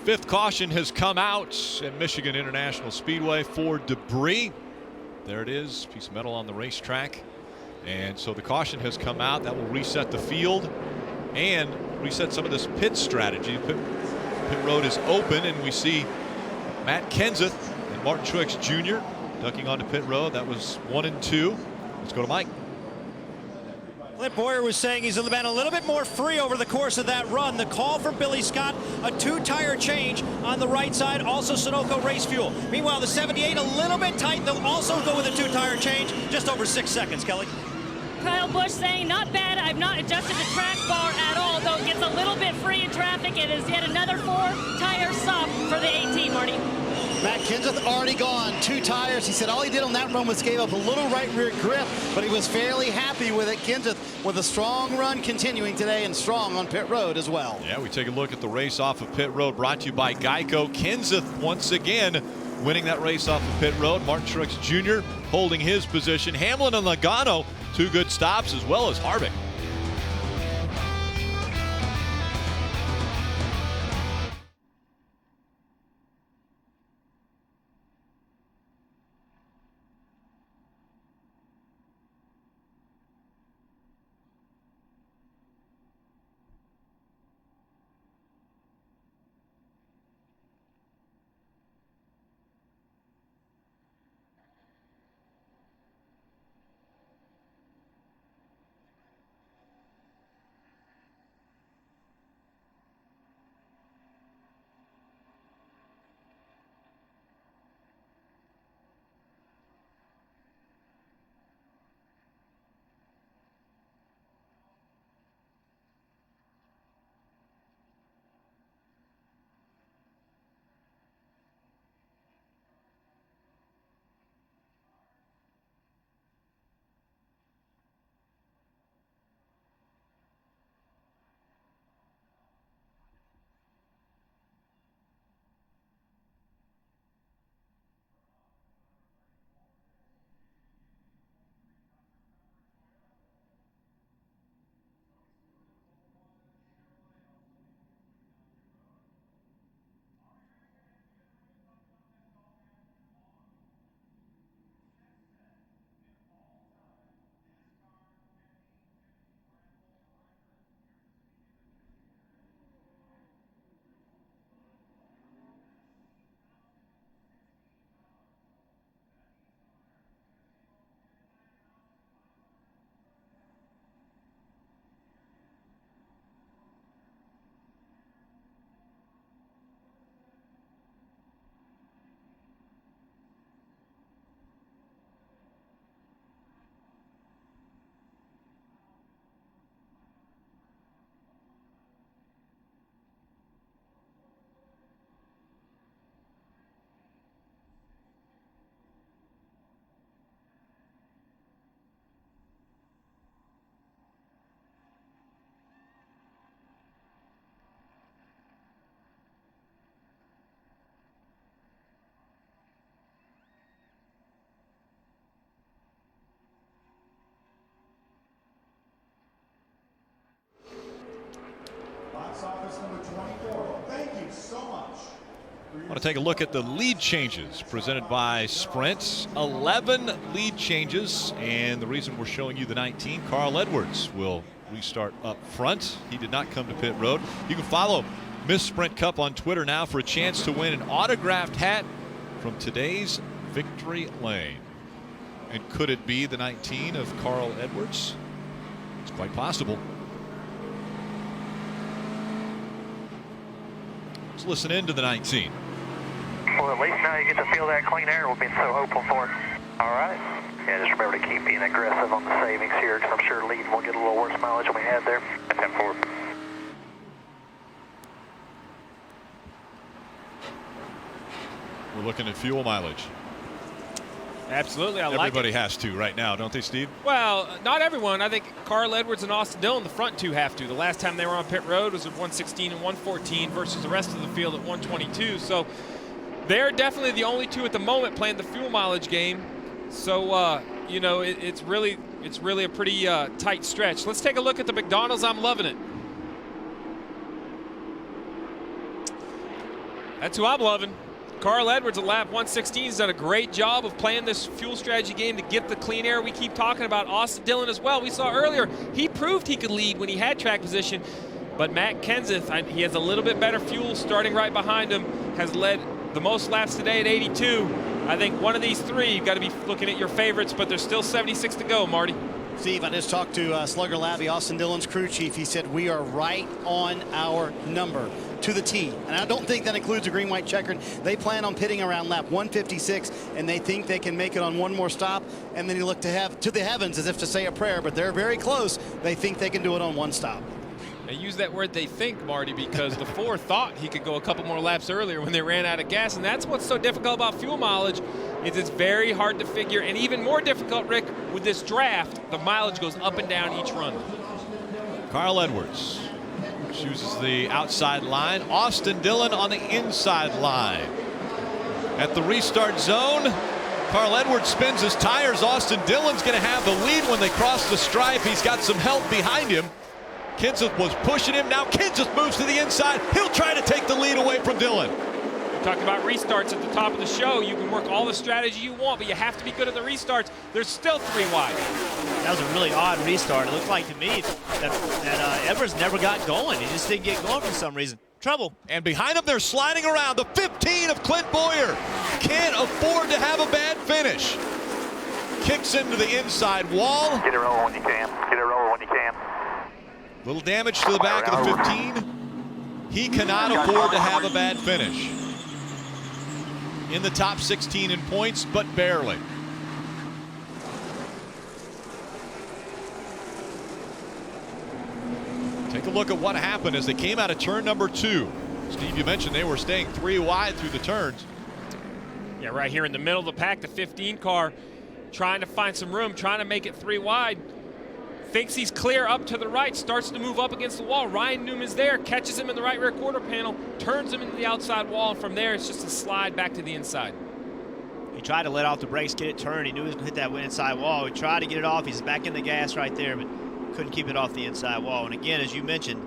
Fifth caution has come out at Michigan International Speedway for debris. There it is, piece of metal on the racetrack. And so the caution has come out. That will reset the field and reset some of this pit strategy. Pit road is open, and we see Matt Kenseth and Martin Truex Jr. ducking onto pit road. That was 1 and 2. Let's go to Mike. Clint Bowyer was saying he's been a little bit more free over the course of that run. The call from Billy Scott, a 2-tire change on the right side, also Sunoco race fuel. Meanwhile, the 78 a little bit tight. They'll also go with a 2-tire change, just over 6 seconds, Kelly. Kyle Busch saying, not bad, I've not adjusted the track bar at all, though it gets a little bit free in traffic. It is yet another 4-tire stop for the 18, Marty. Matt Kenseth already gone, 2 tires. He said all he did on that run was gave up a little right rear grip, but he was fairly happy with it. Kenseth with a strong run continuing today and strong on pit road as well. Yeah, we take a look at the race off of pit road, brought to you by Geico. Kenseth once again winning that race off of pit road. Martin Truex Jr. holding his position. Hamlin and Logano, 2 good stops, as well as Harvick. I want to take a look at the lead changes presented by Sprint. 11 lead changes, and the reason we're showing you the 19, Carl Edwards will restart up front. He did not come to pit road. You can follow Miss Sprint Cup on Twitter now for a chance to win an autographed hat from today's Victory Lane. And could it be the 19 of Carl Edwards? It's quite possible. Let's listen in to the 19. Well, at least now you get to feel that clean air we've been so hopeful for. All right. Yeah, just remember to keep being aggressive on the savings here, because I'm sure leading will get a little worse mileage than we had there. At 10-4. We're looking at fuel mileage. Absolutely, Everybody has to right now, don't they, Steve? Well, not everyone. I think Carl Edwards and Austin Dillon, the front two, have to. The last time they were on pit road was at 116 and 114 versus the rest of the field at 122. So they're definitely the only two at the moment playing the fuel mileage game. So, you know, it's really a pretty tight stretch. Let's take a look at the McDonald's. I'm loving it. That's who I'm loving. Carl Edwards at lap 116 has done a great job of playing this fuel strategy game to get the clean air we keep talking about. Austin Dillon as well. We saw earlier, he proved he could lead when he had track position. But Matt Kenseth, he has a little bit better fuel starting right behind him, has led the most laps today at 82. I think one of these three, you've got to be looking at your favorites, but there's still 76 to go, Marty. Steve, I just talked to Slugger Labby, Austin Dillon's crew chief. He said, we are right on our number to the T. And I don't think that includes a green, white checkered. They plan on pitting around lap 156, and they think they can make it on one more stop. And then you look to the heavens as if to say a prayer, but they're very close. They think they can do it on one stop. They use that word "they think," Marty, because the four thought he could go a couple more laps earlier when they ran out of gas, and that's what's so difficult about fuel mileage, is it's very hard to figure, and even more difficult, Rick, with this draft, the mileage goes up and down each run. Carl Edwards chooses the outside line. Austin Dillon on the inside line. At the restart zone, Carl Edwards spins his tires. Austin Dillon's going to have the lead when they cross the stripe. He's got some help behind him. Kenseth was pushing him. Now Kenseth moves to the inside. He'll try to take the lead away from Dillon. We talked about restarts at the top of the show. You can work all the strategy you want, but you have to be good at the restarts. There's still 3 wide. That was a really odd restart. It looked like to me that Edwards never got going. He just didn't get going for some reason. Trouble. And behind him, they're sliding around. The 15 of Clint Bowyer can't afford to have a bad finish. Kicks into the inside wall. Get it rolling when you can. Get it rolling when you can. Little damage to the back of the 15. He cannot afford to have a bad finish. In the top 16 in points, but barely. Take a look at what happened as they came out of turn number 2. Steve, you mentioned they were staying 3 wide through the turns. Yeah, right here in the middle of the pack, the 15 car trying to find some room, trying to make it 3 wide. Thinks he's clear up to the right, starts to move up against the wall. Ryan Newman's there, catches him in the right rear quarter panel, turns him into the outside wall, and from there it's just a slide back to the inside. He tried to let off the brakes, get it turned. He knew he was going to hit that inside wall. He tried to get it off. He's back in the gas right there, but couldn't keep it off the inside wall. And again, as you mentioned,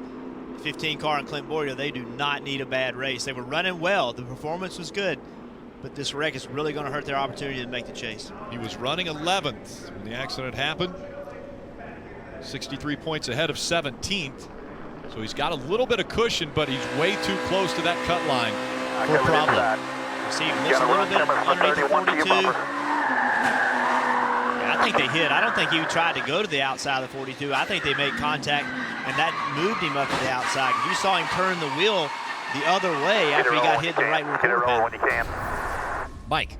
15 car and Clint Bowyer, they do not need a bad race. They were running well. The performance was good, but this wreck is really going to hurt their opportunity to make the chase. He was running 11th when the accident happened. 63 points ahead of 17th. So he's got a little bit of cushion, but he's way too close to that cut line for a problem. See, he missed a little bit underneath the 42. Yeah, I think they hit. I don't think he tried to go to the outside of the 42. I think they made contact, and that moved him up to the outside. You saw him turn the wheel the other way after he got hit in the right rear quarter panel. Mike.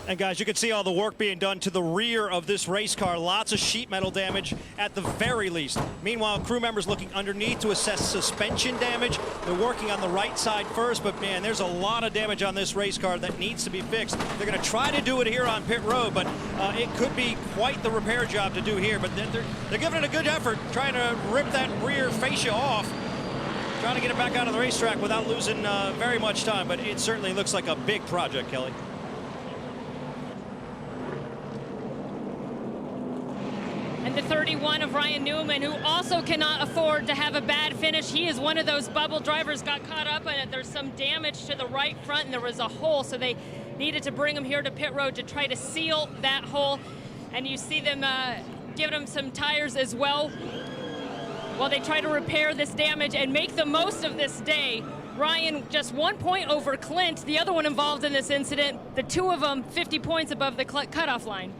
And guys, you can see all the work being done to the rear of this race car. Lots of sheet metal damage at the very least. Meanwhile, crew members looking underneath to assess suspension damage. They're working on the right side first, but man, there's a lot of damage on this race car that needs to be fixed. They're going to try to do it here on pit road, but it could be quite the repair job to do here. But they're giving it a good effort, trying to rip that rear fascia off, trying to get it back out of the racetrack without losing very much time. But it certainly looks like a big project, Kelly. And the 31 of Ryan Newman, who also cannot afford to have a bad finish. He is one of those bubble drivers, got caught up in it. There's some damage to the right front, and there was a hole, so they needed to bring him here to pit road to try to seal that hole. And you see them giving him some tires as well while they try to repair this damage and make the most of this day. Ryan just 1 point over Clint, the other one involved in this incident. The two of them 50 points above the cutoff line.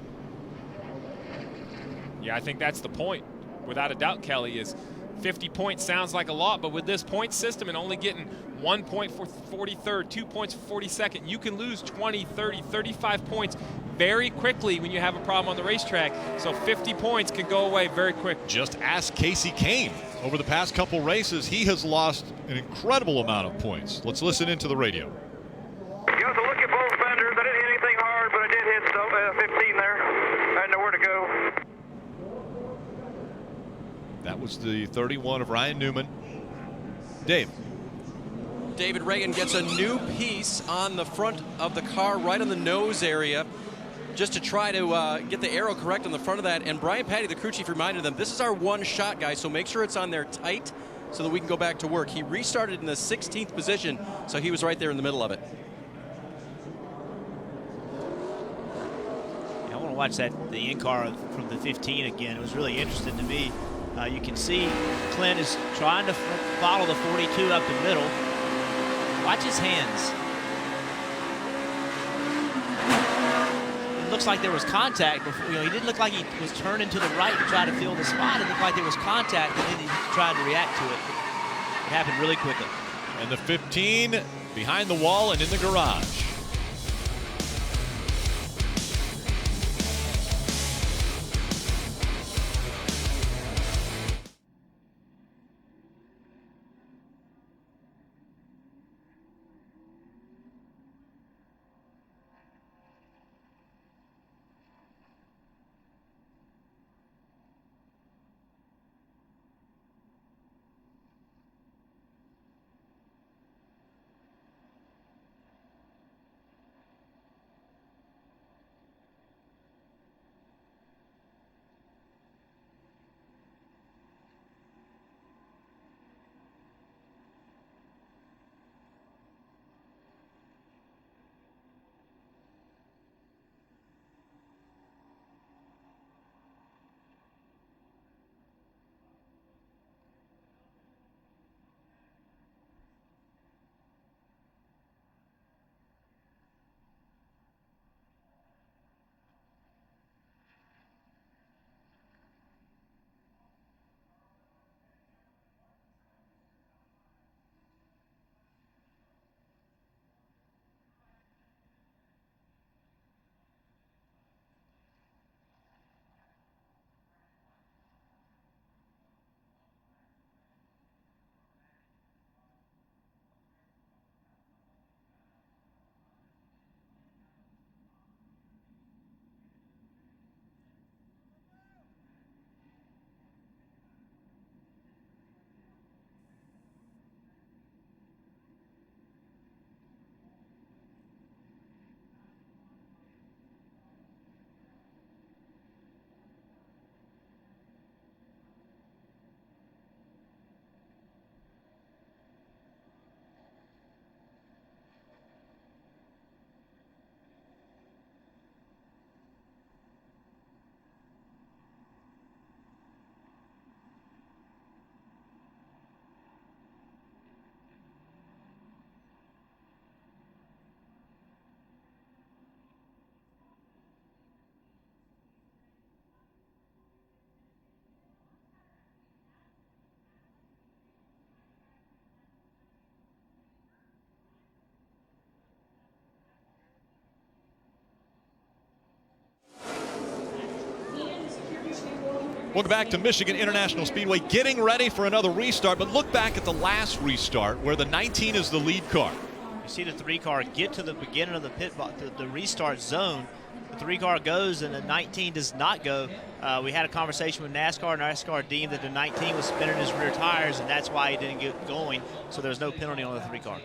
Yeah, I think that's the point, without a doubt, Kelly, is 50 points sounds like a lot, but with this point system and only getting 1 point for 43rd, 2 points for 42nd, you can lose 20, 30, 35 points very quickly when you have a problem on the racetrack. So 50 points can go away very quick. Just ask Casey Kane. Over the past couple races, he has lost an incredible amount of points. Let's listen into the radio. You have to look at both fenders. I didn't hit anything hard, but I did hit 15 there. I had nowhere to go. That was the 31 of Ryan Newman. Dave. David Reagan gets a new piece on the front of the car, right on the nose area, just to try to get the aero correct on the front of that. And Brian Patty, the crew chief, reminded them, this is our one shot, guys, so make sure it's on there tight. so that we can go back to work. He restarted in the 16th position, so he was right there in the middle of it. I want to watch the in-car from the 15 again. It was really interesting to me. You can see Clint is trying to follow the 42 up the middle. Watch his hands. It looks like there was contact before. He didn't look like he was turning to the right to try to fill the spot. It looked like there was contact, and then he tried to react to it. It happened really quickly. And the 15 behind the wall and in the garage. Welcome back to Michigan International Speedway, getting ready for another restart. But look back at the last restart where the 19 is the lead car. You see the 3 car get to the beginning of the the restart zone. The 3 car goes and the 19 does not go. We had a conversation with NASCAR. NASCAR deemed that the 19 was spinning his rear tires, and that's why he didn't get going. So there's no penalty on the 3 car.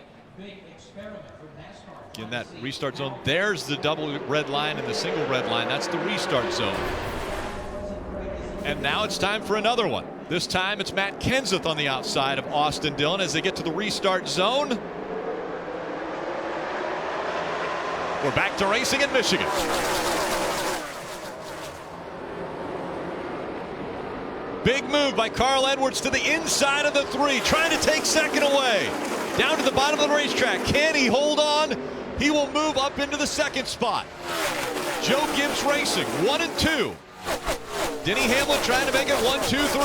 In that restart zone, there's the double red line and the single red line. That's the restart zone. And now it's time for another one. This time it's Matt Kenseth on the outside of Austin Dillon as they get to the restart zone. We're back to racing in Michigan. Big move by Carl Edwards to the inside of the 3, trying to take second away. Down to the bottom of the racetrack. Can he hold on? He will move up into the second spot. Joe Gibbs Racing, 1 and 2. Denny Hamlin trying to make it 1, 2, 3.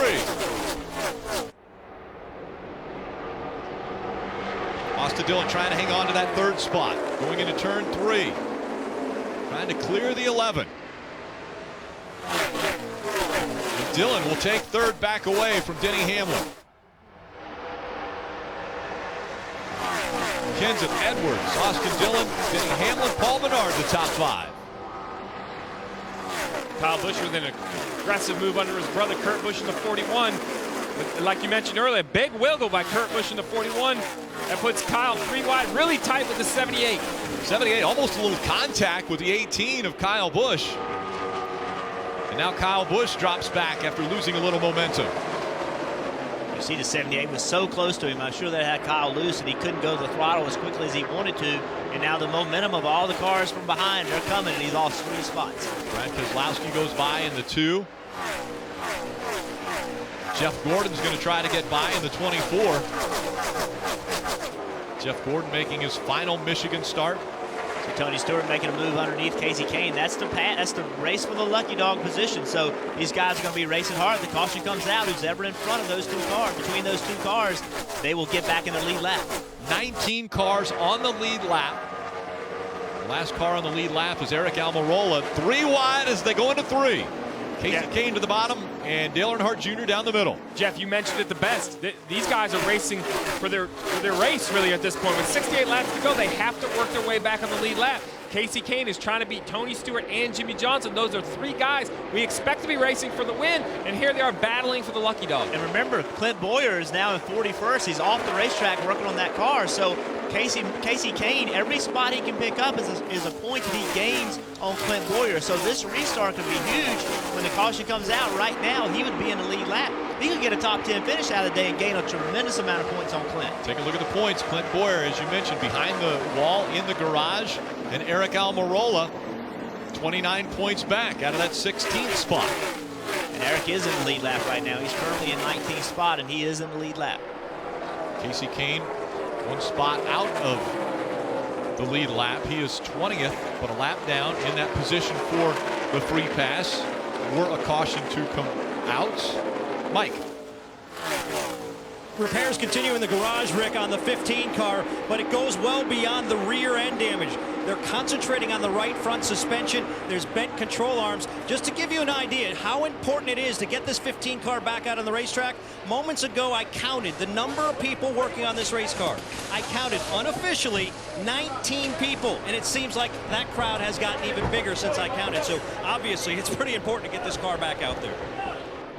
Austin Dillon trying to hang on to that 3rd spot. Going into turn 3. Trying to clear the 11. And Dillon will take 3rd back away from Denny Hamlin. Kenseth, Edwards, Austin Dillon, Denny Hamlin, Paul Menard, the top 5. Kyle Busch with an aggressive move under his brother Kurt Busch in the 41. But like you mentioned earlier, a big wiggle by Kurt Busch in the 41. That puts Kyle 3 wide, really tight with the 78. 78, almost a little contact with the 18 of Kyle Busch. And now Kyle Busch drops back after losing a little momentum. You see the 78 was so close to him. I'm sure that had Kyle loose and he couldn't go to the throttle as quickly as he wanted to. And now the momentum of all the cars from behind, they're coming, and he's lost 3 spots. Brad Keselowski goes by in the 2. Jeff Gordon's going to try to get by in the 24. Jeff Gordon making his final Michigan start. So Tony Stewart making a move underneath Casey Kane. That's the race for the lucky dog position. So these guys are going to be racing hard. The caution comes out. Who's ever in front of those 2 cars, between those 2 cars, they will get back in the lead lap. 19 cars on the lead lap. The last car on the lead lap is Eric Almirola. 3 wide as they go into 3. Casey Kane to the bottom and Dale Earnhardt Jr. down the middle. Jeff, you mentioned it the best. These guys are racing for their race really at this point. With 68 laps to go, they have to work their way back on the lead lap. Casey Kane is trying to beat Tony Stewart and Jimmie Johnson. Those are 3 guys we expect to be racing for the win, and here they are battling for the lucky dog. And remember, Clint Bowyer is now in 41st. He's off the racetrack working on that car. So Casey Kane, every spot he can pick up is a point that he gains on Clint Bowyer. So this restart could be huge when the caution comes out. Right now, he would be in the lead lap. He could get a top 10 finish out of the day and gain a tremendous amount of points on Clint. Take a look at the points. Clint Bowyer, as you mentioned, behind the wall in the garage. And Eric Almirola, 29 points back out of that 16th spot. And Eric is in the lead lap right now. He's currently in 19th spot, and he is in the lead lap. Casey Kane, 1 spot out of the lead lap. He is 20th, but a lap down in that position for the free pass. Were a caution to come out. Mike. Repairs continue in the garage, Rick, on the 15 car, but it goes well beyond the rear end damage. They're concentrating on the right front suspension. There's bent control arms. Just to give you an idea how important it is to get this 15 car back out on the racetrack, moments ago I counted the number of people working on this race car. I counted unofficially 19 people, and it seems like that crowd has gotten even bigger since I counted. So obviously it's pretty important to get this car back out there.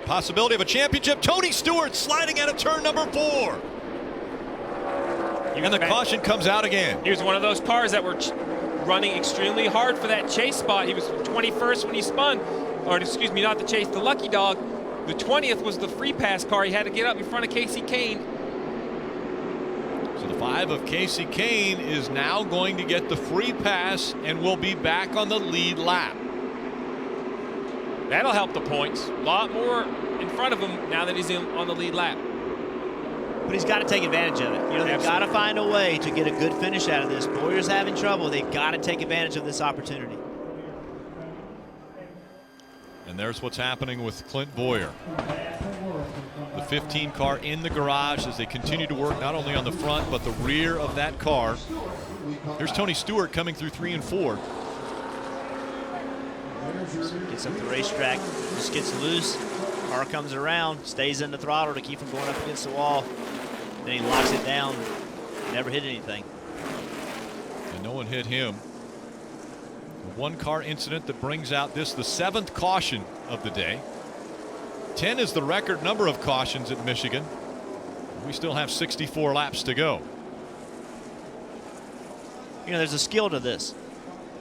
Possibility of a championship. Tony Stewart sliding out of turn number 4. And the caution comes out again. He was one of those cars that were running extremely hard for that chase spot. He was 21st when he spun, or excuse me, not the chase, the lucky dog. The 20th was the free pass car. He had to get up in front of Casey Kane. So the 5 of Casey Kane is now going to get the free pass and will be back on the lead lap. That'll help the points. A lot more in front of him now that he's on the lead lap. But he's got to take advantage of it. You know, they've got to find a way to get a good finish out of this. Bowyer's having trouble. They've got to take advantage of this opportunity. And there's what's happening with Clint Bowyer. The 15 car in the garage as they continue to work not only on the front but the rear of that car. Here's Tony Stewart coming through 3 and 4. Gets up the racetrack, just gets loose. Car comes around, stays in the throttle to keep him going up against the wall. Then he locks it down, never hit anything. And no one hit him. A 1-car incident that brings out the 7th caution of the day. 10 is the record number of cautions at Michigan. We still have 64 laps to go. You know, there's a skill to this.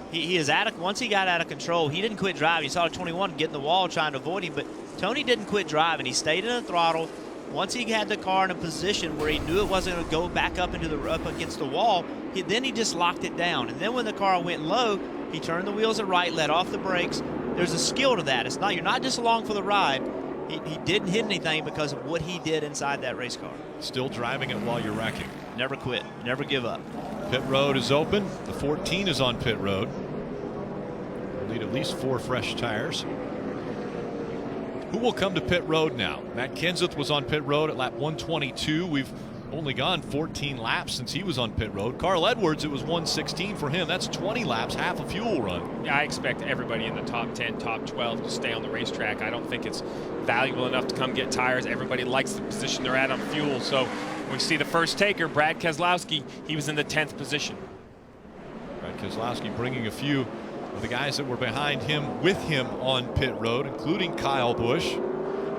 He is once he got out of control, he didn't quit driving. He saw 21 get in the wall trying to avoid him, but Tony didn't quit driving. He stayed in the throttle. Once he had the car in a position where he knew it wasn't going to go back up against the wall, then he just locked it down. And then when the car went low, he turned the wheels to right, let off the brakes. There's a skill to that. It's not, you're not just along for the ride. He didn't hit anything because of what he did inside that race car. Still driving it while you're wrecking. Never quit, never give up. Pit road is open. The 14 is on pit road. We'll need at least 4 fresh tires. Who will come to pit road now? Matt Kenseth was on pit road at lap 122. We've only gone 14 laps since he was on pit road. Carl Edwards, it was 116 for him. That's 20 laps, half a fuel run. Yeah, I expect everybody in the top 10, top 12 to stay on the racetrack. I don't think it's valuable enough to come get tires. Everybody likes the position they're at on fuel. So we see the first taker, Brad Keselowski. He was in the 10th position. Brad Keselowski bringing a few of the guys that were behind him with him on pit road, including Kyle Busch,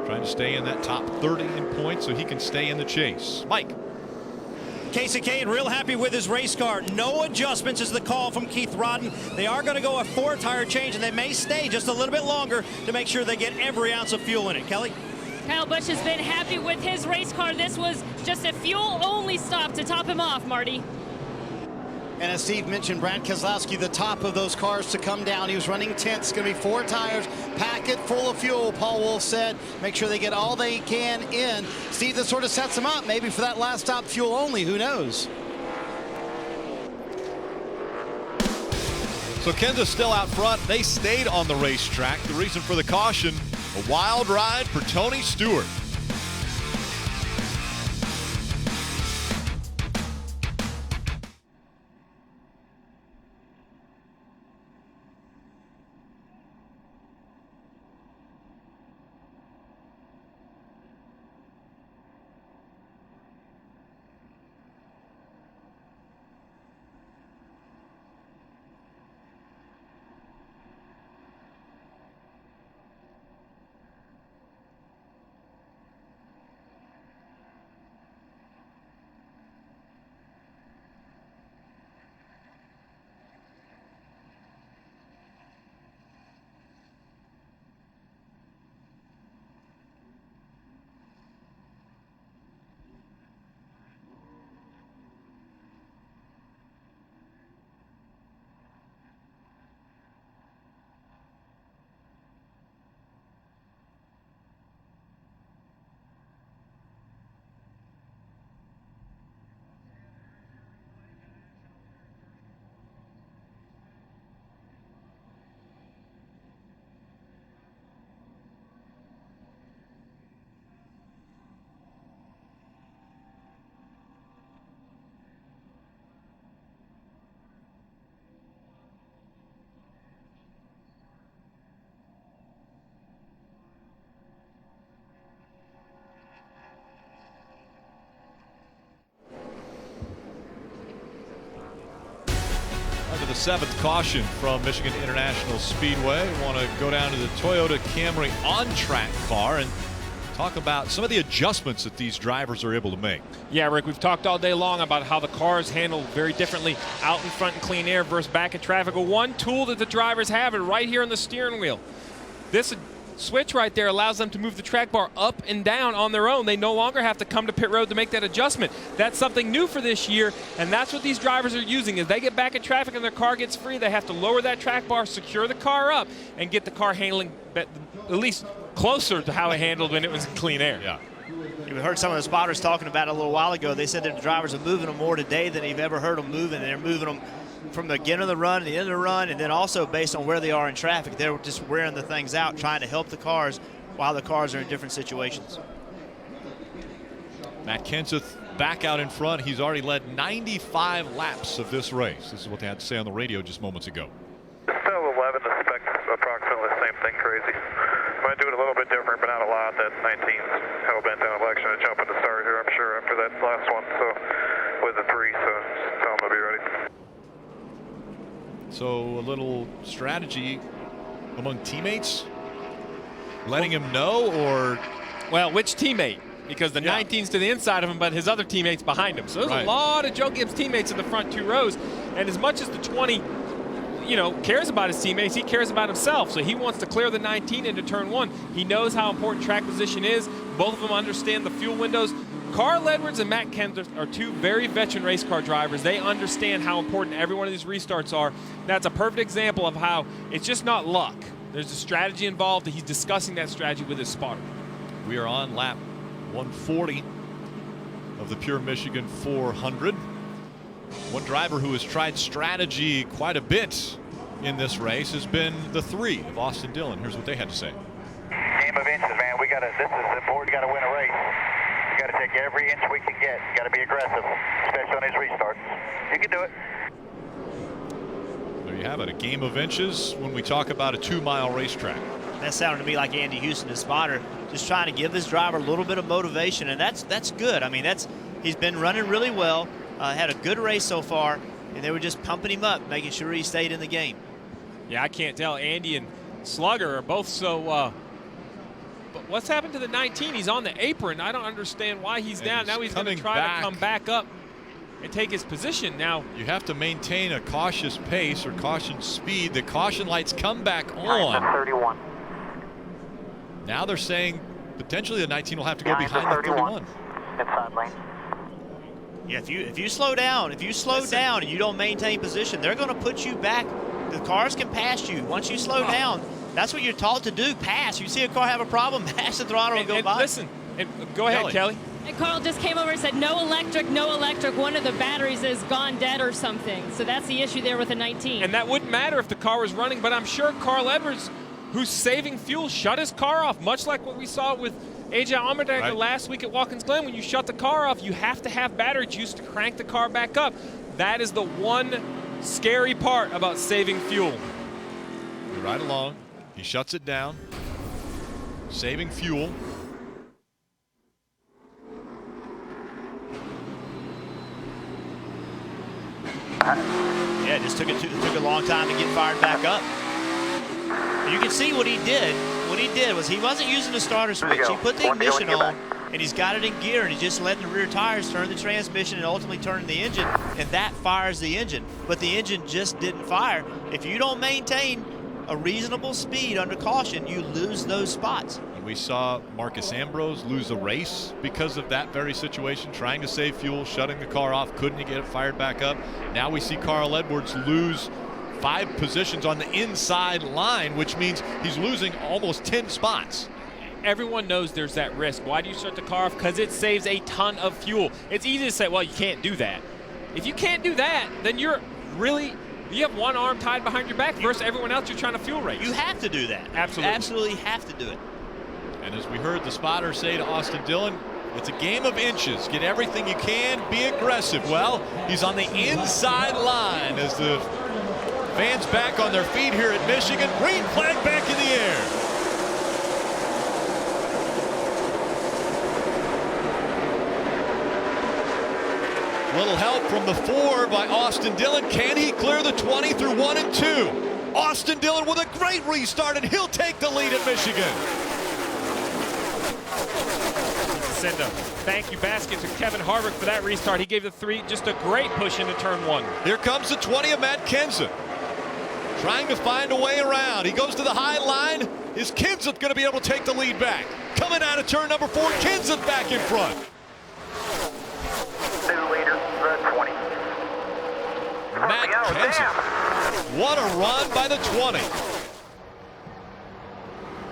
trying to stay in that top 30 in points so he can stay in the chase. Mike. Casey Kane real happy with his race car. No adjustments is the call from Keith Rodden. They are going to go a 4-tire change, and they may stay just a little bit longer to make sure they get every ounce of fuel in it. Kelly? Kyle Busch has been happy with his race car. This was just a fuel-only stop to top him off, Marty. And as Steve mentioned, Brad Keselowski, the top of those cars to come down. He was running 10th. It's going to be 4 tires, pack it full of fuel, Paul Wolfe said. Make sure they get all they can in. Steve, that sort of sets them up maybe for that last stop, fuel only. Who knows? So Kenseth still out front. They stayed on the racetrack. The reason for the caution, a wild ride for Tony Stewart. The 7th caution from Michigan International Speedway. We want to go down to the Toyota Camry on-track car and talk about some of the adjustments that these drivers are able to make. Yeah, Rick, we've talked all day long about how the cars handle very differently out in front in clean air versus back in traffic. Well, one tool that the drivers have is right here on the steering wheel. This switch right there allows them to move the track bar up and down on their own. They no longer have to come to pit road to make that adjustment. That's something new for this year, and that's what these drivers are using. As they get back in traffic and their car gets free, they have to lower that track bar, secure the car up, and get the car handling at least closer to how it handled when it was in clean air. Yeah. We heard some of the spotters talking about it a little while ago. They said that the drivers are moving them more today than you've ever heard them moving, and they're moving them from the beginning of the run to the end of the run, and then also based on where they are in traffic. They're just wearing the things out, trying to help the cars while the cars are in different situations. Matt Kenseth back out in front. He's already led 95 laps of this race. This is what they had to say on the radio just moments ago. Still 11, the spec approximately the same thing, crazy. Might do it a little bit different, but not a lot. That 19's hell-bent on election to jump in the start here, I'm sure, after that last one. So with the 3, so just tell them to be ready. So a little strategy among teammates, letting him know, or? Well, which teammate? Because the 19's to the inside of him, but his other teammates behind him. So there's a lot of Joe Gibbs teammates in the front 2 rows. And as much as the 20, cares about his teammates, he cares about himself. So he wants to clear the 19 into turn 1. He knows how important track position is. Both of them understand the fuel windows. Carl Edwards and Matt Kenseth are 2 very veteran race car drivers. They understand how important every one of these restarts are. That's a perfect example of how it's just not luck. There's a strategy involved, and he's discussing that strategy with his spotter. We are on lap 140 of the Pure Michigan 400. One driver who has tried strategy quite a bit in this race has been the 3 of Austin Dillon. Here's what they had to say. Game of inches, man. This is important. We got to win a race. We got to take every inch we can get. Got to be aggressive, especially on these restarts. You can do it. There you have it, a game of inches when we talk about a 2-mile racetrack. That sounded to me like Andy Houston, his spotter, just trying to give this driver a little bit of motivation, and that's good. I mean, he's been running really well, had a good race so far, and they were just pumping him up, making sure he stayed in the game. Yeah, I can't tell. Andy and Slugger are both so. But what's happened to the 19? He's on the apron. I don't understand why he's down. Now he's going to try to come back up and take his position. Now you have to maintain a cautious pace or caution speed. The caution lights come back on. 31. Now they're saying potentially the 19 will have to go behind the 31. Inside lane. Yeah, if you slow down, and you don't maintain position, they're going to put you back. The cars can pass you. Once you slow down, that's what you're taught to do, pass. You see a car have a problem, mash the throttle and go by. Listen, go ahead, Kelly. And Carl just came over and said, no electric, no electric. One of the batteries is gone dead or something. So that's the issue there with the 19. And that wouldn't matter if the car was running, but I'm sure Carl Edwards, who's saving fuel, shut his car off, much like what we saw with AJ Allmendinger last week at Watkins Glen. When you shut the car off, you have to have battery juice to crank the car back up. That is the one scary part about saving fuel. You're right along. He shuts it down, saving fuel. Yeah, it just took a long time to get fired back up. You can see what he did. What he did was he wasn't using the starter switch. He put the ignition on, and he's got it in gear, and he's just letting the rear tires turn the transmission and ultimately turn the engine, and that fires the engine. But the engine just didn't fire. If you don't maintain a reasonable speed under caution, you lose those spots. And we saw Marcus Ambrose lose a race because of that very situation, trying to save fuel, shutting the car off, couldn't get it fired back up. Now we see Carl Edwards lose 5 positions on the inside line, which means he's losing almost 10 spots. Everyone knows there's that risk. Why do you shut the car off? Because it saves a ton of fuel. It's easy to say, well, you can't do that. If you can't do that, then you have one arm tied behind your back versus everyone else you're trying to fuel race. You have to do that. Absolutely. Absolutely have to do it. And as we heard the spotter say to Austin Dillon, it's a game of inches. Get everything you can, be aggressive. Well, he's on the inside line as the fans back on their feet here at Michigan. Green flag back in the air. Little help from the 4 by Austin Dillon. Can he clear the 20 through 1 and 2? Austin Dillon with a great restart, and he'll take the lead at Michigan. Send a thank you basket to Kevin Harvick for that restart. He gave the 3 just a great push into turn 1. Here comes the 20 of Matt Kenseth, trying to find a way around. He goes to the high line. Is Kenseth going to be able to take the lead back? Coming out of turn number 4, Kenseth back in front. New leader, the 20. Matt Kenseth. What a run by the 20.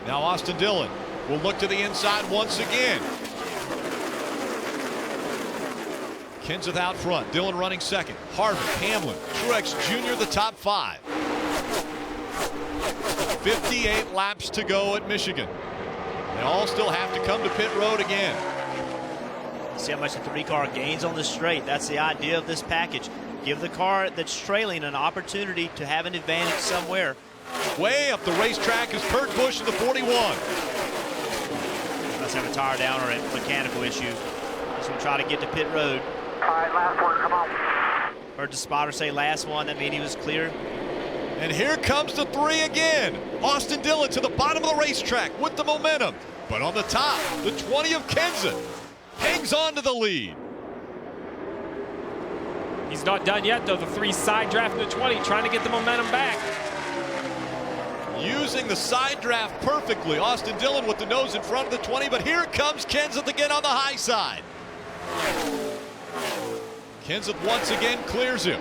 Now Austin Dillon will look to the inside once again. Kenseth out front. Dillon running second. Harvick, Hamlin, Truex Jr. the top 5. 58 laps to go at Michigan. They all still have to come to pit road again. See how much the 3-car gains on the straight. That's the idea of this package. Give the car that's trailing an opportunity to have an advantage somewhere. Way up the racetrack is Kurt Busch in the 41. Let's have a tire down or a mechanical issue. Just gonna try to get to pit road. All right, last one, come on. Heard the spotter say last one. That means he was clear. And here comes the 3 again. Austin Dillon to the bottom of the racetrack with the momentum. But on the top, the 20 of Kenseth hangs on to the lead. He's not done yet, though. The 3 side draft in the 20, trying to get the momentum back. Using the side draft perfectly. Austin Dillon with the nose in front of the 20, but here comes Kenseth again on the high side. Kenseth once again clears him.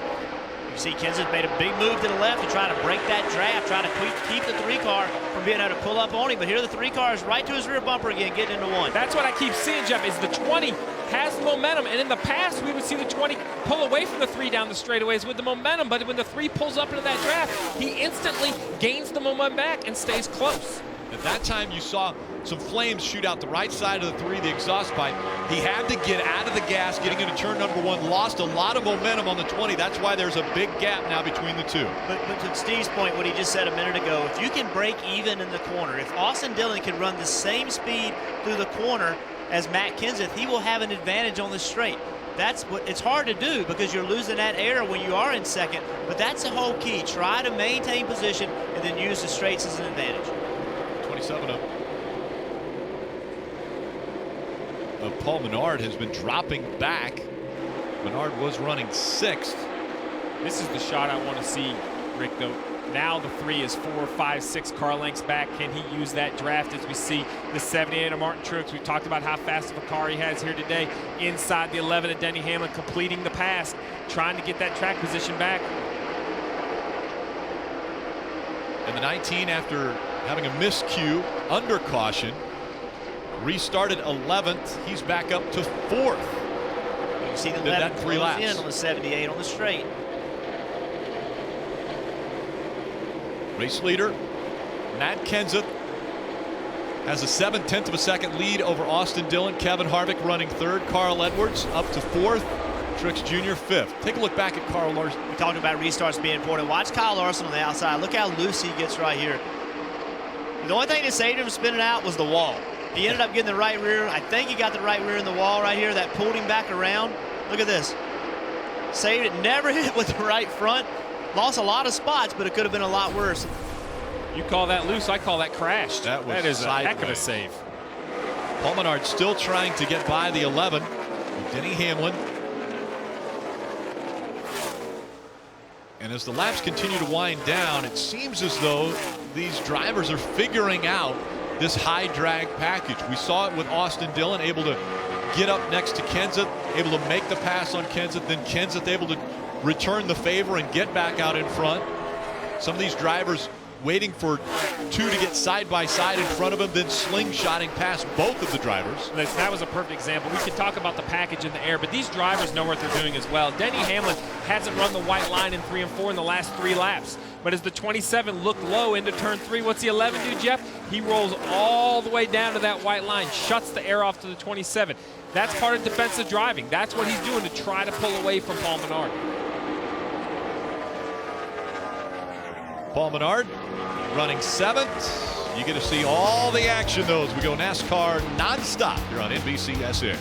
You see Kenseth made a big move to the left to try to break that draft, try to keep the 3-car from being able to pull up on him. But here the 3-car is right to his rear bumper again, getting into 1. That's what I keep seeing, Jeff, is the 20 has momentum. And in the past, we would see the 20 pull away from the 3 down the straightaways with the momentum. But when the 3 pulls up into that draft, he instantly gains the momentum back and stays close. At that time, you saw some flames shoot out the right side of the 3, the exhaust pipe. He had to get out of the gas, getting into turn number 1, lost a lot of momentum on the 20. That's why there's a big gap now between the 2. But to Steve's point, what he just said a minute ago, if you can break even in the corner, if Austin Dillon can run the same speed through the corner as Matt Kenseth, he will have an advantage on the straight. That's what it's hard to do because you're losing that air when you are in second, but that's the whole key. Try to maintain position and then use the straights as an advantage. 27 of Paul Menard has been dropping back. Menard was running 6th. This is the shot I want to see, Rick, though. Now the 3 is 4, 5, 6 car lengths back. Can he use that draft as we see the 78 of Martin Truex? We talked about how fast of a car he has here today. Inside the 11 of Denny Hamlin, completing the pass, trying to get that track position back. And the 19, after having a miscue under caution, restarted 11th. He's back up to 4th. You see the Did 11 that 3 laps. in on the 78 on the straight. Race leader, Matt Kenseth, has a 7/10 of a second lead over Austin Dillon. Kevin Harvick running 3rd. Carl Edwards up to 4th. Truex Jr. 5th. Take a look back at Carl Larson. We talked about restarts being important. Watch Kyle Larson on the outside. Look how loose he gets right here. The only thing that saved him spinning out was the wall. He ended up getting the right rear. I think he got the right rear in the wall right here. That pulled him back around. Look at this. Saved it. Never hit with the right front. Lost a lot of spots, but it could have been a lot worse. You call that loose, I call that crashed. That is a heck of a sideways. save. Paul Menard still trying to get by the 11. Denny Hamlin. And as the laps continue to wind down, it seems as though these drivers are figuring out this high drag package. We saw it with Austin Dillon, able to get up next to Kenseth, able to make the pass on Kenseth, then Kenseth able to return the favor and get back out in front. Some of these drivers waiting for 2 to get side by side in front of him, then slingshotting past both of the drivers. That was a perfect example. We could talk about the package in the air, but these drivers know what they're doing as well. Denny Hamlin hasn't run the white line in 3 and 4 in the last 3 laps. But as the 27 looked low into turn 3, what's the 11 do, Jeff? He rolls all the way down to that white line, shuts the air off to the 27. That's part of defensive driving. That's what he's doing to try to pull away from Paul Menard. Paul Menard running 7th. You get to see all the action, though, as we go NASCAR nonstop here on NBCSN.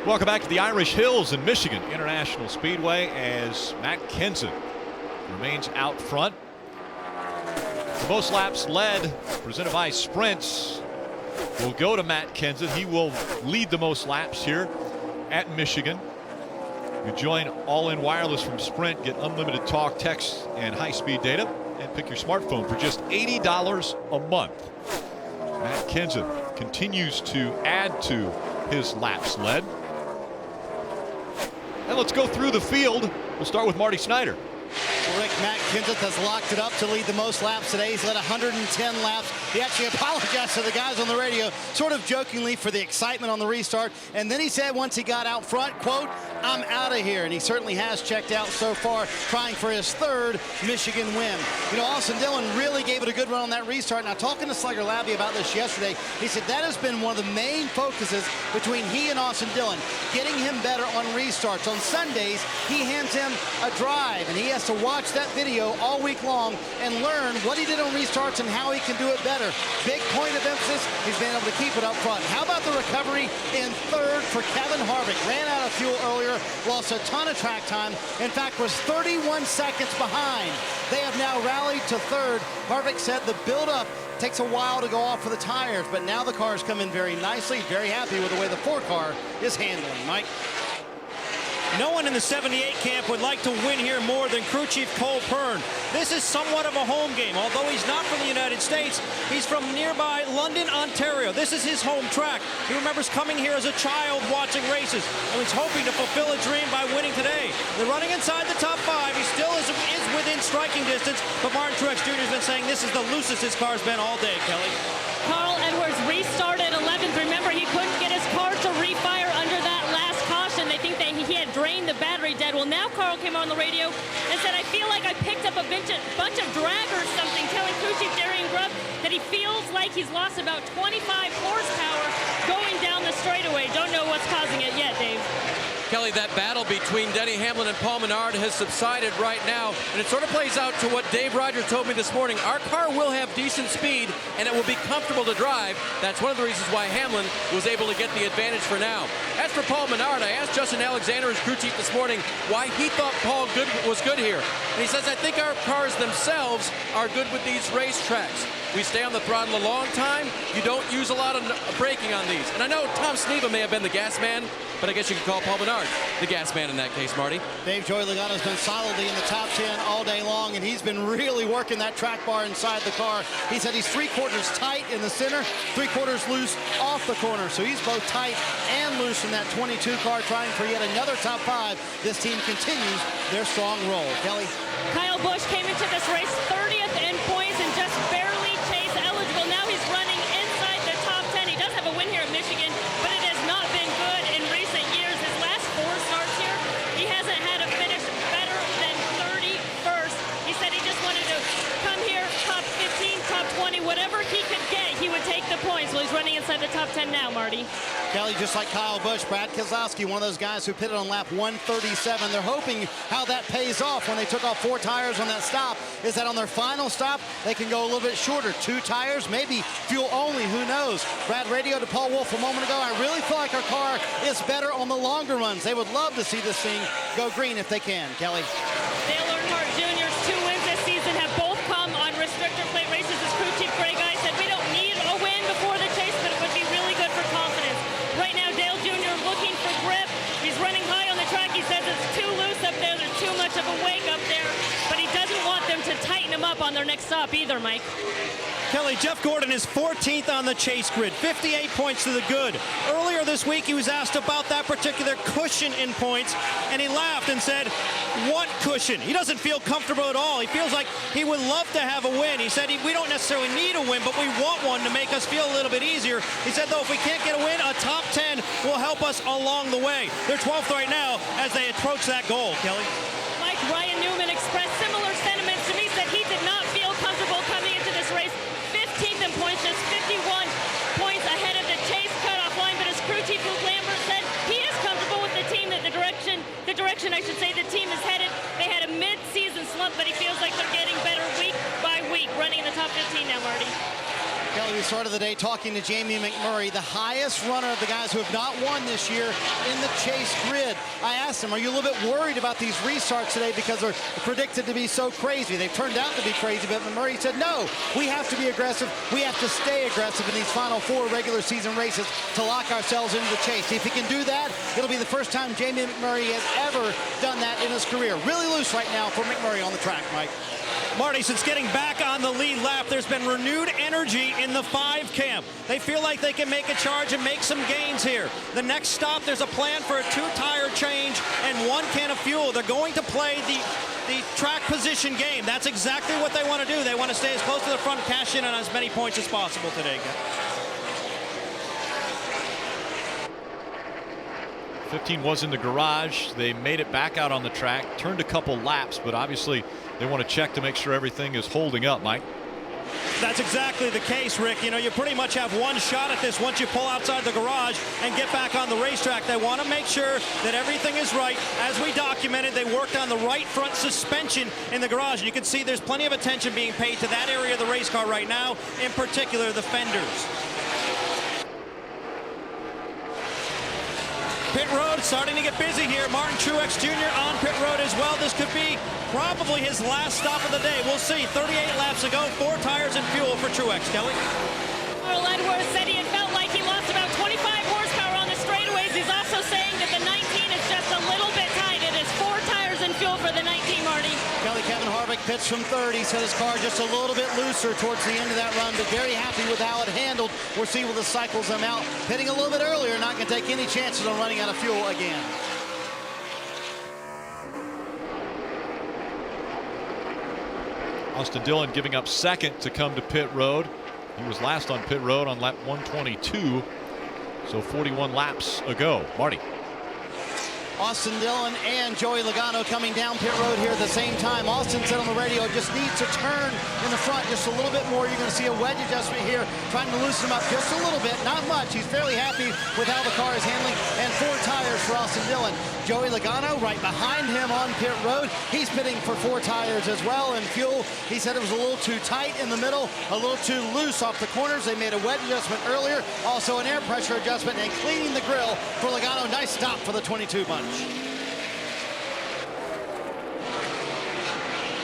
Welcome back to the Irish Hills in Michigan International Speedway as Matt Kenseth remains out front. The most laps led, presented by Sprints, will go to Matt Kenseth. He will lead the most laps here at Michigan. You join All-In Wireless from Sprint, get unlimited talk, text, and high-speed data, and pick your smartphone for just $80 a month. Matt Kenseth continues to add to his laps led. And let's go through the field. We'll start with Marty Snyder. Rick, Matt Kenseth has locked it up to lead the most laps today. He's led 110 laps. He actually apologized to the guys on the radio, sort of jokingly, for the excitement on the restart. And then he said once he got out front, quote, "I'm out of here." And he certainly has checked out so far, trying for his third Michigan win. You know, Austin Dillon really gave it a good run on that restart. Now, talking to Slugger Labby about this yesterday, he said that has been one of the main focuses between he and Austin Dillon, getting him better on restarts. On Sundays, he hands him a drive, and he has to watch that video all week long and learn what he did on restarts and how he can do it better. Big point of emphasis, he's been able to keep it up front. How about the recovery in third for Kevin Harvick? Ran out of fuel earlier, lost a ton of track time. In fact, was 31 seconds behind. They have now rallied to third. Harvick said the build-up takes a while to go off for the tires, but now the cars come in very nicely. Very happy with the way the 4 car is handling. Mike? No one in the 78 camp would like to win here more than crew chief Cole Pern. This is somewhat of a home game. Although he's not from the United States, he's from nearby London, Ontario. This is his home track. He remembers coming here as a child watching races, and he's hoping to fulfill a dream by winning today. They're running inside the top 5. He still is within striking distance, but Martin Truex Jr. has been saying this is the loosest his car's been all day, Kelly. Carl Edwards restarted 11th. Remember, he couldn't get his car to refire under that last caution. They think that he had drained the battery dead. Well, now Carl came on the radio and said, "I feel like I picked up a bunch of drag or something," telling crew chief Darian Grubb that he feels like he's lost about 25 horsepower going down the straightaway. Don't know what's causing it yet, Dave. Kelly, that battle between Denny Hamlin and Paul Menard has subsided right now, and it sort of plays out to what Dave Rogers told me this morning. Our car will have decent speed, and it will be comfortable to drive. That's one of the reasons why Hamlin was able to get the advantage for now. As for Paul Menard, I asked Justin Alexander, his crew chief, this morning why he thought Paul was good here. And he says, "I think our cars themselves are good with these racetracks. We stay on the throttle a long time. You don't use a lot of braking on these." And I know Tom Sneva may have been the gas man, but I guess you could call Paul Menard the gas man in that case, Marty. Dave, Joey Logano's been solidly in the top 10 all day long, and he's been really working that track bar inside the car. He said he's 3/4 tight in the center, 3/4 loose off the corner. So he's both tight and loose in that 22 car, trying for yet another top 5. This team continues their strong roll. Kelly? Kyle Busch came into this race 30th in points and just barely chase eligible. Now he's running inside the top 10. He does have a win here at Michigan, but it has not been good in recent years. His last 4 starts here, he hasn't had a finish better than 31st. He said he just wanted to come here, top 15, top 20, whatever he could get, he would take the points. Well, he's running inside the top 10 now, Marty. Kelly, just like Kyle Busch, Brad Keselowski, one of those guys who pitted on lap 137. They're hoping how that pays off when they took off 4 tires on that stop, is that on their final stop, they can go a little bit shorter. 2 tires, maybe fuel only, who knows? Brad radioed to Paul Wolf a moment ago. "I really feel like our car is better on the longer runs." They would love to see this thing go green if they can. Kelly? Dale Earnhardt Jr.'s 2 wins this season have both come on restrictor plate races. His crew chief Greg Guy said, "We don't need a win before the chase, but it would be really good for confidence." Right now, Dale Jr. looking for grip. He's running high on the track. He says it's too loose up there. There's too much of a wake up there. But he doesn't want them to tighten him up on their next stop either, Mike. Kelly, Jeff Gordon is 14th on the chase grid, 58 points to the good. Earlier this week, he was asked about that particular cushion in points, and he laughed and said, "What cushion?" He doesn't feel comfortable at all. He feels like he would love to have a win. He said, "We don't necessarily need a win, but we want one to make us feel a little bit easier." He said, though, if we can't get a win, a top 10 will help us along the way. They're 12th right now as they approach that goal, Kelly. Mike, Ryan Newman expressed similar sentiments to me, said he did not feel comfortable coming into this race. 15th in points, just 51 points ahead of the chase cutoff line, but as crew chief Luke Lambert said, he is comfortable with the team, that the direction I should say the team is headed. They had a mid-season slump, but he feels like they're getting better week by week, running in the top 15 now, Marty. Kelly, we started the day talking to Jamie McMurray, the highest runner of the guys who have not won this year in the chase grid. I asked him, are you a little bit worried about these restarts today because they're predicted to be so crazy? They've turned out to be crazy, but McMurray said, no, we have to be aggressive. We have to stay aggressive in these final 4 regular season races to lock ourselves into the chase. If he can do that, it'll be the first time Jamie McMurray has ever done that in his career. Really loose right now for McMurray on the track, Mike. Marty, since getting back on the lead lap, there's been renewed energy in the 5 camp. They feel like they can make a charge and make some gains here. The next stop, there's a plan for a 2-tire change and 1 can of fuel. They're going to play the track position game. That's exactly what they want to do. They want to stay as close to the front, cash in on as many points as possible today. 15 was in the garage. They made it back out on the track, turned a couple laps, but obviously they want to check to make sure everything is holding up, Mike. That's exactly the case, Rick. You know, you pretty much have one shot at this once you pull outside the garage and get back on the racetrack. They want to make sure that everything is right. As we documented, they worked on the right front suspension in the garage. You can see there's plenty of attention being paid to that area of the race car right now, in particular the fenders. Pit road starting to get busy here. Martin Truex Jr. on pit road as well. This could be probably his last stop of the day. We'll see. 38 laps to go, 4 tires and fuel for Truex. Kelly? Earl Edwards said he had felt like he lost about 25 horsepower on the straightaways. He's also saying that the 19 is just a little bit tight. It is 4 tires and fuel for the 19, Marty. Kelly, Kevin Harvick pitched from 30, said his car just a little bit looser towards the end of that run, but very happy with how it handled. We'll see with the cycles them out. Pitting a little bit earlier, not going to take any chances on running out of fuel again. Austin Dillon giving up second to come to pit road. He was last on pit road on lap 122, so 41 laps ago. Marty. Austin Dillon and Joey Logano coming down pit road here at the same time. Austin said on the radio, just needs to turn in the front just a little bit more. You're going to see a wedge adjustment here, trying to loosen him up just a little bit. Not much. He's fairly happy with how the car is handling. And 4 tires for Austin Dillon. Joey Logano right behind him on pit road. He's pitting for 4 tires as well. And fuel, he said it was a little too tight in the middle, a little too loose off the corners. They made a wedge adjustment earlier, also an air pressure adjustment, and cleaning the grill for Logano. Nice stop for the 22 bunch.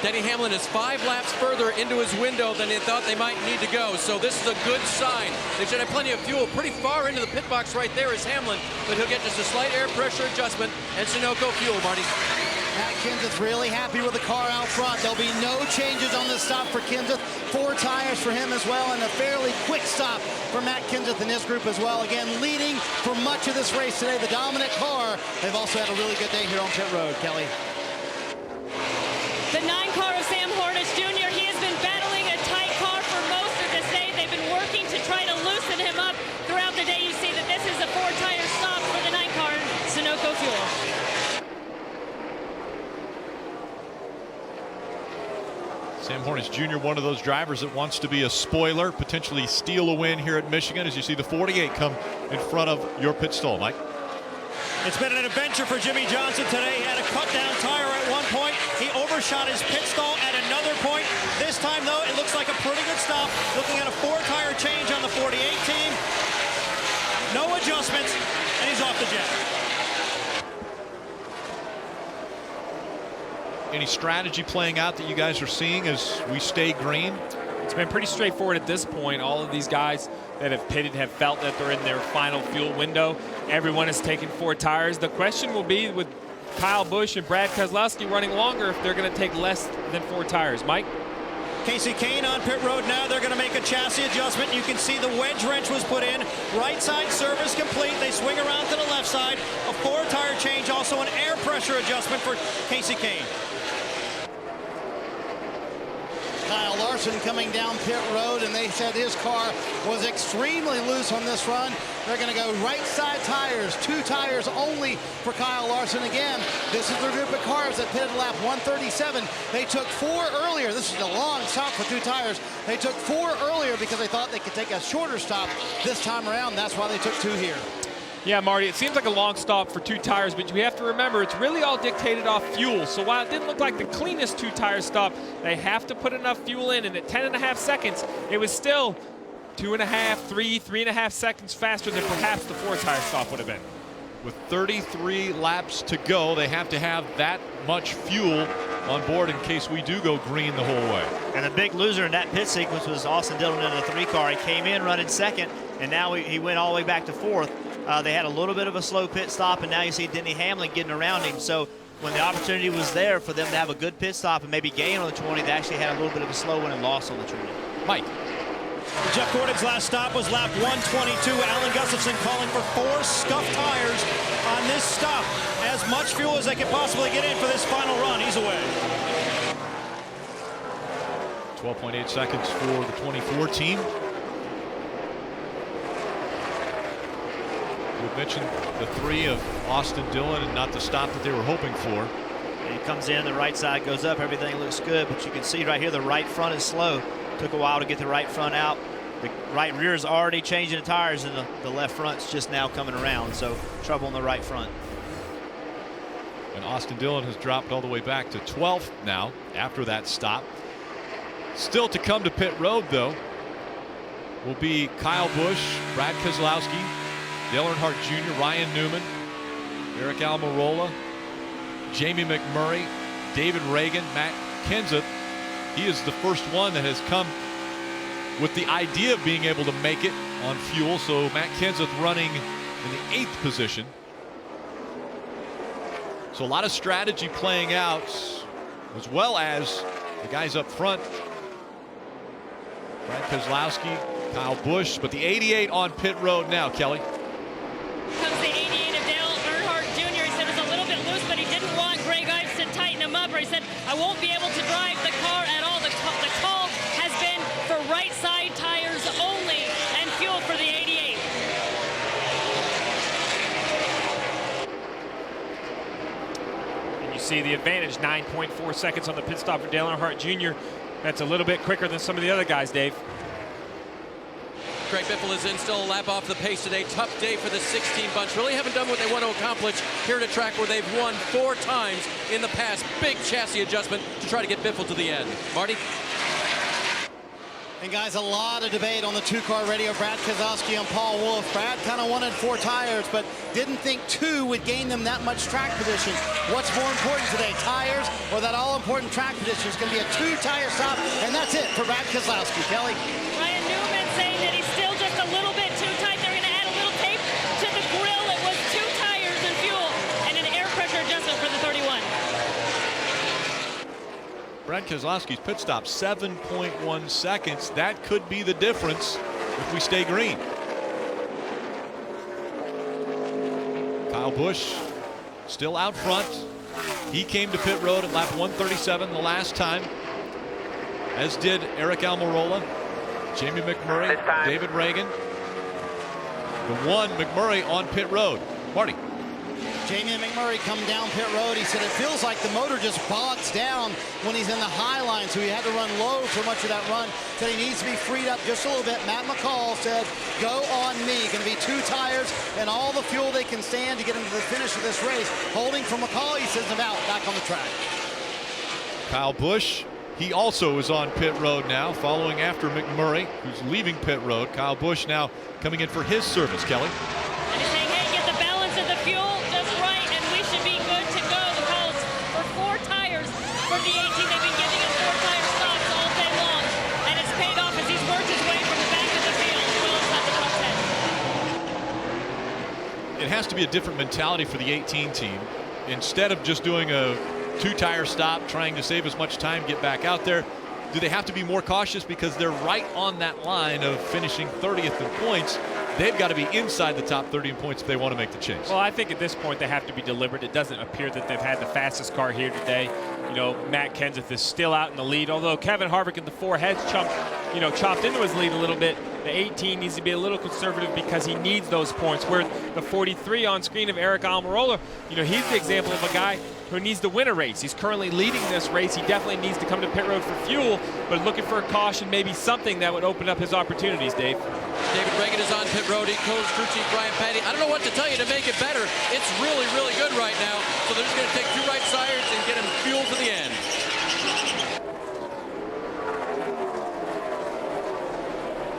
Denny Hamlin is 5 laps further into his window than they thought they might need to go. So this is a good sign. They should have plenty of fuel. Pretty far into the pit box right there is Hamlin, but he'll get just a slight air pressure adjustment and Sunoco fuel, Marty. Matt Kenseth really happy with the car out front. There'll be no changes on this stop for Kenseth. 4 tires for him as well, and a fairly quick stop for Matt Kenseth and his group as well. Again, leading for much of this race today, the dominant car. They've also had a really good day here on pit road, Kelly. The 9 car of Sam Hornish Jr., he has been battling a tight car for most of this day. They've been working to try to loosen him up throughout the day. You see that this is a 4-tire stop for the 9 car, Sunoco fuel. Sam Hornish Jr., one of those drivers that wants to be a spoiler, potentially steal a win here at Michigan, as you see the 48 come in front of your pit stall, Mike. It's been an adventure for Jimmie Johnson today. He had a cut-down tire at one point. He overshot his pit stall at another point. This time, though, it looks like a pretty good stop. Looking at a 4-tire change on the 48 team. No adjustments, and he's off the jet. Any strategy playing out that you guys are seeing as we stay green? It's been pretty straightforward at this point. All of these guys that have pitted have felt that they're in their final fuel window. Everyone has taken 4 tires. The question will be with Kyle Busch and Brad Keselowski running longer if they're going to take less than 4 tires. Mike? Kasey Kahne on pit road now. They're going to make a chassis adjustment. You can see the wedge wrench was put in. Right side service complete. They swing around to the left side. A 4-tire change, also an air pressure adjustment for Kasey Kahne. Kyle Larson coming down pit road, and they said his car was extremely loose on this run. They're going to go right side tires, 2 tires only for Kyle Larson. Again, this is the group of cars that pitted lap 137. They took 4 earlier. This is a long stop for 2 tires. They took 4 earlier because they thought they could take a shorter stop this time around. That's why they took 2 here. Yeah, Marty, it seems like a long stop for 2 tires, but you have to remember it's really all dictated off fuel. So while it didn't look like the cleanest 2-tire stop, they have to put enough fuel in, and at 10.5 seconds, it was still 2.5, 3.5 seconds faster than perhaps the 4-tire stop would have been. With 33 laps to go, they have to have that much fuel on board in case we do go green the whole way. And the big loser in that pit sequence was Austin Dillon in the 3 car. He came in running second, and now he went all the way back to 4th. They had a little bit of a slow pit stop, and now you see Denny Hamlin getting around him. So when the opportunity was there for them to have a good pit stop and maybe gain on the 20, they actually had a little bit of a slow one and lost on the 20. Mike. Jeff Gordon's last stop was lap 122. Alan Gustafson calling for 4 scuffed tires on this stop. As much fuel as they could possibly get in for this final run. He's away. 12.8 seconds for the 24 team. We mentioned the 3 of Austin Dillon and not the stop that they were hoping for. And he comes in, the right side goes up, everything looks good, but you can see right here the right front is slow. Took a while to get the right front out. The right rear is already changing the tires, and the left front's just now coming around, so trouble on the right front. And Austin Dillon has dropped all the way back to 12th now after that stop. Still to come to pit road, though, will be Kyle Busch, Brad Keselowski, Dale Earnhardt Jr., Ryan Newman, Eric Almirola, Jamie McMurray, David Reagan, Matt Kenseth. He is the first one that has come with the idea of being able to make it on fuel. So Matt Kenseth running in the 8th position. So a lot of strategy playing out, as well as the guys up front. Brad Keselowski, Kyle Busch, but the 88 on pit road now, Kelly. Comes the 88 of Dale Earnhardt Jr. He said it was a little bit loose, but he didn't want Greg Ives to tighten him up, or he said, I won't be able to drive the car at all. The call has been for right side tires only and fuel for the 88. And you see the advantage, 9.4 seconds on the pit stop for Dale Earnhardt Jr. That's a little bit quicker than some of the other guys, Dave. Greg Biffle is in, still a lap off the pace today. Tough day for the 16 bunch. Really haven't done what they want to accomplish here at a track where they've won 4 times in the past. Big chassis adjustment to try to get Biffle to the end. Marty? And guys, a lot of debate on the 2-car radio. Brad Keselowski and Paul Wolfe. Brad kind of wanted 4 tires, but didn't think 2 would gain them that much track position. What's more important today, tires or that all-important track position? It's going to be a 2-tire stop, and that's it for Brad Keselowski. Kelly? Ryan Newman saying that he's still just a little bit too tight. They're going to add a little tape to the grill. It was 2 tires and fuel and an air pressure adjustment for the 31. Brad Keselowski's pit stop, 7.1 seconds. That could be the difference if we stay green. Kyle Busch still out front. He came to pit road at lap 137 the last time, as did Eric Almirola, Jamie McMurray, David Reagan. The 1, McMurray on pit road. Marty. Jamie McMurray come down pit road. He said it feels like the motor just bogs down when he's in the high line, so he had to run low for much of that run. Said he needs to be freed up just a little bit. Matt McCall said, go on me. Going to be 2 tires and all the fuel they can stand to get into the finish of this race. Holding for McCall, he says, about back on the track. Kyle Busch, he also is on pit road now, following after McMurray, who's leaving pit road. Kyle Busch now coming in for his service, Kelly. And he's saying, hey, get the balance of the fuel just right, and we should be good to go. The calls for 4 tires for the 18. They've been giving him 4-tire stops all day long, and it's paid off as he's worked his way from the back of the field well inside the top 10. It has to be a different mentality for the 18 team. Instead of just doing a 2-tire stop, trying to save as much time, get back out there, do they have to be more cautious because they're right on that line of finishing 30th in points? They've got to be inside the top 30 in points if they want to make the chase. Well, I think at this point they have to be deliberate. It doesn't appear that they've had the fastest car here today. You know, Matt Kenseth is still out in the lead, although Kevin Harvick in the 4 has chopped into his lead a little bit. The 18 needs to be a little conservative because he needs those points, where the 43 on screen of Eric Almirola, you know, he's the example of a guy who needs to win a race. He's currently leading this race. He definitely needs to come to pit road for fuel, but looking for a caution, maybe something that would open up his opportunities, Dave. David Reagan is on pit road. He codes crew chief Brian Patty. I don't know what to tell you to make it better. It's really, really good right now. So they're just going to take 2 right tires and get him fuel to the end.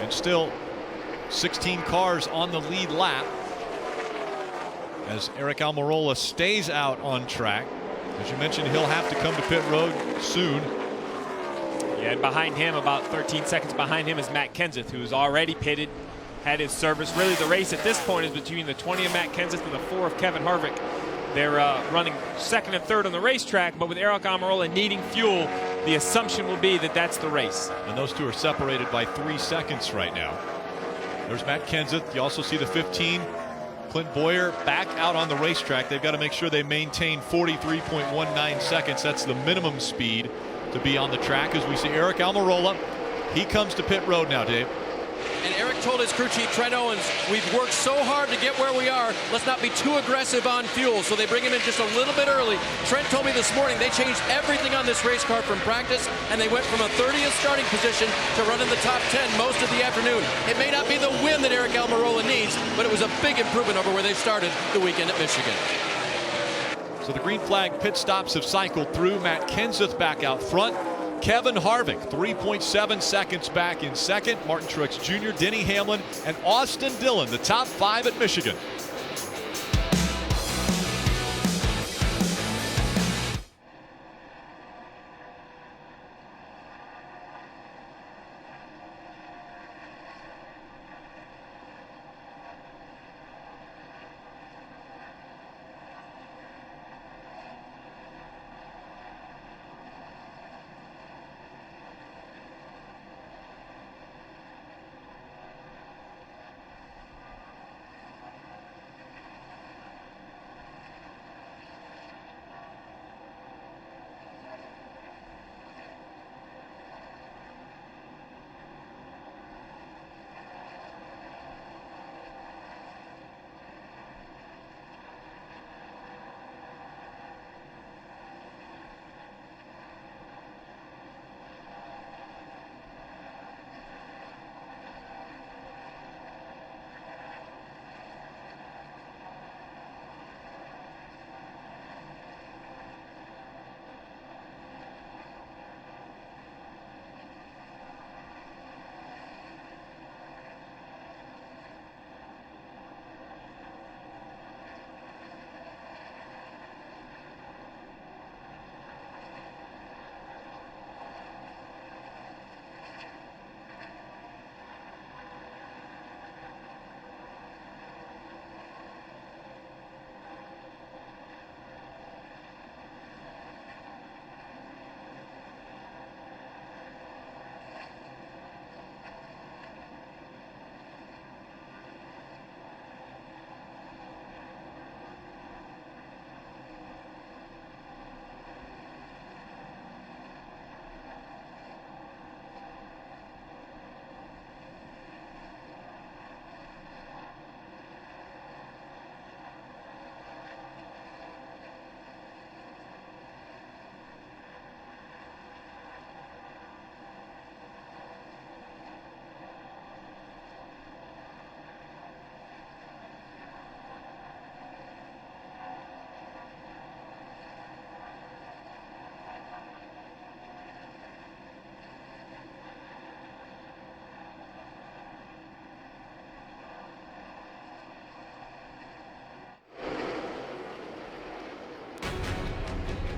And still 16 cars on the lead lap as Aric Almirola stays out on track. As you mentioned, he'll have to come to pit road soon. Yeah, and behind him, about 13 seconds behind him, is Matt Kenseth, who's already pitted, had his service. Really, the race at this point is between the 20 of Matt Kenseth and the 4 of Kevin Harvick. They're running second and third on the racetrack, but with Aric Almirola needing fuel, the assumption will be that that's the race. And those two are separated by 3 seconds right now. There's Matt Kenseth. You also see the 15. Clint Bowyer back out on the racetrack. They've got to make sure they maintain 43.19 seconds. That's the minimum speed to be on the track. As we see Aric Almirola, he comes to pit road now, Dave. And Aric told his crew chief, Trent Owens, we've worked so hard to get where we are. Let's not be too aggressive on fuel. So they bring him in just a little bit early. Trent told me this morning they changed everything on this race car from practice, and they went from a 30th starting position to running the top 10 most of the afternoon. It may not be the win that Aric Almirola needs, but it was a big improvement over where they started the weekend at Michigan. So the green flag pit stops have cycled through. Matt Kenseth back out front. Kevin Harvick 3.7 seconds back in second. Martin Truex Jr., Denny Hamlin, and Austin Dillon, the top 5 at Michigan.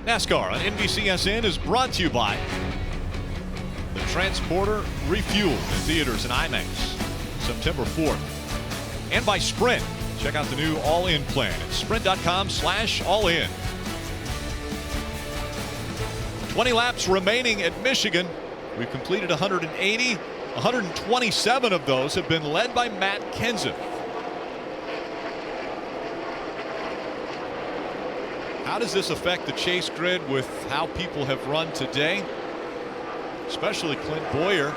NASCAR on NBCSN is brought to you by The Transporter Refueled in theaters and IMAX September 4th. And by Sprint. Check out the new All-In plan at sprint.com/all-in. 20 laps remaining at Michigan. We've completed 180. 127 of those have been led by Matt Kenseth. How does this affect the chase grid with how people have run today? Especially Clint Bowyer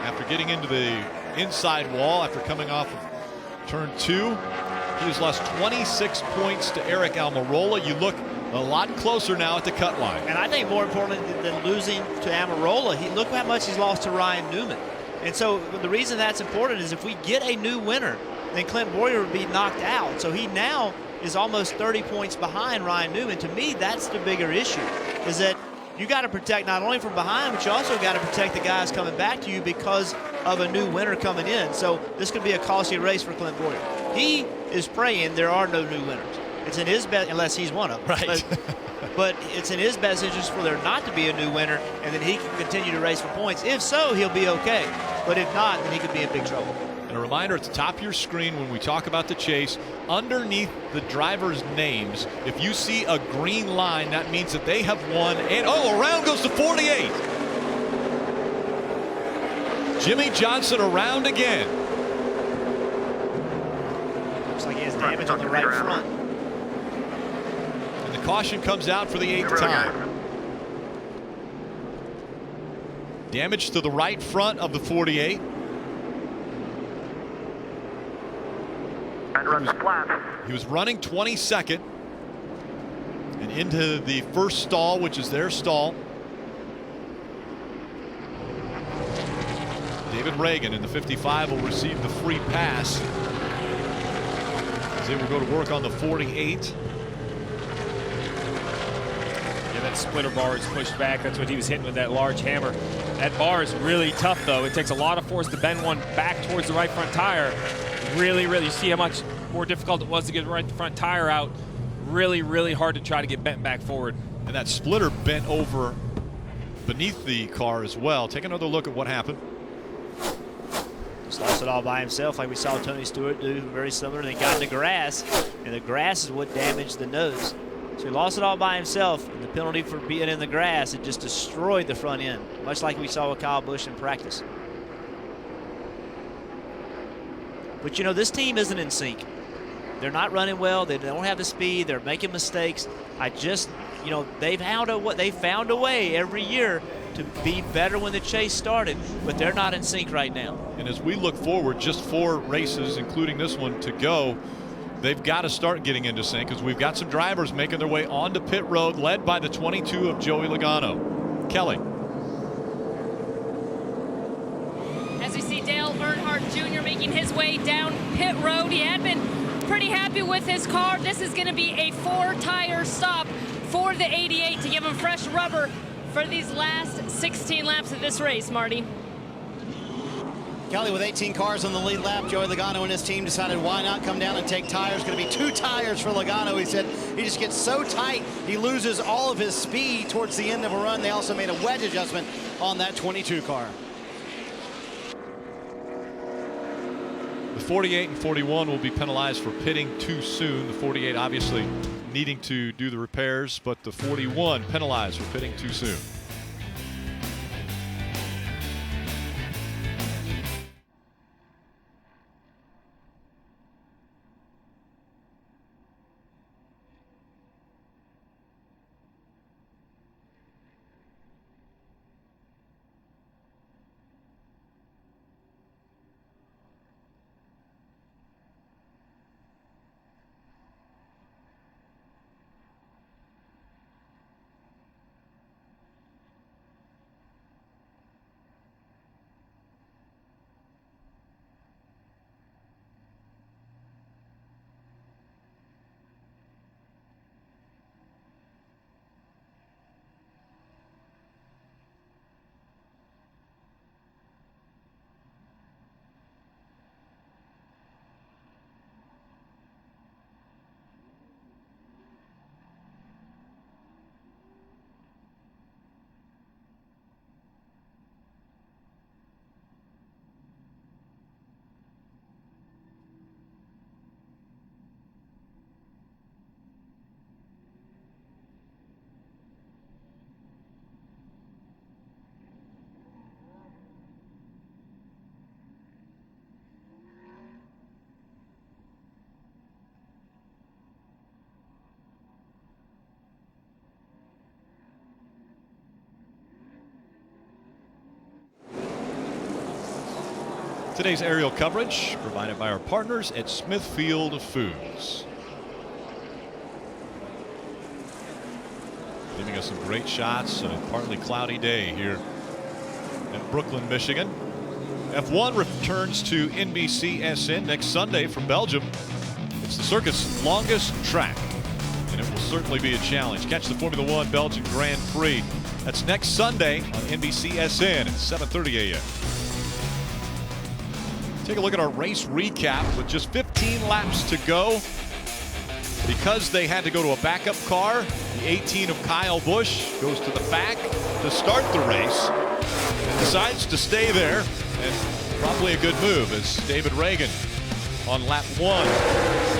after getting into the inside wall after coming off of turn 2. He has lost 26 points to Aric Almirola. You look a lot closer now at the cut line. And I think more important than losing to Almirola, look how much he's lost to Ryan Newman. And so the reason that's important is if we get a new winner, then Clint Bowyer would be knocked out. So he now is almost 30 points behind Ryan Newman. To me, that's the bigger issue, is that you got to protect not only from behind, but you also got to protect the guys coming back to you, because of a new winner coming in. So this could be a costly race for Clint Bowyer. He is praying there are no new winners. It's in his best, unless he's one of them. Right. But it's in his best interest for there not to be a new winner, and then he can continue to race for points. If so, he'll be okay. But if not, then he could be in big trouble. And a reminder at the top of your screen when we talk about the chase, underneath the drivers' names, if you see a green line, that means that they have won. And around goes the 48. Jimmie Johnson around again. Looks like he has damage on the right front. And the caution comes out for the 8th time. Damage to the right front of the 48. He was running 22nd and into the first stall, which is their stall. David Reagan in the 55 will receive the free pass as they will go to work on the 48. Yeah, that splitter bar is pushed back. That's what he was hitting with that large hammer. That bar is really tough, though. It takes a lot of force to bend one back towards the right front tire. Really, you see how much more difficult it was to get the right front tire out. Really hard to try to get bent back forward. And that splitter bent over beneath the car as well. Take another look at what happened. Just lost it all by himself, like we saw Tony Stewart do, very similar. And he got in the grass, and the grass is what damaged the nose. So he lost it all by himself, and the penalty for being in the grass, it just destroyed the front end, much like we saw with Kyle Busch in practice. But you know, this team isn't in sync. They're not running well. They don't have the speed. They're making mistakes. You know, they've found a way every year to be better when the chase started, but they're not in sync right now. And as we look forward, just 4 races, including this one, to go, they've got to start getting into sync because we've got some drivers making their way onto pit road, led by the 22 of Joey Logano. Kelly. As we see Dale Earnhardt Jr. making his way down pit road, he had been pretty happy with his car. This is going to be a 4-tire stop for the 88 to give him fresh rubber for these last 16 laps of this race, Marty. Kelly, with 18 cars on the lead lap, Joey Logano and his team decided why not come down and take tires. Going to be 2 tires for Logano. He said he just gets so tight, he loses all of his speed towards the end of a run. They also made a wedge adjustment on that 22 car. The 48 and 41 will be penalized for pitting too soon. The 48 obviously needing to do the repairs, but the 41 penalized for pitting too soon. Today's aerial coverage provided by our partners at Smithfield Foods. Giving us some great shots on a partly cloudy day here in Brooklyn, Michigan. F1 returns to NBCSN next Sunday from Belgium. It's the circuit's longest track, and it will certainly be a challenge. Catch the Formula One Belgian Grand Prix. That's next Sunday on NBCSN at 7:30 a.m. Take a look at our race recap with just 15 laps to go. Because they had to go to a backup car, the 18 of Kyle Busch goes to the back to start the race and decides to stay there, and probably a good move as David Reagan on lap 1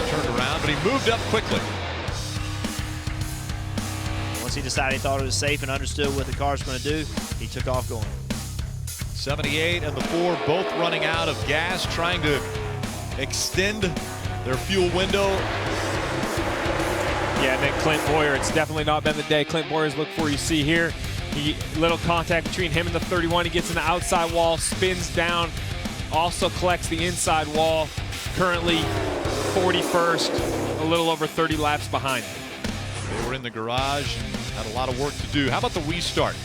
turned around, but he moved up quickly. Once he decided he thought it was safe and understood what the car was going to do, he took off going. 78 and the 4 both running out of gas, trying to extend their fuel window. Yeah, and then Clint Bowyer, it's definitely not been the day Clint Bowyer's looked for. You see here, little contact between him and the 31. He gets in the outside wall, spins down, also collects the inside wall. Currently 41st, a little over 30 laps behind. They were in the garage and had a lot of work to do. How about the restart?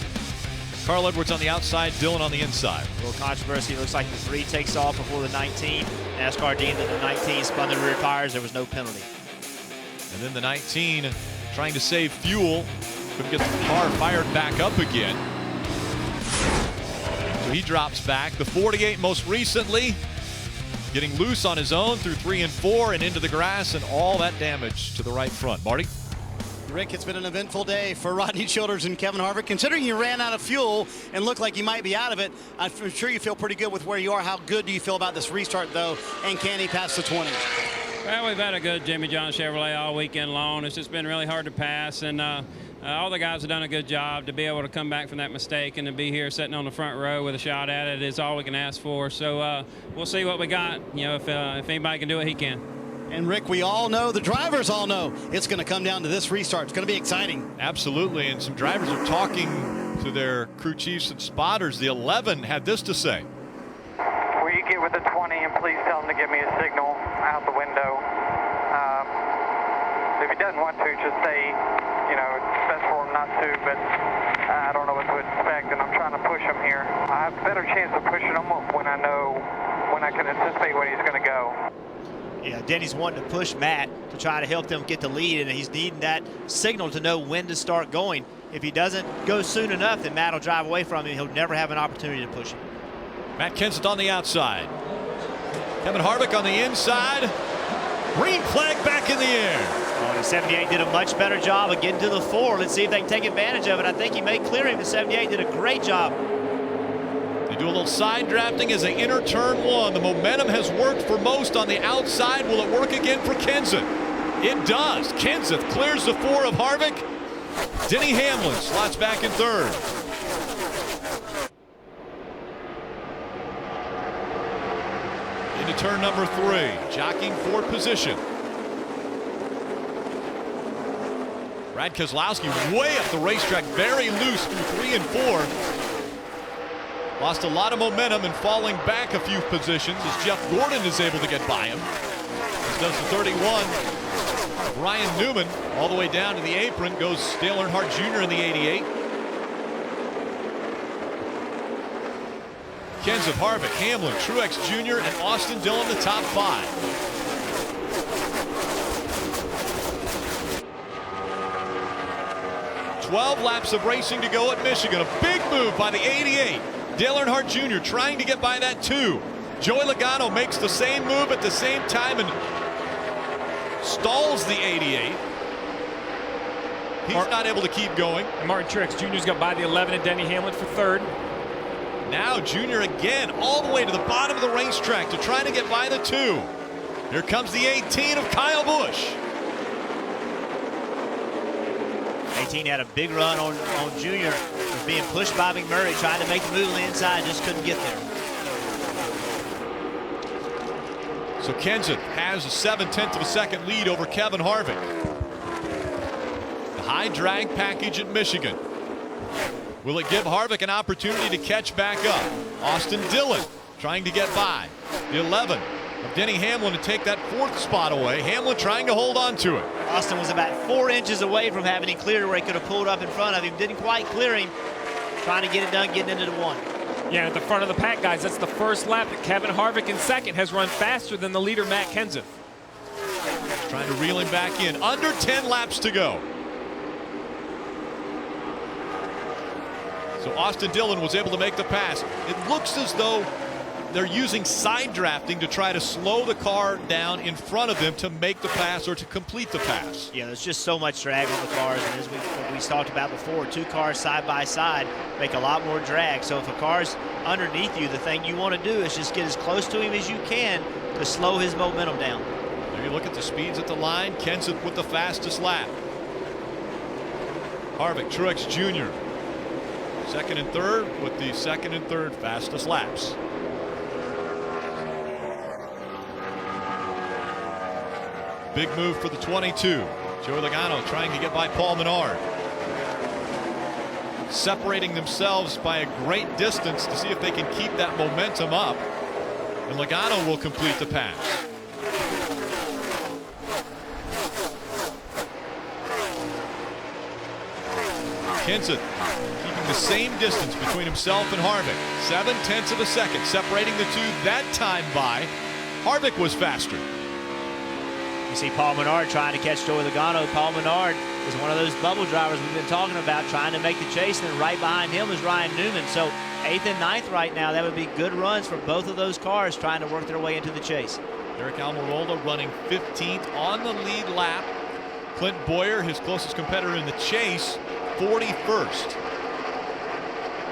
Carl Edwards on the outside, Dillon on the inside. A little controversy. It looks like the 3 takes off before the 19. NASCAR deemed that the 19 spun the rear tires. There was no penalty. And then the 19 trying to save fuel. Couldn't get the car fired back up again. So he drops back. The 48 most recently getting loose on his own through 3 and 4 and into the grass, and all that damage to the right front. Marty? Rick, it's been an eventful day for Rodney Childers and Kevin Harvick. Considering you ran out of fuel and looked like you might be out of it, I'm sure you feel pretty good with where you are. How good do you feel about this restart, though? And can he pass the 20? Well, we've had a good Jimmie Johnson Chevrolet all weekend long. It's just been really hard to pass, and all the guys have done a good job. To be able to come back from that mistake and to be here sitting on the front row with a shot at it is all we can ask for. So we'll see what we got. You know, if anybody can do it, he can. And Rick, we all know, the drivers all know, it's going to come down to this restart. It's going to be exciting. Absolutely, and some drivers are talking to their crew chiefs and spotters. The 11 had this to say. Will you get with the 20 and please tell him to give me a signal out the window? If he doesn't want to, just say, you know, it's best for him not to, but I don't know what to expect, and I'm trying to push him here. I have a better chance of pushing him when I can anticipate when he's going to go. Yeah, Denny's wanting to push Matt to try to help them get the lead, and he's needing that signal to know when to start going. If he doesn't go soon enough, then Matt will drive away from him. He'll never have an opportunity to push him. Matt Kenseth on the outside. Kevin Harvick on the inside. Green flag back in the air. Oh, the 78 did a much better job of getting to the 4. Let's see if they can take advantage of it. I think he may clear him. The 78 did a great job. They do a little side drafting as they enter turn 1. The momentum has worked for most on the outside. Will it work again for Kenseth? It does. Kenseth clears the 4 of Harvick. Denny Hamlin slots back in 3rd. Into turn number 3, jockeying for position. Brad Keselowski way up the racetrack, very loose through 3 and 4. Lost a lot of momentum and falling back a few positions as Jeff Gordon is able to get by him. As does the 31. Ryan Newman all the way down to the apron. Goes Dale Earnhardt Jr. in the 88. Kenseth, Harvick, Hamlin, Truex Jr. and Austin Dillon the top 5. "12 laps of racing to go at Michigan." A big move by the 88. Dale Earnhardt Jr. trying to get by that 2. Joey Logano makes the same move at the same time and stalls the 88. He's not able to keep going. And Martin Truex Jr.'s got by the 11 and Denny Hamlin for 3rd. Now Jr. again all the way to the bottom of the racetrack to try to get by the 2. Here comes the 18 of Kyle Busch. 18 had a big run on Junior. Was being pushed by McMurray, trying to make the move on the inside, just couldn't get there. So Kenseth has a 7/10 of a second lead over Kevin Harvick. The high drag package at Michigan. Will it give Harvick an opportunity to catch back up? Austin Dillon trying to get by. The 11 of Denny Hamlin to take that 4th spot away. Hamlin trying to hold on to it. Austin was about 4 inches away from having him cleared where he could have pulled up in front of him. Didn't quite clear him. Trying to get it done, getting into the 1. Yeah, at the front of the pack, guys, that's the first lap that Kevin Harvick in 2nd has run faster than the leader, Matt Kenseth. Trying to reel him back in. Under 10 laps to go. So Austin Dillon was able to make the pass. It looks as though they're using side drafting to try to slow the car down in front of them to make the pass or to complete the pass. Yeah, there's just so much drag on the cars, and as we talked about before, 2 cars side by side make a lot more drag. So if a car's underneath you, the thing you want to do is just get as close to him as you can to slow his momentum down. There you look at the speeds at the line. Kenseth with the fastest lap. Harvick, Truex Jr. second and third with the second and third fastest laps. Big move for the 22. Joey Logano trying to get by Paul Menard. Separating themselves by a great distance to see if they can keep that momentum up. And Logano will complete the pass. Kenseth keeping the same distance between himself and Harvick. 0.7 of a second separating the two that time by. Harvick was faster. You see Paul Menard trying to catch Joey Logano. Paul Menard is one of those bubble drivers we've been talking about, trying to make the chase, and then right behind him is Ryan Newman. So 8th and 9th right now, that would be good runs for both of those cars trying to work their way into the chase. Eric Almirola running 15th on the lead lap. Clint Bowyer, his closest competitor in the chase, 41st.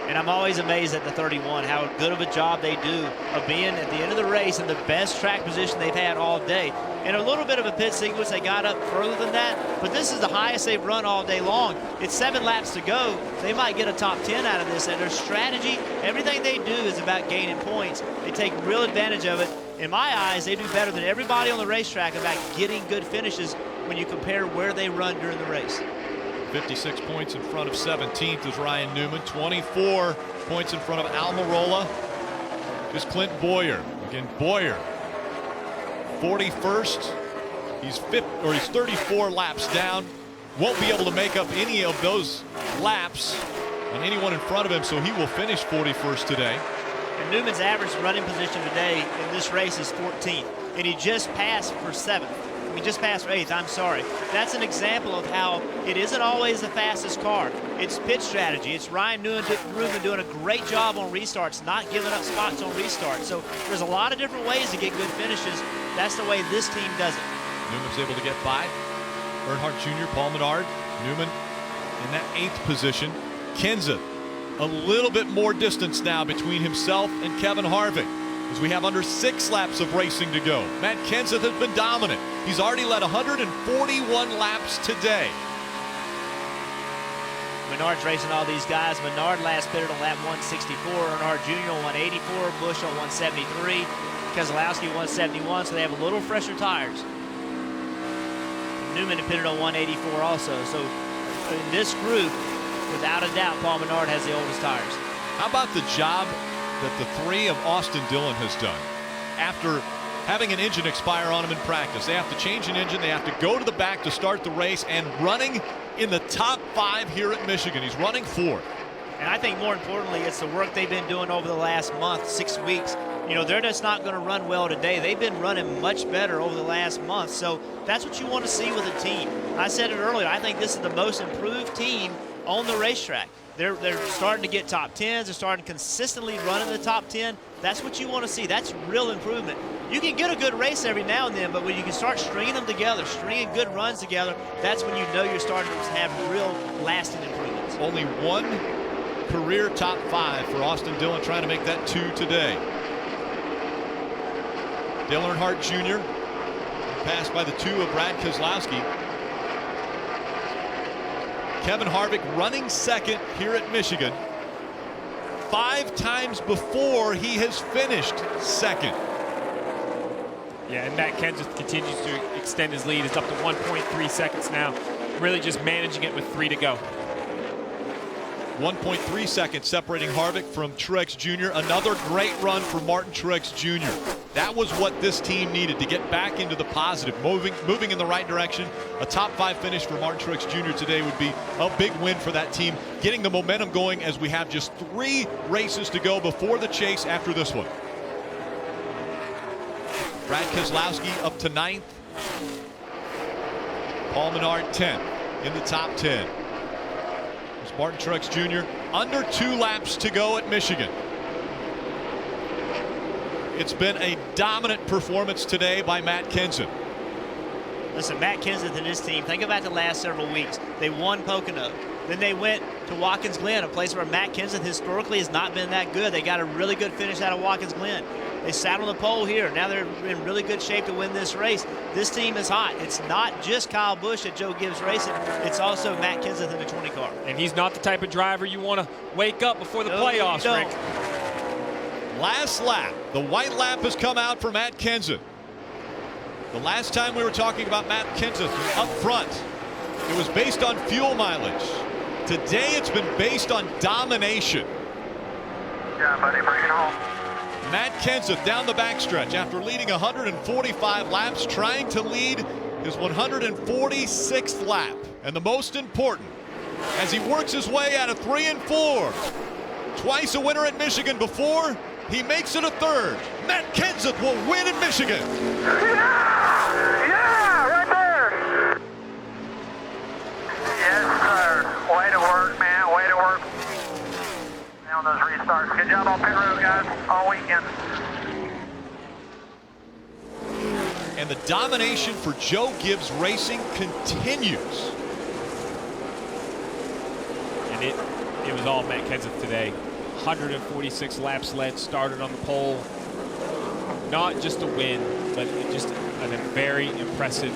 And I'm always amazed at the 31, how good of a job they do of being at the end of the race in the best track position they've had all day. In a little bit of a pit sequence, they got up further than that, but this is the highest they've run all day long. It's 7 laps to go. They might get a top 10 out of this, and their strategy, everything they do is about gaining points. They take real advantage of it. In my eyes, they do better than everybody on the racetrack about getting good finishes when you compare where they run during the race. 56 points in front of 17th is Ryan Newman. 24 points in front of Almirola is Clint Bowyer. Again, Bowyer 41st. He's 34 laps down. Won't be able to make up any of those laps on anyone in front of him, so he will finish 41st today. And Newman's average running position today in this race is 14th, and he just passed for 7th. He just passed for 8th, I'm sorry. That's an example of how it isn't always the fastest car. It's pit strategy. It's Ryan Newman doing a great job on restarts, not giving up spots on restarts. So there's a lot of different ways to get good finishes. That's the way this team does it. Newman's able to get by Earnhardt Jr., Paul Menard. Newman in that 8th position. Kenseth, a little bit more distance now between himself and Kevin Harvick, as we have under 6 laps of racing to go. Matt Kenseth has been dominant. He's already led 141 laps today. Menard's racing all these guys. Menard last pitted on lap 164, Earnhardt Jr. on 184, Busch on 173, Keselowski 171, so they have a little fresher tires. Newman pitted on 184 also. So in this group, without a doubt, Paul Menard has the oldest tires. How about the job that the 3 of Austin Dillon has done? After having an engine expire on him in practice, they have to change an engine, they have to go to the back to start the race, and running in the top 5 here at Michigan. He's running 4th. And I think more importantly, it's the work they've been doing over the last month, 6 weeks. You know, they're just not going to run well today. They've been running much better over the last month. So that's what you want to see with a team. I said it earlier, I think this is the most improved team on the racetrack. They're starting to get top 10s. They're starting to consistently run in the top 10. That's what you want to see. That's real improvement. You can get a good race every now and then, but when you can start stringing them together, stringing good runs together, that's when you know you're starting to have real lasting improvements. Only 1 career top 5 for Austin Dillon, trying to make that 2 today. Dale Earnhardt Jr. passed by the 2 of Brad Keselowski. Kevin Harvick running 2nd here at Michigan. 5 times before he has finished 2nd. Yeah, and Matt Kenseth continues to extend his lead. It's up to 1.3 seconds now. Really just managing it with 3 to go. 1.3 seconds separating Harvick from Truex Jr. Another great run for Martin Truex Jr. That was what this team needed to get back into the positive, moving in the right direction. A top 5 finish for Martin Truex Jr. today would be a big win for that team, getting the momentum going as we have just 3 races to go before the chase after this one. Brad Keselowski up to 9th. Paul Menard 10th in the top 10. There's Martin Truex Jr. under 2 laps to go at Michigan. It's been a dominant performance today by Matt Kenseth. Listen, Matt Kenseth and his team, think about the last several weeks. They won Pocono. Then they went to Watkins Glen, a place where Matt Kenseth historically has not been that good. They got a really good finish out of Watkins Glen. They sat on the pole here. Now they're in really good shape to win this race. This team is hot. It's not just Kyle Busch at Joe Gibbs Racing. It's also Matt Kenseth in the 20 car. And he's not the type of driver you want to wake up before the playoffs, Rick. Last lap. The white lap has come out for Matt Kenseth. The last time we were talking about Matt Kenseth up front, it was based on fuel mileage. Today it's been based on domination. Yeah, buddy, bring it home. Matt Kenseth down the backstretch after leading 145 laps, trying to lead his 146th lap. And the most important, as he works his way out of 3 and 4. Twice a winner at Michigan before, he makes it a third. Matt Kenseth will win in Michigan. Yeah, right there. Yes, sir. Way to work, man. Way to work. On those restarts. Good job on pit road, guys, all weekend. And the domination for Joe Gibbs Racing continues. And it was all Matt Kenseth today. 146 laps led, started on the pole. Not just a win, but just a very impressive,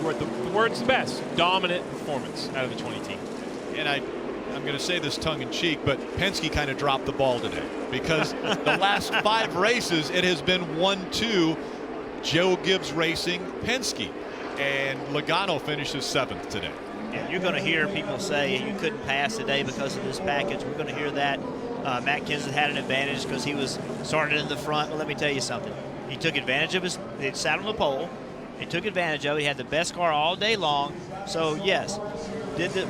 the word's the best, dominant performance out of the 20 team. And I'm going to say this tongue-in-cheek, but Penske kind of dropped the ball today because the last 5 races, it has been 1-2, Joe Gibbs Racing, Penske, and Logano finishes 7th today. And you're going to hear people say you couldn't pass today because of this package. We're going to hear that. Matt Kenseth had an advantage because he was started in the front. But let me tell you something. He took advantage of he sat on the pole. He took advantage of it. He had the best car all day long. So, yes,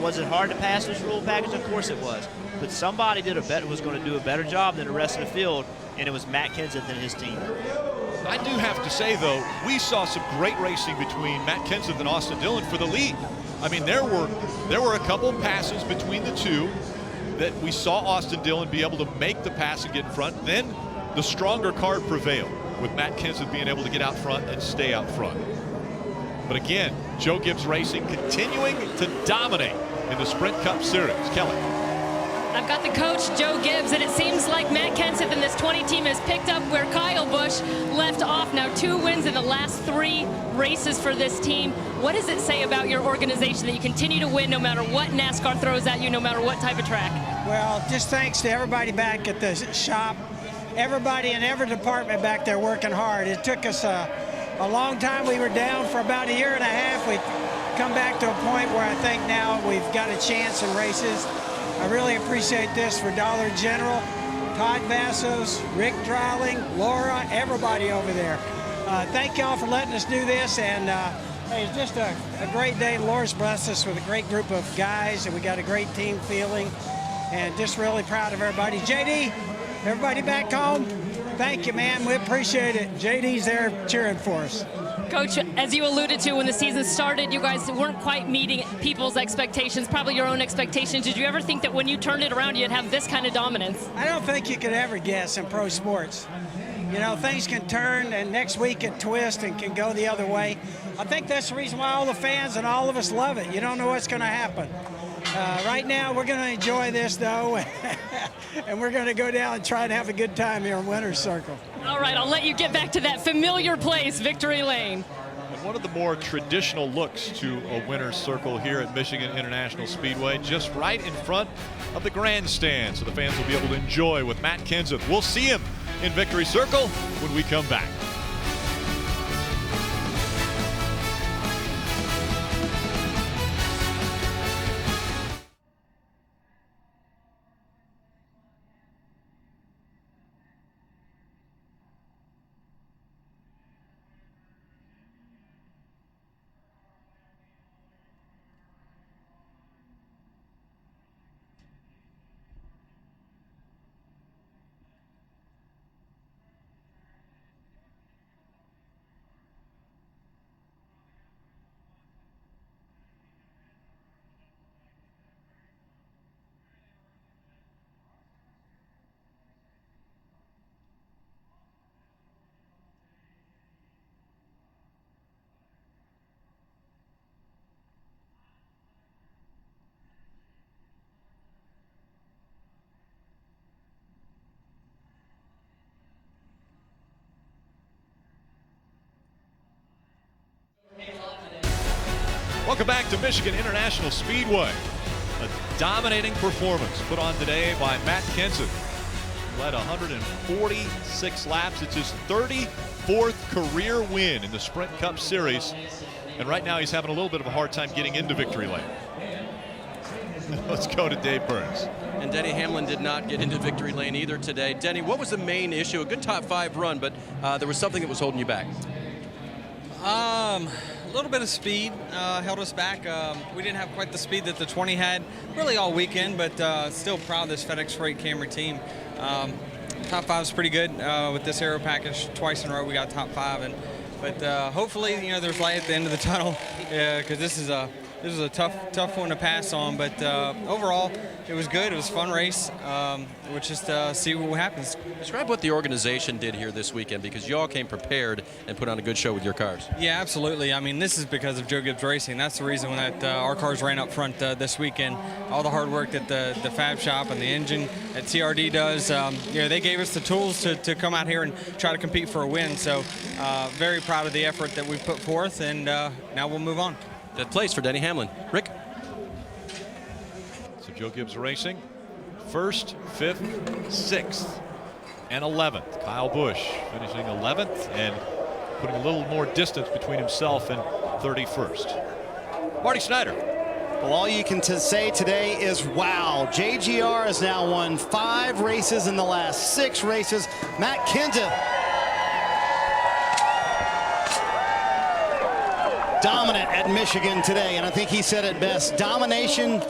was it hard to pass this rule package? Of course it was. But somebody was going to do a better job than the rest of the field, and it was Matt Kenseth and his team. I do have to say, though, we saw some great racing between Matt Kenseth and Austin Dillon for the lead. I mean, there were a couple passes between the two that we saw Austin Dillon be able to make the pass and get in front. Then the stronger car prevailed, with Matt Kenseth being able to get out front and stay out front. But again, Joe Gibbs Racing continuing to dominate in the Sprint Cup Series. Kelly. I've got the coach, Joe Gibbs, and it seems like Matt Kenseth and this 20 team has picked up where Kyle Busch left off. Now 2 wins in the last 3 races for this team. What does it say about your organization that you continue to win no matter what NASCAR throws at you, no matter what type of track? Well, just thanks to everybody back at the shop, everybody in every department back there working hard. It took us a long time. We were down for about 1.5 years. We've come back to a point where I think now we've got a chance in races. I really appreciate this for Dollar General, Todd Vassos, Rick Dreiling, Laura, everybody over there. Thank y'all for letting us do this, and hey, it's just a great day. Laura's blessed us with a great group of guys, and we got a great team feeling, and just really proud of everybody. JD, everybody back home, thank you, man. We appreciate it. JD's there cheering for us. Coach, as you alluded to when the season started, you guys weren't quite meeting people's expectations, probably your own expectations. Did you ever think that when you turned it around, you'd have this kind of dominance? I don't think you could ever guess in pro sports. You know, things can turn, and next week can twist and can go the other way. I think that's the reason why all the fans and all of us love it. You don't know what's going to happen. Right now, we're going to enjoy this, though, and we're going to go down and try to have a good time here in Winner's Circle. All right, I'll let you get back to that familiar place, Victory Lane. And one of the more traditional looks to a Winner's Circle here at Michigan International Speedway, just right in front of the grandstand, so the fans will be able to enjoy with Matt Kenseth. We'll see him in Victory Circle when we come back. Welcome back to Michigan International Speedway. A dominating performance put on today by Matt Kenseth. Led 146 laps. It's his 34th career win in the Sprint Cup Series. And right now he's having a little bit of a hard time getting into victory lane. Let's go to Dave Burns. And Denny Hamlin did not get into victory lane either today. Denny, what was the main issue? A good top 5 run, but there was something that was holding you back. A little bit of speed held us back. We didn't have quite the speed that the 20 had really all weekend, but still proud of this FedEx Freight Camry team. Top 5 is pretty good with this aero package. Twice in a row we got top 5, but hopefully there's light at the end of the tunnel because this is a tough one to pass on. But overall, it was good. It was a fun race. We'll just see what happens. Describe what the organization did here this weekend, because you all came prepared and put on a good show with your cars. Yeah, absolutely. I mean, this is because of Joe Gibbs Racing. That's the reason that our cars ran up front this weekend. All the hard work that the Fab Shop and the engine at TRD does, they gave us the tools to come out here and try to compete for a win. So very proud of the effort that we put forth, and now we'll move on. Fifth place for Denny Hamlin. Rick? So Joe Gibbs Racing, 1st, 5th, 6th, and 11th. Kyle Busch finishing 11th and putting a little more distance between himself and 31st. Marty Snyder. Well, all you can say today is wow. JGR has now won 5 races in the last 6 races. Matt Kenseth dominant at Michigan today, and I think he said it best. Domination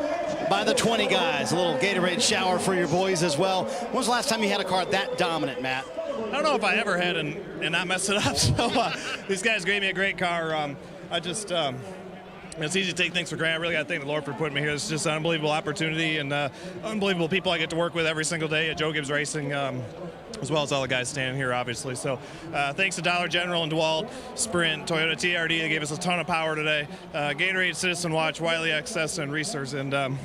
by the 20 guys. A little Gatorade shower for your boys as well. When was the last time you had a car that dominant, Matt? I don't know if I ever had and not messed it up. So these guys gave me a great car. It's easy to take things for granted. I really got to thank the Lord for putting me here. It's just an unbelievable opportunity and unbelievable people I get to work with every single day at Joe Gibbs Racing, as well as all the guys standing here, obviously. So thanks to Dollar General and DeWalt, Sprint, Toyota TRD. They gave us a ton of power today. Gatorade, Citizen Watch, Wiley XS, and Reesers. And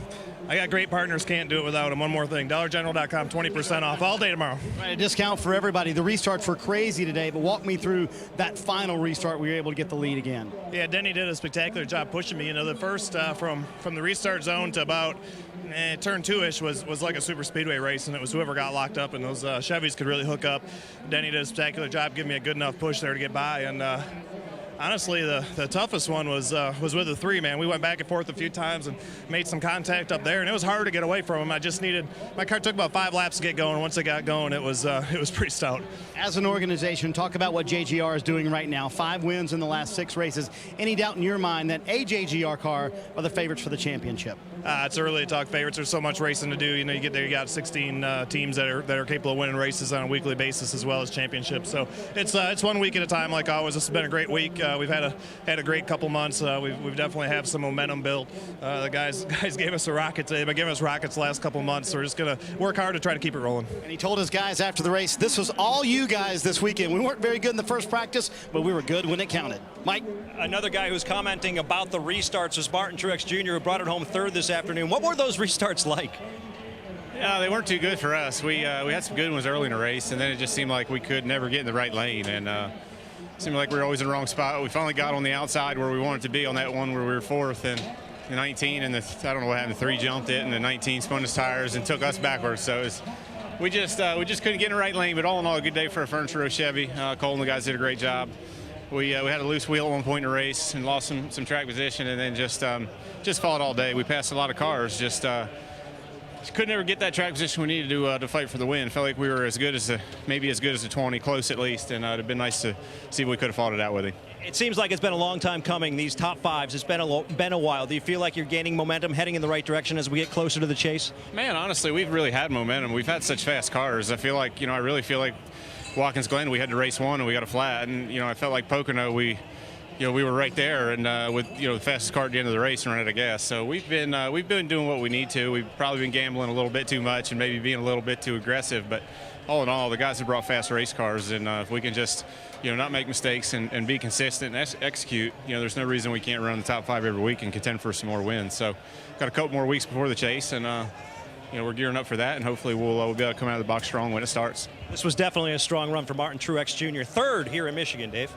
I got great partners. Can't do it without them. One more thing. DollarGeneral.com, 20% off all day tomorrow. Right, a discount for everybody. The restarts were crazy today, but walk me through that final restart where you were able to get the lead again. Yeah, Denny did a spectacular job pushing me. The first from the restart zone to about turn 2-ish was like a super speedway race, and it was whoever got locked up, and those Chevys could really hook up. Denny did a spectacular job giving me a good enough push there to get by, and honestly, the toughest one was with the 3, man. We went back and forth a few times and made some contact up there, and it was hard to get away from him. My car took about 5 laps to get going. Once it got going, it was pretty stout. As an organization, talk about what JGR is doing right now. 5 wins in the last 6 races. Any doubt in your mind that a JGR car are the favorites for the championship? It's early to talk favorites. There's so much racing to do. You get there, you got 16 teams that are capable of winning races on a weekly basis as well as championships. So it's one week at a time, like always. This has been a great week. We've had a great couple months. We've definitely have some momentum built. The guys gave us a rocket today. They've been giving us rockets the last couple months. So we're just gonna work hard to try to keep it rolling. And he told his guys after the race, this was all you guys this weekend. We weren't very good in the first practice, but we were good when it counted. Mike? Another guy who's commenting about the restarts was Martin Truex Jr., who brought it home 3rd this afternoon. What were those restarts like? Yeah, they weren't too good for us. We had some good ones early in the race, and then it just seemed like we could never get in the right lane, and it seemed like we were always in the wrong spot. We finally got on the outside where we wanted to be on that one where we were 4th, and the 19, and I don't know what happened. The 3 jumped it, and the 19 spun his tires and took us backwards. So we just couldn't get in the right lane. But all in all, a good day for a Furniture Row Chevy. Cole and the guys did a great job. We had a loose wheel at one point in the race and lost some track position, and then just fought all day. We passed a lot of cars. Just couldn't ever get that track position we needed to fight for the win. Felt like we were maybe as good as the 20, close at least, and it'd have been nice to see if we could have fought it out with him. It seems like it's been a long time coming, these top 5s. It's been a while. Do you feel like you're gaining momentum, heading in the right direction as we get closer to the chase? Man, honestly, we've really had momentum. We've had such fast cars. I really feel like Watkins Glen, we had to race 1 and we got a flat, and I felt like Pocono, we were right there, and with the fastest car at the end of the race and ran out of gas. So we've been doing what we need to. We've probably been gambling a little bit too much and maybe being a little bit too aggressive. But all in all, the guys have brought fast race cars, and if we can just not make mistakes and be consistent and execute, there's no reason we can't run the top 5 every week and contend for some more wins. So got a couple more weeks before the chase, and we're gearing up for that, and hopefully we'll be able to come out of the box strong when it starts. This was definitely a strong run for Martin Truex Jr. 3rd here in Michigan, Dave.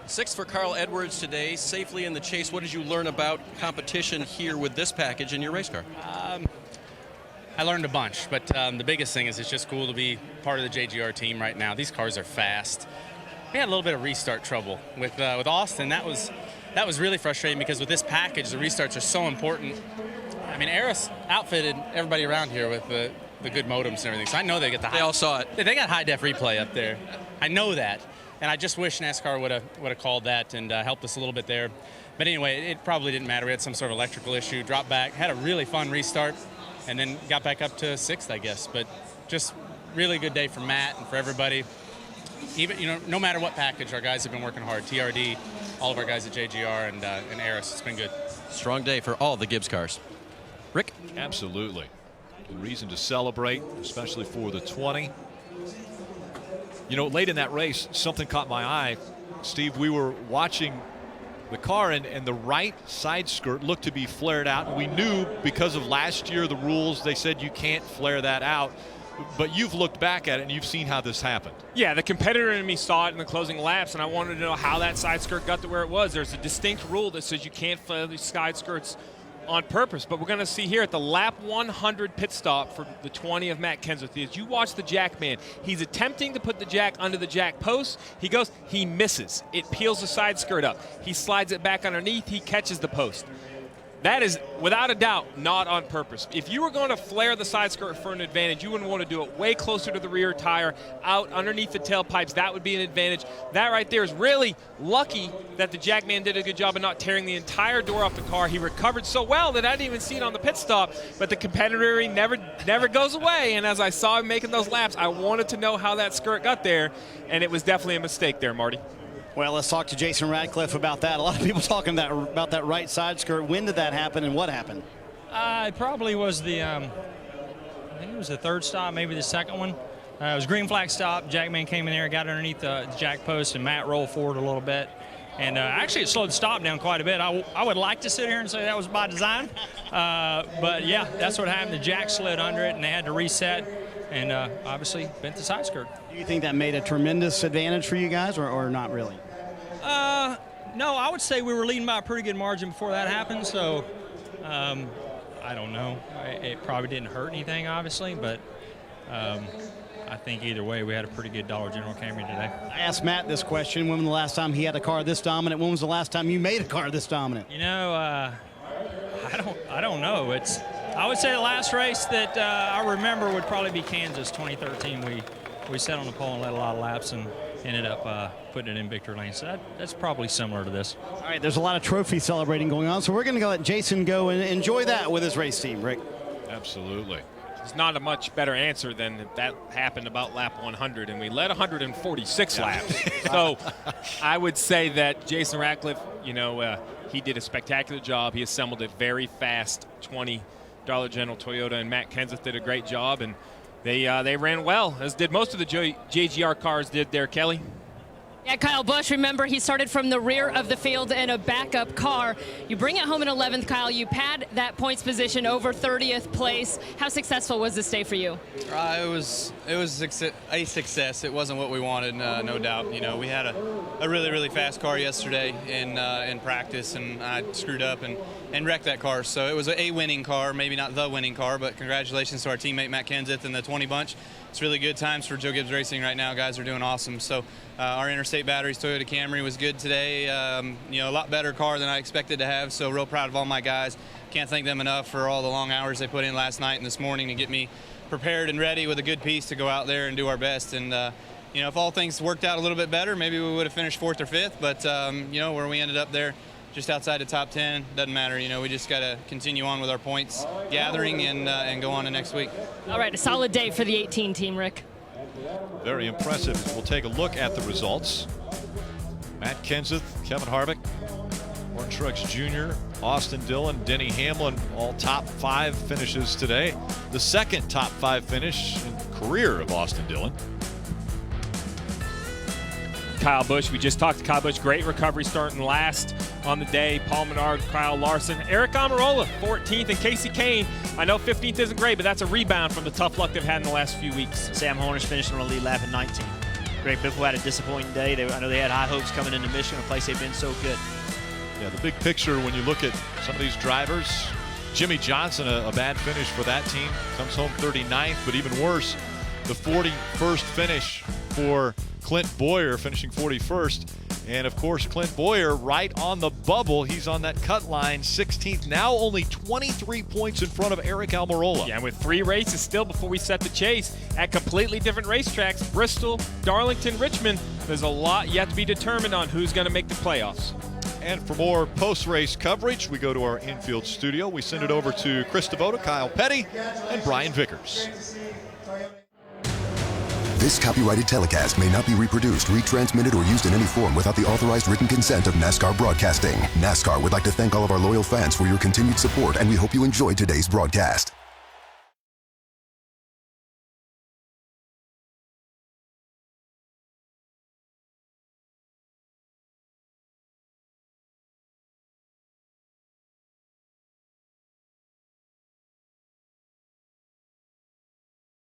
Sixth for Carl Edwards today, safely in the chase. What did you learn about competition here with this package in your race car? I learned a bunch, but the biggest thing is it's just cool to be part of the JGR team right now. These cars are fast. We had a little bit of restart trouble with Austin. That was really frustrating because with this package, the restarts are so important. I mean, Eris outfitted everybody around here with the good modems and everything, so I know they get the high. They all saw it. They got high def replay up there. I know that, and I just wish NASCAR would have called that and helped us a little bit there. But anyway, it probably didn't matter. We had some sort of electrical issue, dropped back, had a really fun restart, and then got back up to 6th, I guess. But just really good day for Matt and for everybody. Even, you know, no matter what package, our guys have been working hard. TRD, all of our guys at JGR and Eris, it's been good. Strong day for all the Gibbs cars. Rick? Absolutely. Good reason to celebrate, especially for the 20. You know, late in that race, something caught my eye. Steve, we were watching the car, and the right side skirt looked to be flared out. And we knew because of last year, the rules, they said you can't flare that out. But you've looked back at it, and you've seen how this happened. Yeah, the competitor in me saw it in the closing laps, and I wanted to know how that side skirt got to where it was. There's a distinct rule that says you can't flare these side skirts on purpose, but we're going to see here at the lap 100 pit stop for the 20 of Matt Kenseth. As you watch the jack man, he's attempting to put the jack under the jack post. He misses. It peels the side skirt up. He slides it back underneath. He catches the post. That is, without a doubt, not on purpose. If you were going to flare the side skirt for an advantage, you wouldn't want to do it way closer to the rear tire, out underneath the tailpipes. That would be an advantage. That right there is really lucky that the jackman did a good job of not tearing the entire door off the car. He recovered so well that I didn't even see it on the pit stop, but the competitor never goes away. And as I saw him making those laps, I wanted to know how that skirt got there, and it was definitely a mistake there, Marty. Well, let's talk to Jason Radcliffe about that. A lot of people talking about that right side skirt. When did that happen and what happened? It probably was I think it was the third stop, maybe the second one. It was green flag stop. Jackman came in there, got underneath the jack post, and Matt rolled forward a little bit. And actually, it slowed the stop down quite a bit. I would like to sit here and say that was by design. But, yeah, that's what happened. The jack slid under it, and they had to reset. And obviously bent the side skirt. Do you think that made a tremendous advantage for you guys, or not really? No, I would say we were leading by a pretty good margin before that happened. So I don't know. It probably didn't hurt anything, obviously, but I think either way we had a pretty good Dollar General Camry today. I asked Matt this question. When was the last time he had a car this dominant? When was the last time you made a car this dominant? You know, I don't know. I would say the last race that I remember would probably be Kansas 2013. We sat on the pole and led a lot of laps and ended up putting it in victory lane. So that's probably similar to this. All right, there's a lot of trophy celebrating going on, so we're going to let Jason go and enjoy that with his race team, Rick. Absolutely. It's not a much better answer than that happened about lap 100, and we led 146 laps. So I would say that Jason Ratcliffe, he did a spectacular job. He assembled a very fast 20 Dollar General Toyota, and Matt Kenseth did a great job, and they ran well, as did most of the JGR cars did there, Kelly. Yeah, Kyle Busch, remember, he started from the rear of the field in a backup car. You bring it home in 11th, Kyle. You pad that points position over 30th place. How successful was this day for you? It was a success. It wasn't what we wanted, no doubt. We had a really, really fast car yesterday in practice, and I screwed up and wrecked that car. So it was a winning car, maybe not the winning car, but congratulations to our teammate Matt Kenseth and the 20 bunch. It's really good times for Joe Gibbs Racing right now. Guys are doing awesome. So our Interstate Batteries Toyota Camry was good today. A lot better car than I expected to have. So real proud of all my guys. Can't thank them enough for all the long hours they put in last night and this morning to get me prepared and ready with a good piece to go out there and do our best. And if all things worked out a little bit better, maybe we would have finished 4th or 5th. But where we ended up there, just outside the top 10, doesn't matter. We just got to continue on with our points gathering and go on to next week. All right, a solid day for the 18 team, Rick. Very impressive. We'll take a look at the results. Matt Kenseth, Kevin Harvick, Horton Truex Jr., Austin Dillon, Denny Hamlin, all top 5 finishes today. The second top 5 finish in the career of Austin Dillon. Kyle Busch, we just talked to Kyle Busch. Great recovery starting last on the day. Paul Menard, Kyle Larson, Eric Almirola, 14th, and Casey Kane. I know 15th isn't great, but that's a rebound from the tough luck they've had in the last few weeks. Sam Hornish finishing on the lead lap in 19. Greg Biffle had a disappointing day. I know they had high hopes coming into Michigan, a place they've been so good. Yeah, the big picture when you look at some of these drivers, Jimmie Johnson, a bad finish for that team, comes home 39th, but even worse, the 41st finish for Clint Bowyer, finishing 41st. And of course, Clint Bowyer right on the bubble. He's on that cut line, 16th, now only 23 points in front of Eric Almirola. Yeah, and with 3 races still before we set the chase at completely different racetracks, Bristol, Darlington, Richmond, there's a lot yet to be determined on who's going to make the playoffs. And for more post-race coverage, we go to our infield studio. We send it over to Chris Devoto, Kyle Petty, and Brian Vickers. This copyrighted telecast may not be reproduced, retransmitted, or used in any form without the authorized written consent of NASCAR Broadcasting. NASCAR would like to thank all of our loyal fans for your continued support, and we hope you enjoyed today's broadcast.